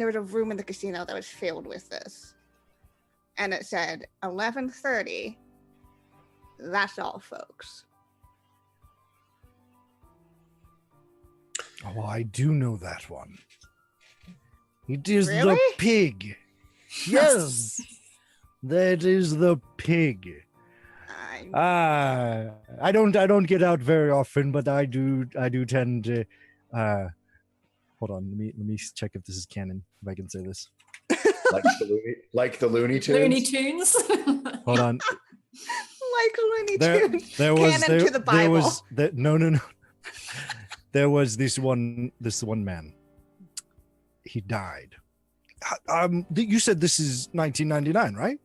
was a room in the casino that was filled with this, and it said 11:30. That's all, folks. Oh, I do know that one. It is the Really? pig. Yes, that is the pig. I don't get out very often, but I do tend to. Hold on, let me check if this is canon. If I can say this. Like the Looney Tunes. Looney Tunes. Hold on. Like Looney Tunes. There was Canon to the Bible. No. There was this one man. He died. You said this is 1999, right?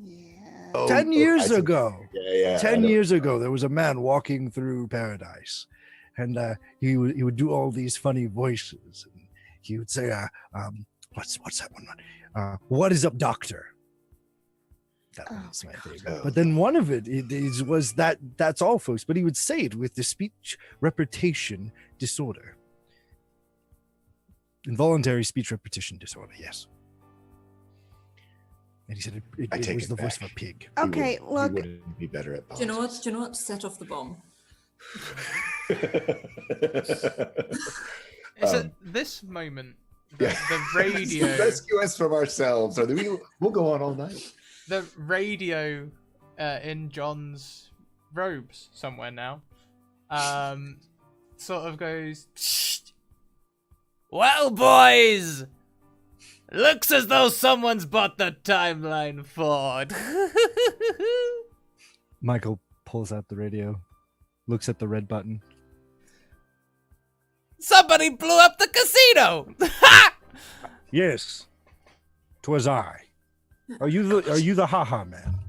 Yeah. Oh, 10 years I see. ago. Yeah. 10 years ago, there was a man walking through paradise, and he would do all these funny voices. And he would say, what's that one? What is up, doctor? That Oh was my my God. favorite. Oh. But then one of it was that's all, folks. But he would say it with the speech repetition disorder. Involuntary speech repetition disorder, yes. And he said it I take was it the voice back. of a pig. Okay, He look. wouldn't be better at Do you know what? Do you know what set off the bomb? It's Um, at this moment Yeah. the radio, Rescue us from ourselves, or we'll go on all night. the radio in John's robes somewhere now, sort of goes. "Psst. Well, boys, looks as though someone's bought the timeline forward. Michael pulls out the radio, looks at the red button. Somebody blew up the casino. Yes, 'twas I. Are you the haha man?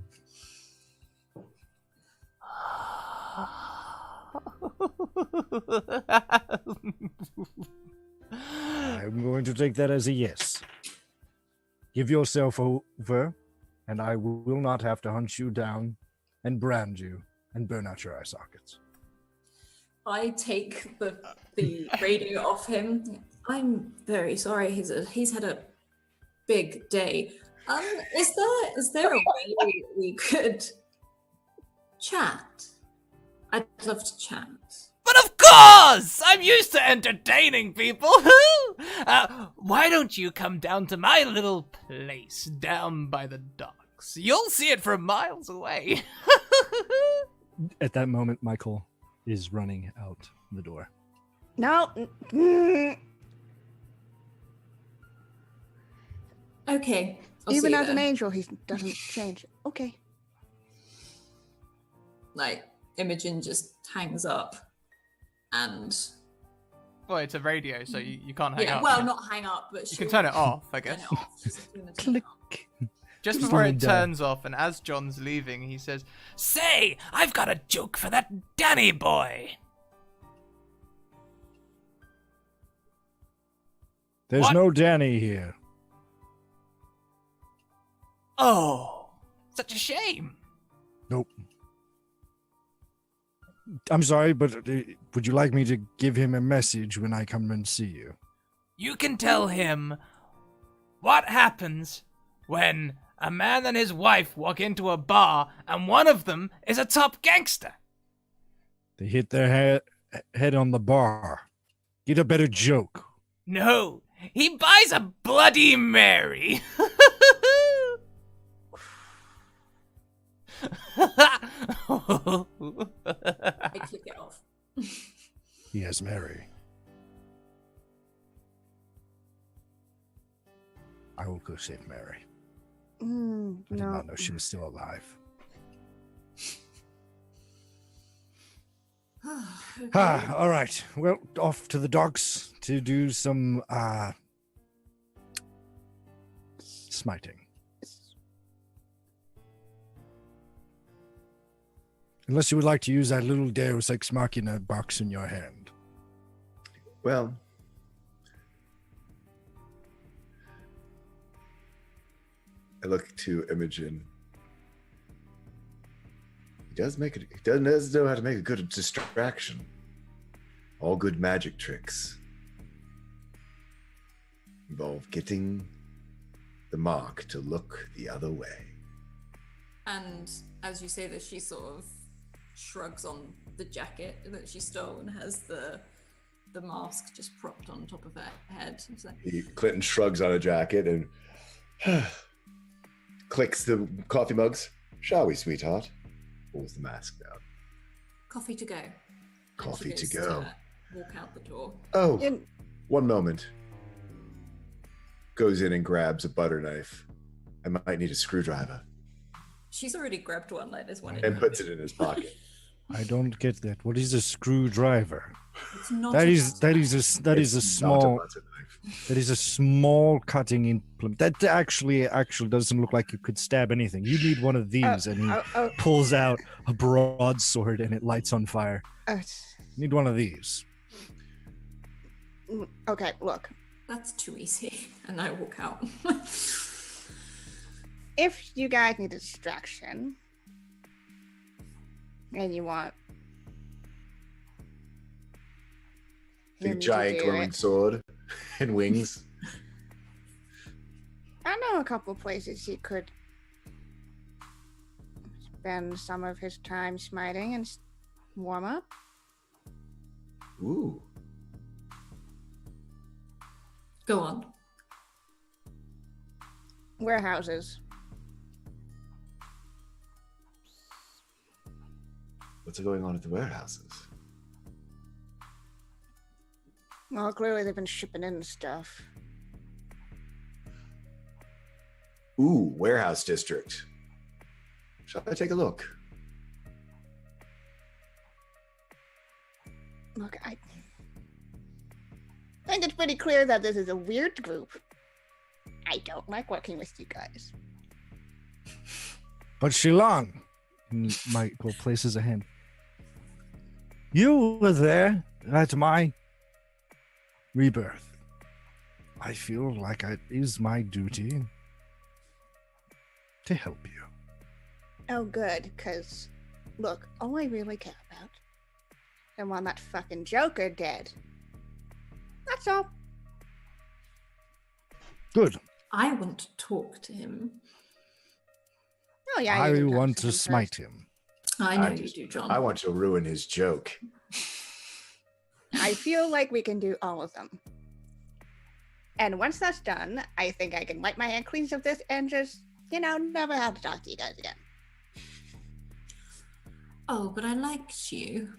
I'm going to take that as a yes. Give yourself over, and I will not have to hunt you down and brand you and burn out your eye sockets. I take the radio off him. I'm very sorry. He's had a big day. Is there a way we could chat? I'd love to chat. But of course! I'm used to entertaining people. Why don't you come down to my little place down by the docks? You'll see it from miles away. At that moment, Michael is running out the door. No. Okay. I'll see Even you as an then. angel, he doesn't change. Okay. Like, Imogen just hangs up. And Well, it's a radio, so you can't hang yeah, up. well, not hang up, but You can turn it off, I turn guess. it off. Just turn it off. Just Just before it moved, turns off, and as John's leaving, he says, "Say, I've got a joke for that Danny boy." There's What? no Danny here. Oh, such a shame. Nope. I'm sorry, but would you like me to give him a message when I come and see you? You can tell him what happens when a man and his wife walk into a bar and one of them is a top gangster. They hit their head on the bar. Get a better joke. No, he buys a Bloody Mary. I click it off. He has Mary. I will go save Mary. I did No. not know she was still alive. Okay. All right. Well, off to the docks to do some smiting. Unless you would like to use that little Deus Ex Machina box in your hand. Well, I look to Imogen. He does know how to make a good distraction. All good magic tricks involve getting the mark to look the other way. And as you say this, she sort of shrugs on the jacket that she stole and has the mask just propped on top of her head. It's like, Clinton shrugs on a jacket and clicks the coffee mugs. Shall we, sweetheart? Pulls the mask down. coffee to go. And Coffee she to goes go. Walk out the door. Oh, In- one moment. Goes in and grabs a butter knife. I might need a screwdriver. She's already grabbed one, like there's one in And her. puts it in his pocket. I don't get that. What is a screwdriver? It's not That a is butter a knife. that It's is a not small butter knife. that is a small cutting implement. That actually doesn't look like it could stab anything. You need one of these, and he pulls out a broadsword and it lights on fire. You need one of these. Okay, look. That's too easy. And I walk out. If you guys need a distraction and you want him Big to giant do glowing it, sword and wings. I know a couple places he could spend some of his time smiting and warm up. Ooh. Go on. Warehouses. What's going on at the warehouses? Well, clearly they've been shipping in stuff. Ooh, warehouse district. Shall I take a look? Look, I think it's pretty clear that this is a weird group. I don't like working with you guys. But Shilong, and Michael places a hand. You were there at my rebirth. I feel like it is my duty to help you. Oh, good, because, look, all I really care about is I want that fucking Joker dead. That's all. Good. I want to talk to him. Oh, yeah. I you can talk want to to him smite first. him. I know I you just- do, John. I want to ruin his joke. I feel like we can do all of them. And once that's done, I think I can wipe my hand clean of this and just, never have to talk to you guys again. Oh, but I liked you.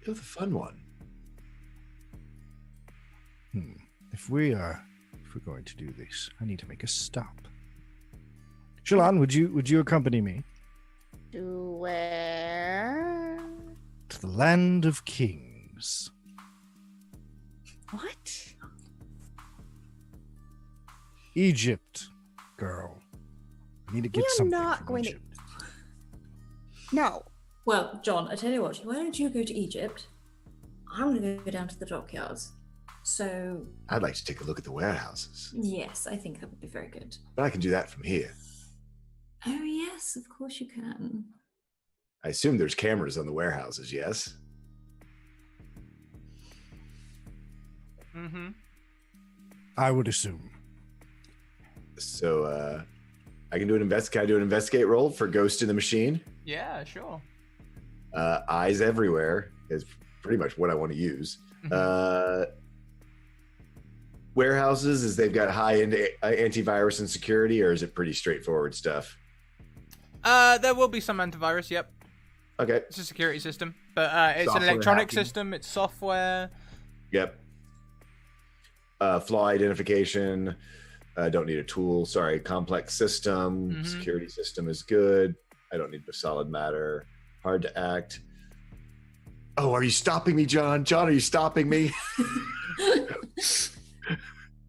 You're the fun one. If we're going to do this, I need to make a stop. Shalon, would you accompany me To where? to the land of kings? What? Egypt, girl. I need to get We're something not from going to- Egypt. No. Well, John, I tell you what, why don't you go to Egypt? I'm going to go down to the dockyards. So I'd like to take a look at the warehouses, yes, I think that would be very good. but I can do that from here. Oh yes, of course you can. I assume there's cameras on the warehouses, yes? Mm-hmm. I would assume. So I can do can I do an investigate roll for Ghost in the Machine? Yeah, sure. Eyes everywhere is pretty much what I want to use. Warehouses, is they've got high-end antivirus and security, or is it pretty straightforward stuff? There will be some antivirus, yep. Okay. It's a security system, but it's Software an electronic hacking. system. It's software. Yep. Flaw identification. Don't need a tool. Sorry. Complex system. Mhm. Security system is good. I don't need the solid matter. Hard to act. Oh, are you stopping me, John? John, are you stopping me?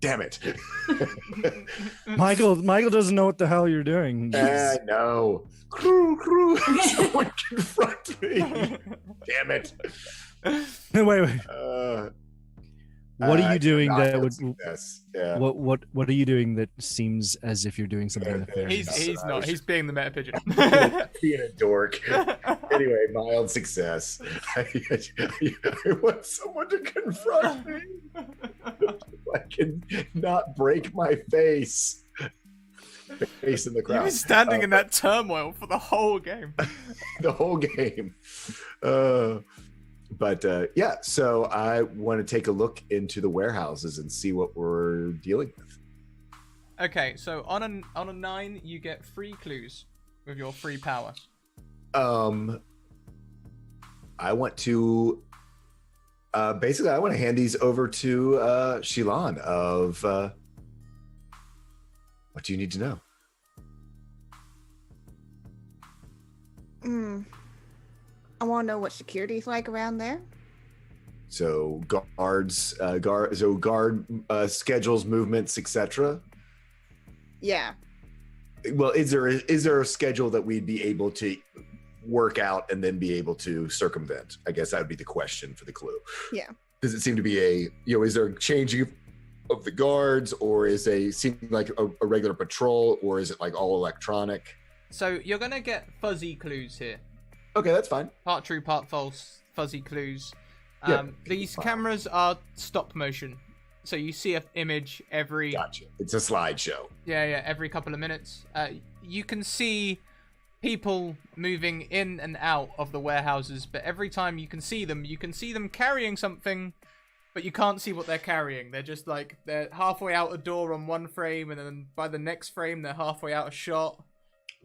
Damn it. Michael doesn't know what the hell you're doing. I know. Crew. Someone confront me. Damn it. Wait. What are you doing not that have would? success. Yeah. What are you doing that seems as if you're doing something nefarious? He's not. He's being the meta pigeon. Being a dork. Anyway, mild success. I want someone to confront me. I can not break my face. Face in the He crowd. was standing in that turmoil for the whole game. The whole game. But yeah, so I want to take a look into the warehouses and see what we're dealing with. Okay, so on a 9, you get 3 clues with your free power. I want to basically I want to hand these over to Shilan of what do you need to know? I want to know what security's like around there. So guard schedules, movements, etc. Yeah. Well, is there a schedule that we'd be able to work out and then be able to circumvent? I guess that would be the question for the clue. Yeah. Does it seem to be is there a changing of the guards, or is seem like a regular patrol, or is it like all electronic? So you're gonna get fuzzy clues here. Okay, that's fine. Part true, part false, fuzzy clues. Yeah, These fine. cameras are stop motion, so you see an image every Gotcha. It's a slideshow. every couple of minutes. You can see people moving in and out of the warehouses, but every time you can see them carrying something, but you can't see what they're carrying. They're just like they're halfway out a door on one frame, and then by the next frame they're halfway out a shot.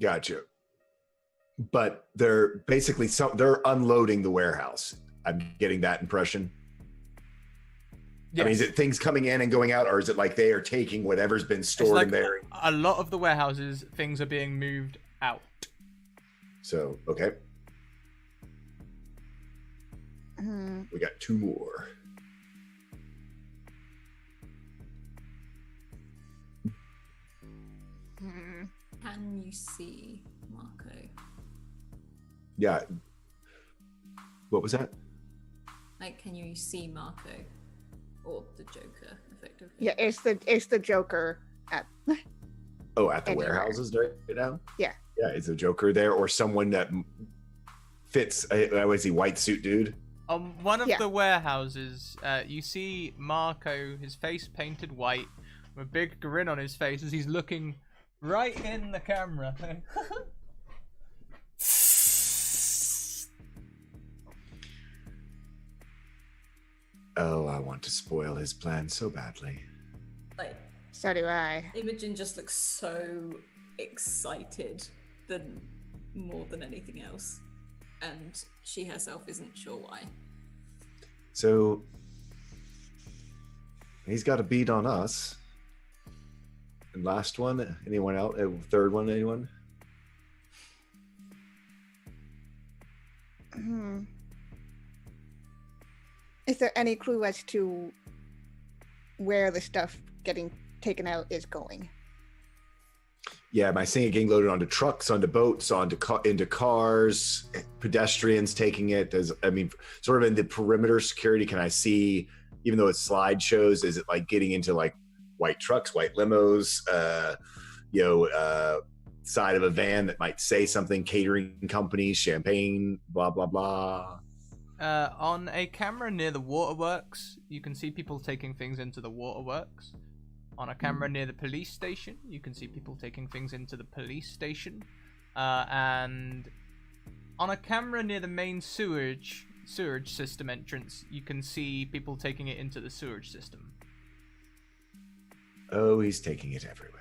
Gotcha. But they're basically they're unloading the warehouse. I'm getting that impression. Yes. I mean, is it things coming in and going out, or is it like they are taking whatever's been stored like in there? A lot of the warehouses, things are being moved out. So, okay. Hmm. We got 2 more. Hmm. Can you see Marco? Yeah. What was that? Like, can you see Marco or the Joker, effectively? Yeah, it's the Joker at. Oh, at the Anywhere. warehouses right now? Yeah. Yeah, is a Joker there or someone that fits? Was he white suit dude? On one of Yeah. the warehouses, you see Marco, his face painted white, with a big grin on his face as he's looking right in the camera. Oh, I want to spoil his plan so badly. Like, So do I. Imogen just looks so excited more than anything else. And she herself isn't sure why. So he's got a beat on us. And last one, anyone else? Third one, anyone? Hmm. Is there any clue as to where the stuff getting taken out is going? Yeah, am I seeing it getting loaded onto trucks, onto boats, into cars, pedestrians taking it? Sort of in the perimeter security, can I see even though it's slideshows, is it like getting into like white trucks, white limos, side of a van that might say something, catering companies, champagne, blah, blah, blah. On a camera near the waterworks, you can see people taking things into the waterworks. On a camera near the police station, you can see people taking things into the police station. And on a camera near the main sewage system entrance, you can see people taking it into the sewage system. Oh, he's taking it everywhere.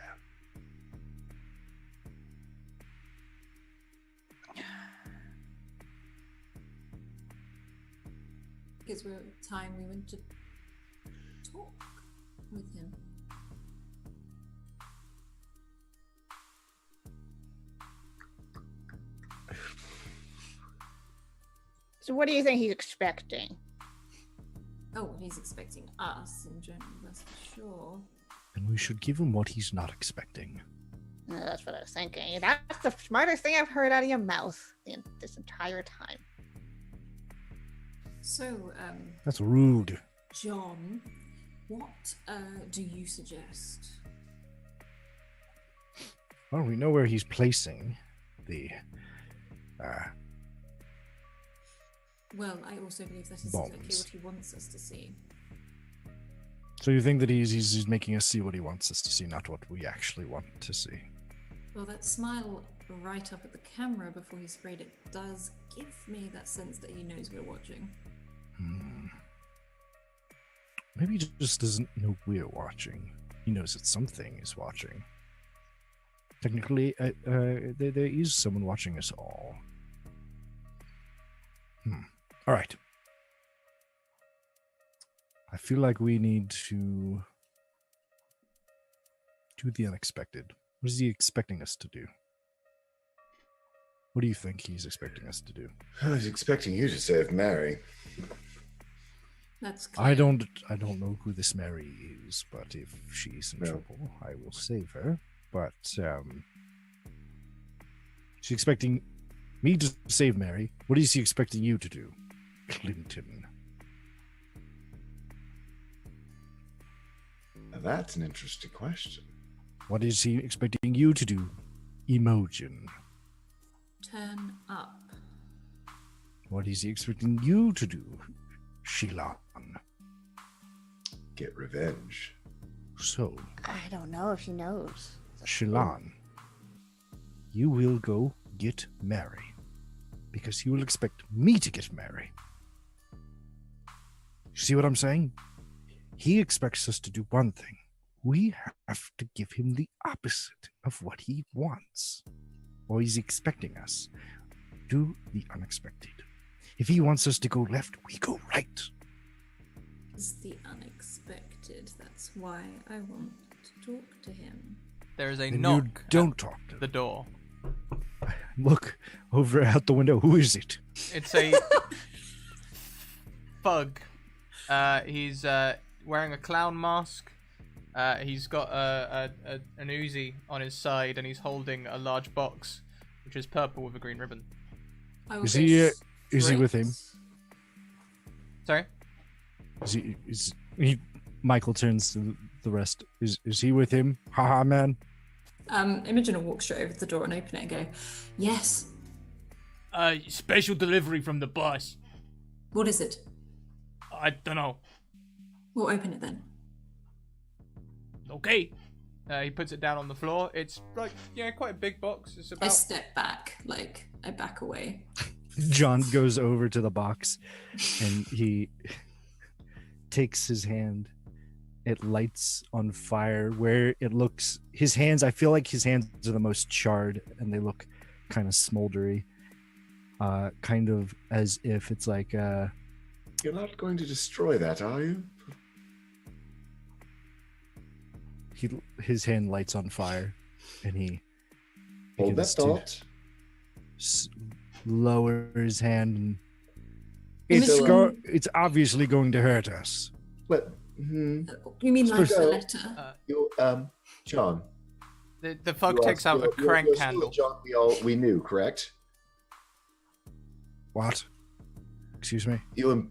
Because we're at the time we went to talk with him. So what do you think he's expecting? Oh, he's expecting us in general, that's for sure. And we should give him what he's not expecting. That's what I was thinking. That's the smartest thing I've heard out of your mouth this entire time. So, That's rude. John, what do you suggest? Well, we know where he's placing the Well, I also believe that is bombs. exactly what he wants us to see. So you think that he's making us see what he wants us to see, not what we actually want to see. Well, that smile right up at the camera before he sprayed it does give me that sense that he knows we're watching. Maybe he just doesn't know we're watching. He knows that something is watching. Technically, there is someone watching us all. All right. I feel like we need to do the unexpected. What is he expecting us to do? What do you think he's expecting us to do? I was expecting you to save Mary. That's clear. I don't know who this Mary is, but if she's in trouble, I will save her. But she's expecting me to save Mary. What is he expecting you to do, Clinton? Now that's an interesting question. What is he expecting you to do, Imogen? Turn up. What is he expecting you to do, Shilan? Get revenge. So, I don't know if he knows. Shilan, you will go get Mary, because you will expect me to get Mary. See what I'm saying? He expects us to do one thing. We have to give him the opposite of what he wants. Or he's expecting us. Do the unexpected. If he wants us to go left, we go right. Is the unexpected. That's why I want to talk to him. There is a Then knock you don't talk to at the door. Look over out the window. Who is it? It's a thug. He's wearing a clown mask. He's got an Uzi on his side, and he's holding a large box, which is purple with a green ribbon. I will Is go he with him? Sorry? Is he? Michael turns to the rest. Is he with him? Haha, man. Imogen will walk straight over to the door and open it and go, yes. Special delivery from the boss. What is it? I don't know. We'll open it then. Okay. He puts it down on the floor. It's like, quite a big box. It's I about... step back, like I back away. John goes over to the box and he takes his hand. It lights on fire where it looks, his hands, I feel like his hands are the most charred and they look kind of smoldery. Kind of as if it's like You're not going to destroy that, are you? his hand lights on fire and he Hold that begins to thought. lower his hand and Imogen- it's obviously going to hurt us. But, You mean like the So- letter? you, John. The thug you are takes out a still- crank you're still candle. the John we knew, correct? What? Excuse me? You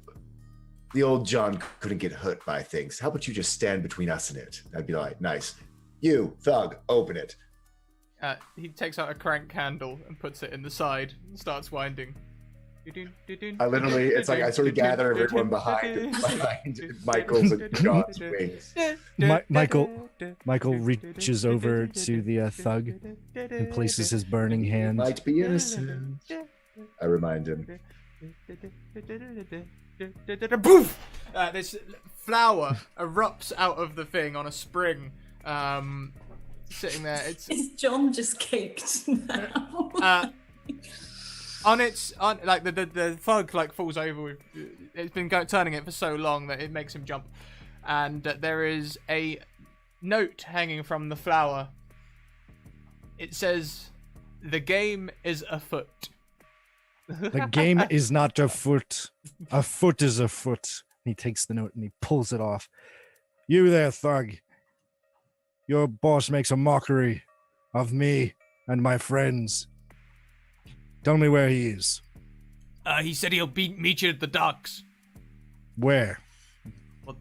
the old John couldn't get hurt by things. How about you just stand between us and it? I'd be like, nice. You, thug, open it. He takes out a crank candle and puts it in the side and starts winding. I literally, it's like I sort of gather everyone behind Michael's and John's wings. Michael reaches over to the thug and places his burning hand. Might be innocent. I remind him. Poof! This flower erupts out of the thing on a spring, sitting there. Is John just caked now? On the thug like falls over with. It's been turning it for so long that it makes him jump, and there is a note hanging from the flower. It says, "The game is afoot." The game is not afoot. A foot is a foot. He takes the note and he pulls it off. You there, thug. Your boss makes a mockery of me and my friends. Tell me where he is. He said he'll meet you at the docks. Where? Well,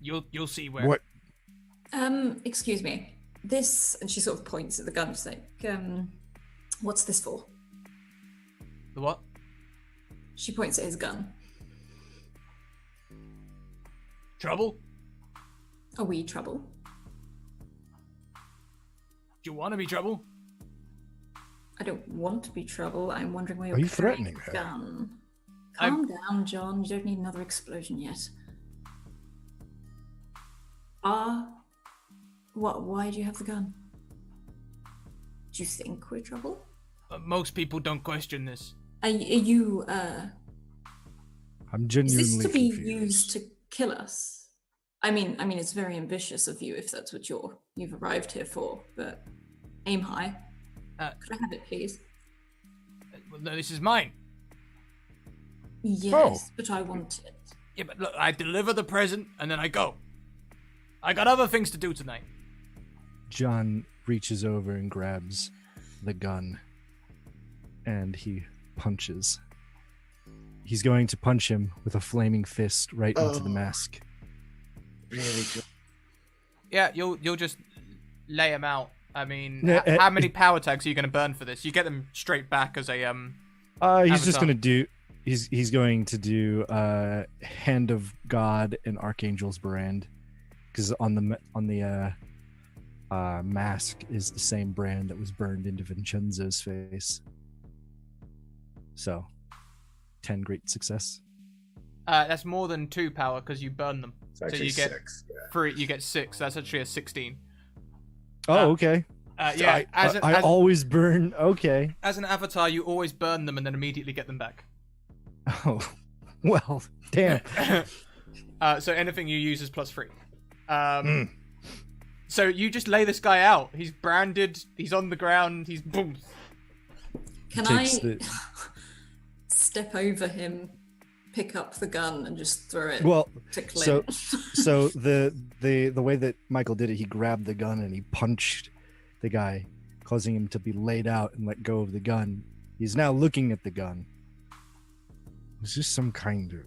you'll see where. What? Excuse me. This, and she sort of points at the gun. She's like, what's this for? The what? She points at his gun. Trouble? Are we trouble? Do you want to be trouble? I don't want to be trouble. I'm wondering where you're Are you carrying threatening the her? gun. Calm down, John. You don't need another explosion yet. What? Why do you have the gun? Do you think we're trouble? Most people don't question this. Are you, I'm is genuinely this to be confused. used to kill us? I mean, it's very ambitious of you if that's what you've arrived here for, but aim high. Could I have it, please? Well, no, this is mine. Yes, but I want it. Yeah, but look, I deliver the present and then I go. I got other things to do tonight. John reaches over and grabs the gun and he punches. He's going to punch him with a flaming fist right into the mask. Really good. Yeah, you'll just lay him out. I mean, Yeah, how many power tags are you going to burn for this? You get them straight back as a He's just Avatar. gonna do. He's going to do Hand of God and Archangel's brand, because on the mask is the same brand that was burned into Vincenzo's face. So, 10 great success. That's more than 2 power because you burn them. It's actually you get 6. Yeah. 3. You get 6. That's actually a 16. Oh, okay. Yeah. I always burn. Okay. As an avatar, you always burn them and then immediately get them back. Oh, well, damn. So anything you use is +3. So you just lay this guy out. He's branded. He's on the ground. He's boom. Can I Takes the- step over him, pick up the gun, and just throw it Well, to Clint? so the way that Michael did it, he grabbed the gun and he punched the guy, causing him to be laid out and let go of the gun. He's now looking at the gun. Is this some kind of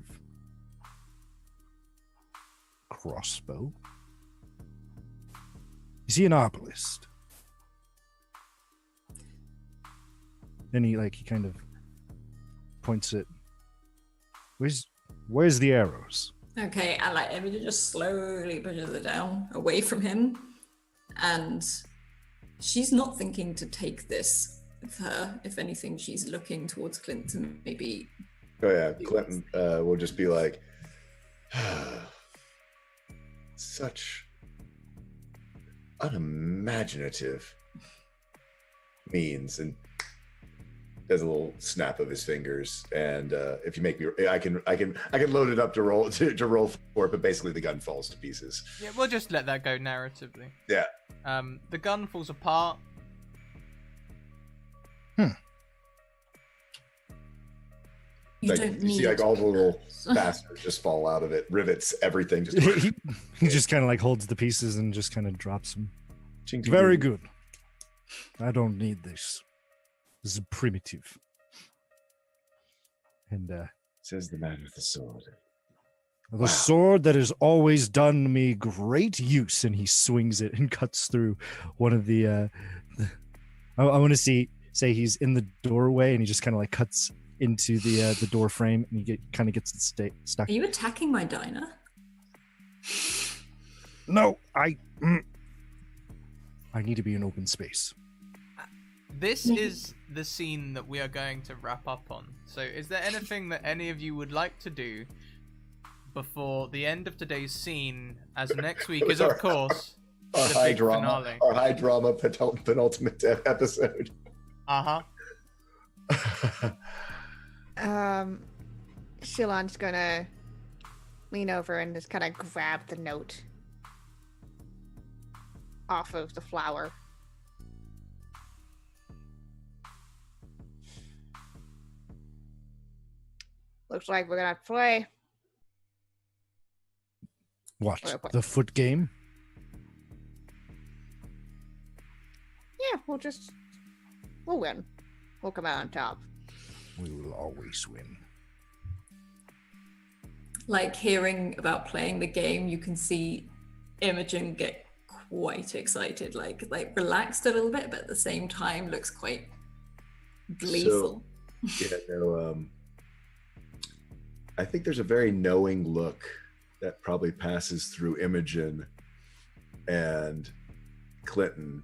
crossbow? Is he an arbalist? Then he kind of points it. Where's the arrows? Okay, and Emily just slowly pushes it down away from him, and she's not thinking to take this with her. If anything, she's looking towards Clint to maybe. Oh yeah, Clinton will just be like, such unimaginative means, and does a little snap of his fingers. And if you make me, I can load it up to roll for it. But basically, the gun falls to pieces. Yeah, we'll just let that go narratively. Yeah. The gun falls apart. You Like, don't you need. see, like all the little bastards just fall out of it, rivets, everything. Just he just kind of holds the pieces and just kind of drops them. Very good. I don't need this. This is primitive. And Says the man with the sword. The sword that has always done me great use, and he swings it and cuts through one of the I want to say he's in the doorway, and he just kind of like cuts into the door frame, and he kind of gets it stuck. Are you attacking my diner? No, I need to be in open space. This is the scene that we are going to wrap up on. So is there anything that any of you would like to do before the end of today's scene, as next week is, of course, Our the high big drama, finale? our high drama penultimate episode. Uh-huh. Shilon's gonna lean over and just kind of grab the note off of the flower. Looks like we're gonna have to play. What? Okay. The foot game? Yeah, we'll win. We'll come out on top. We will always win. Like, hearing about playing the game, you can see Imogen get quite excited, like relaxed a little bit, but at the same time looks quite gleeful. Yeah, no, I think there's a very knowing look that probably passes through Imogen and Clinton,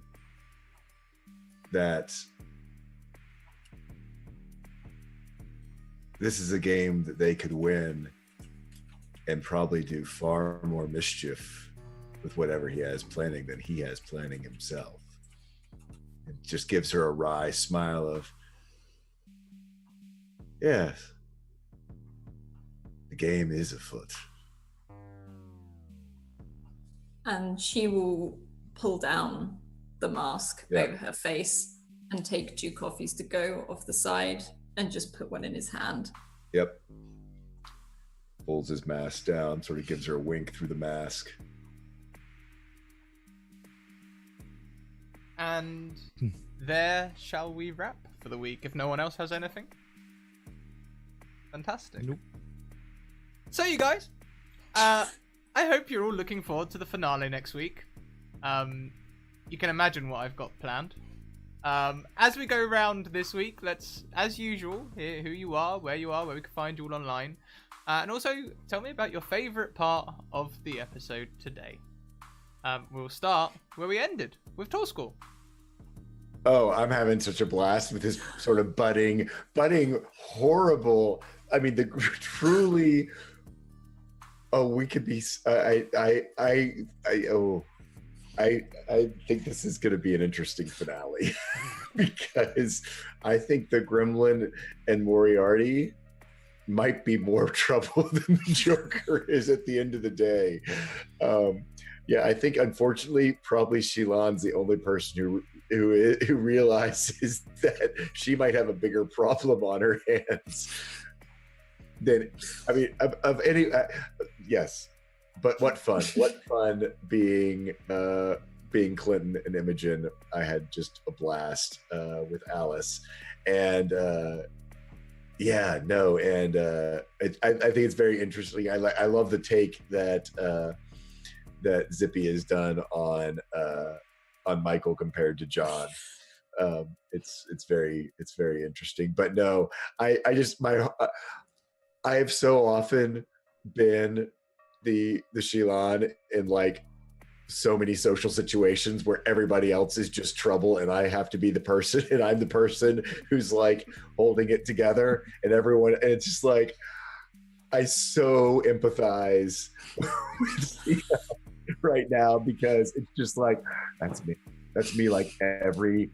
that this is a game that they could win and probably do far more mischief with whatever he has planning than he has planning himself. It just gives her a wry smile of, yes, the game is afoot. And she will pull down the mask over her face and take 2 coffees to go off the side and just put one in his hand. Yep. Pulls his mask down, sort of gives her a wink through the mask. And there shall we wrap for the week, if no one else has anything. Fantastic. Nope. So you guys, I hope you're all looking forward to the finale next week. You can imagine what I've got planned. As we go around this week, let's, as usual, hear who you are, where we can find you all online. And also, tell me about your favourite part of the episode today. We'll start where we ended, with Tall School. Oh, I'm having such a blast with this sort of budding, horrible. I mean, the truly. Oh, we could be. I think this is going to be an interesting finale because I think the Gremlin and Moriarty might be more trouble than the Joker is at the end of the day. Yeah, I think unfortunately, probably Shilon's the only person who realizes that she might have a bigger problem on her hands than, I mean, of any. Yes, but what fun! What fun being Clinton and Imogen. I had just a blast with Alice, and I think it's very interesting. I love the take that that Zippy has done on Michael compared to John. It's very interesting. But no, I have so often been the Shilon in like so many social situations where everybody else is just trouble and I have to be the person, and I'm the person who's like holding it together, and everyone, and it's just like I so empathize with Shilon right now, because it's just like that's me like every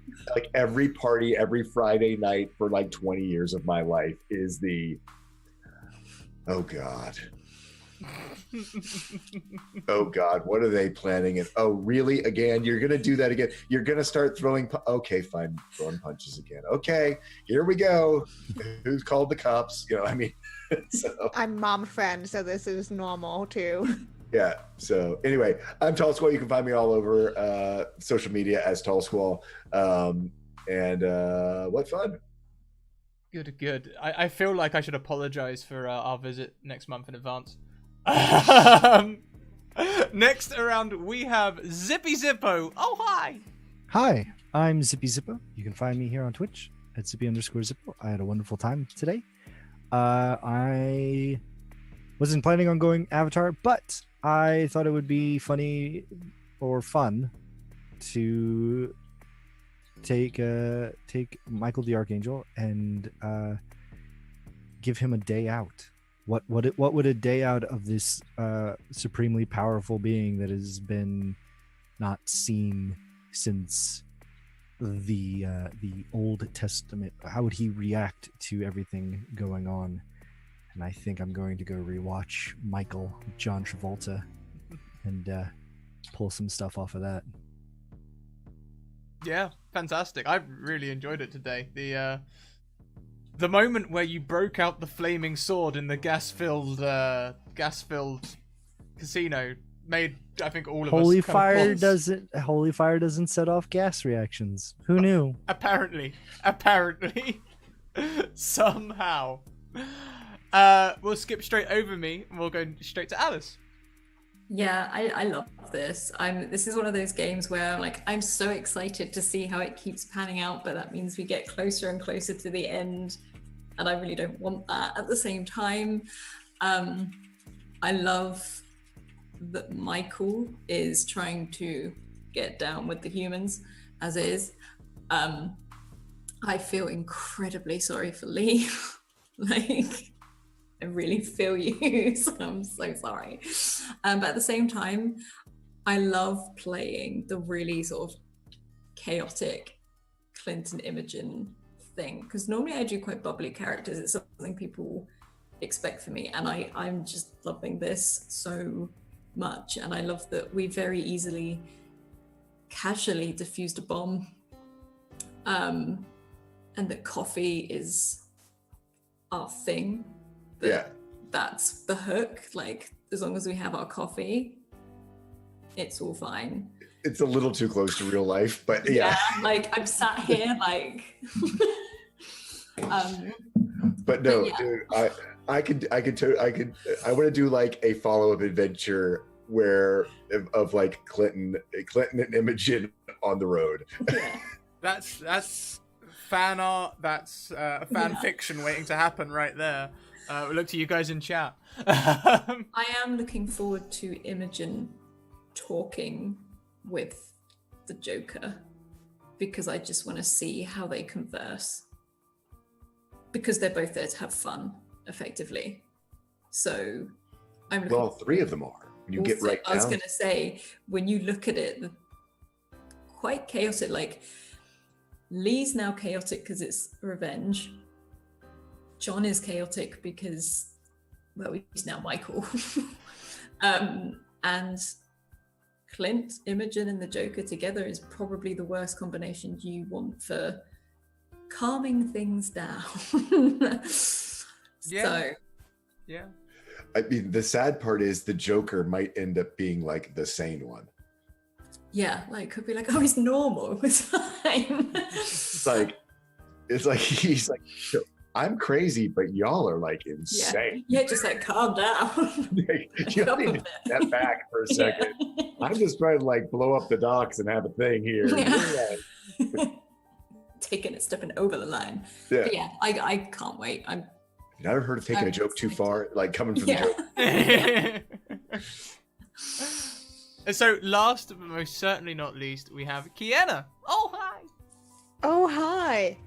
party every Friday night for like 20 years of my life is the oh god oh god, what are they planning? And oh really, again, you're gonna do that again, you're gonna start throwing okay, fine, throwing punches again, okay, here we go, who's called the cops, I mean. So I'm mom friend, so this is normal too. yeah, so anyway, I'm Tall Squall. You can find me all over social media as Tall Squall, and what fun. Good. I feel like I should apologize for our visit next month in advance. Next around, we have Zippy Zippo. Oh, hi. Hi, I'm Zippy Zippo. You can find me here on Twitch at Zippy_Zippo. I had a wonderful time today. I wasn't planning on going Avatar, but I thought it would be funny or fun to take Michael the Archangel and give him a day out. What would a day out of this supremely powerful being that has been not seen since the Old Testament? How would he react to everything going on? And I think I'm going to go rewatch Michael with John Travolta and pull some stuff off of that. Yeah, fantastic. I really enjoyed it today. The moment where you broke out the flaming sword in the gas-filled casino made, I think, all of us Holy kind of fire doesn't set off gas reactions. Who knew? Apparently, somehow. We'll skip straight over me and we'll go straight to Alice. Yeah, I love this. This is one of those games where I'm so excited to see how it keeps panning out, but that means we get closer and closer to the end, and I really don't want that at the same time. I love that Michael is trying to get down with the humans as is. I feel incredibly sorry for Lee. I really feel you, so I'm so sorry. But at the same time, I love playing the really sort of chaotic Clint and Imogen thing, because normally I do quite bubbly characters. It's something people expect from me, and I'm just loving this so much. And I love that we very easily, casually diffused a bomb, and that coffee is our thing. Yeah, that's the hook. As long as we have our coffee, it's all fine. it's a little too close to real life, but yeah. I'm sat here but no, yeah. dude, I want to do a follow-up adventure where of Clinton and Imogen on the road. Yeah. That's fan art. That's fan fiction waiting to happen right there. We'll look to you guys in chat. I am looking forward to Imogen talking with the Joker, because I just want to see how they converse, because they're both there to have fun, effectively. So I'm looking. Well, three of them are. When you get right down. I was going to say, when you look at it, quite chaotic. Lee's now chaotic because it's revenge. John is chaotic because, well, he's now Michael. And Clint, Imogen, and the Joker together is probably the worst combination you want for calming things down. Yeah. I mean, the sad part is the Joker might end up being the sane one. Yeah, could be oh, he's normal. It's fine. It's he's I'm crazy, but y'all are insane. Yeah, just calm down. You need to step back for a second. Yeah. I'm just trying to blow up the docks and have a thing here. Yeah. Taking it, stepping over the line. Yeah, but yeah, I can't wait. Have you ever heard of taking a joke too far? Coming from the joke. And so, last but most certainly not least, we have Kiana. Oh, hi. Oh, hi.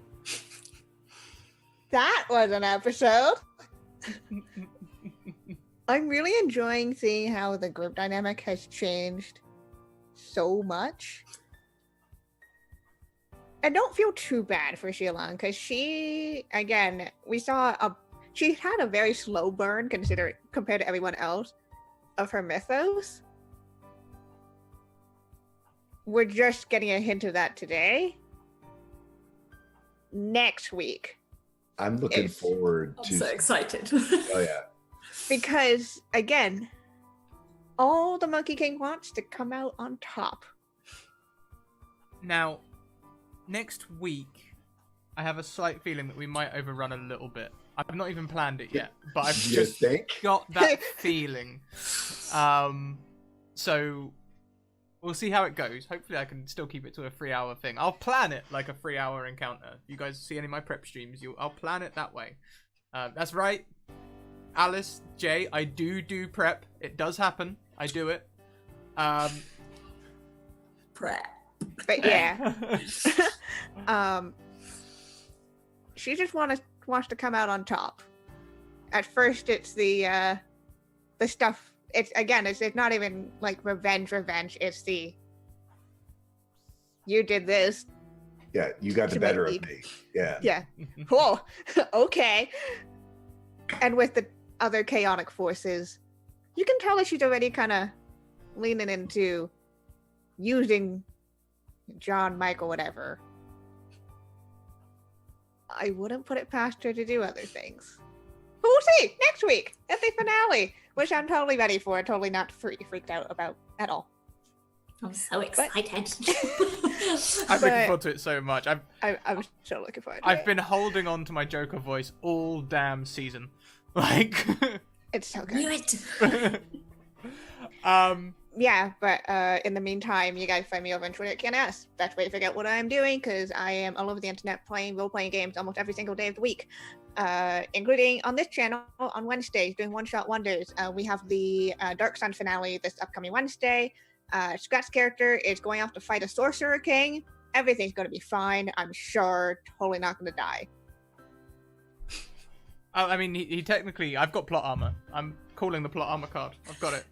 That was an episode. I'm really enjoying seeing how the group dynamic has changed so much. I don't feel too bad for Shilong, because she, again, she had a very slow burn compared to everyone else of her mythos. We're just getting a hint of that today. Next week. I'm looking forward to. I'm so excited. Oh yeah. Because again, all the Monkey King wants to come out on top. Now, next week, I have a slight feeling that we might overrun a little bit. I've not even planned it yet, but I've You just think? got that feeling. So we'll see how it goes. Hopefully I can still keep it to a 3-hour thing. I'll plan it like a 3-hour encounter. If you guys see any of my prep streams, I'll plan it that way. That's right. Alice, Jay, I do prep. It does happen. I do it. Prep. But yeah, she just wants to come out on top. At first, it's the stuff. It's not even like revenge. It's the you did this. Yeah, you got the To better make of me. Yeah. Yeah. Whoa. Okay. And with the other chaotic forces, you can tell that she's already kind of leaning into using John, Michael, whatever. I wouldn't put it past her to do other things. But we'll see next week at the finale, which I'm totally ready for, totally not freaked out about at all. I'm so excited. I'm looking forward to it so much. I'm so looking forward to it. I've been holding on to my Joker voice all damn season. Like, It's so good. Knew it. Yeah, but in the meantime, you guys find me over on Twitter at KNS. That's where you figure out what I'm doing, because I am all over the internet playing role-playing games almost every single day of the week, including on this channel on Wednesdays, doing one-shot wonders. We have the Dark Sun finale this upcoming Wednesday. Scott's character is going off to fight a Sorcerer King. Everything's going to be fine, I'm sure. Totally not going to die. I mean, he technically... I've got plot armor. I'm calling the plot armor card. I've got it.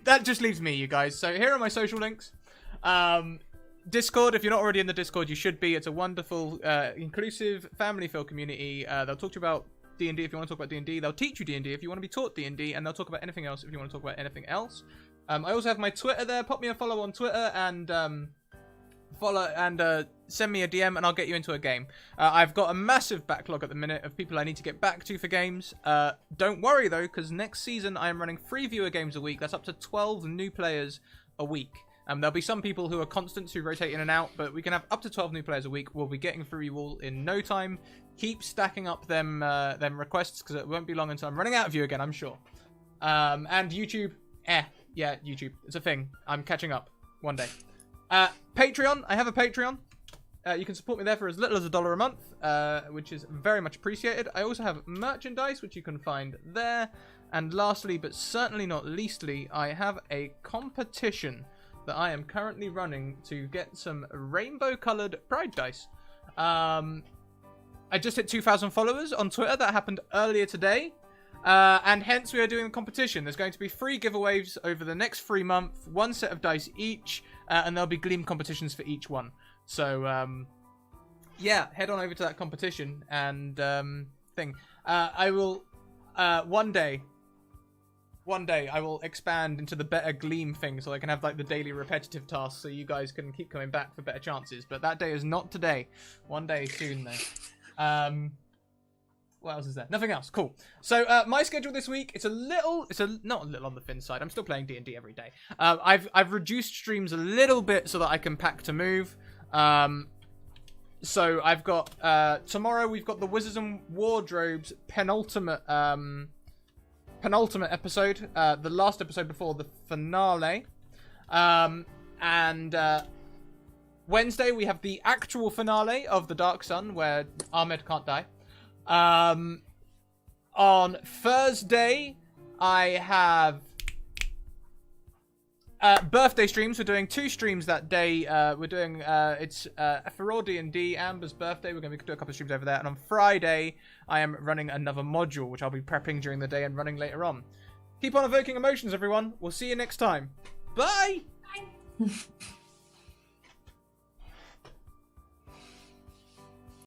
That just leaves me, you guys. So here are my social links. Discord, if you're not already in the Discord, you should be. It's a wonderful, inclusive, family-filled community. They'll talk to you about D&D if you want to talk about D&D. They'll teach you D&D if you want to be taught D&D. And they'll talk about anything else if you want to talk about anything else. I also have my Twitter there. Pop me a follow on Twitter and... send me a DM and I'll get you into a game. I've got a massive backlog at the minute of people I need to get back to for games. Don't worry though, because next season I am running 3 viewer games a week. That's up to 12 new players a week. There'll be some people who are constants who rotate in and out, but we can have up to 12 new players a week. We'll be getting through you all in no time. Keep stacking up them requests, because it won't be long until I'm running out of you again, I'm sure. And YouTube, yeah, YouTube, it's a thing. I'm catching up one day. Patreon, I have a Patreon. You can support me there for as little as $1 a month, which is very much appreciated. I also have merchandise, which you can find there. And lastly, but certainly not leastly, I have a competition that I am currently running to get some rainbow-coloured Pride dice. I just hit 2,000 followers on Twitter. That happened earlier today. And hence we are doing a competition. There's going to be 3 giveaways over the next 3 months, 1 set of dice each, and there'll be Gleam competitions for each one. So, yeah, head on over to that competition and thing. I will, one day I will expand into the better Gleam thing so I can have like the daily repetitive tasks so you guys can keep coming back for better chances. But that day is not today. One day soon though. What else is there? Nothing else. Cool. So my schedule this week, it's not a little on the thin side. I'm still playing D&D every day. I've reduced streams a little bit so that I can pack to move. So I've got tomorrow we've got the Wizards and Wardrobes penultimate episode, the last episode before the finale. And Wednesday we have the actual finale of the Dark Sun where Ahmed can't die. On Thursday, I have birthday streams. We're doing 2 streams that day. We're doing it's for all D&D, Amber's birthday. We're going to do a couple of streams over there. And on Friday, I am running another module, which I'll be prepping during the day and running later on. Keep on evoking emotions, everyone. We'll see you next time. Bye! Bye.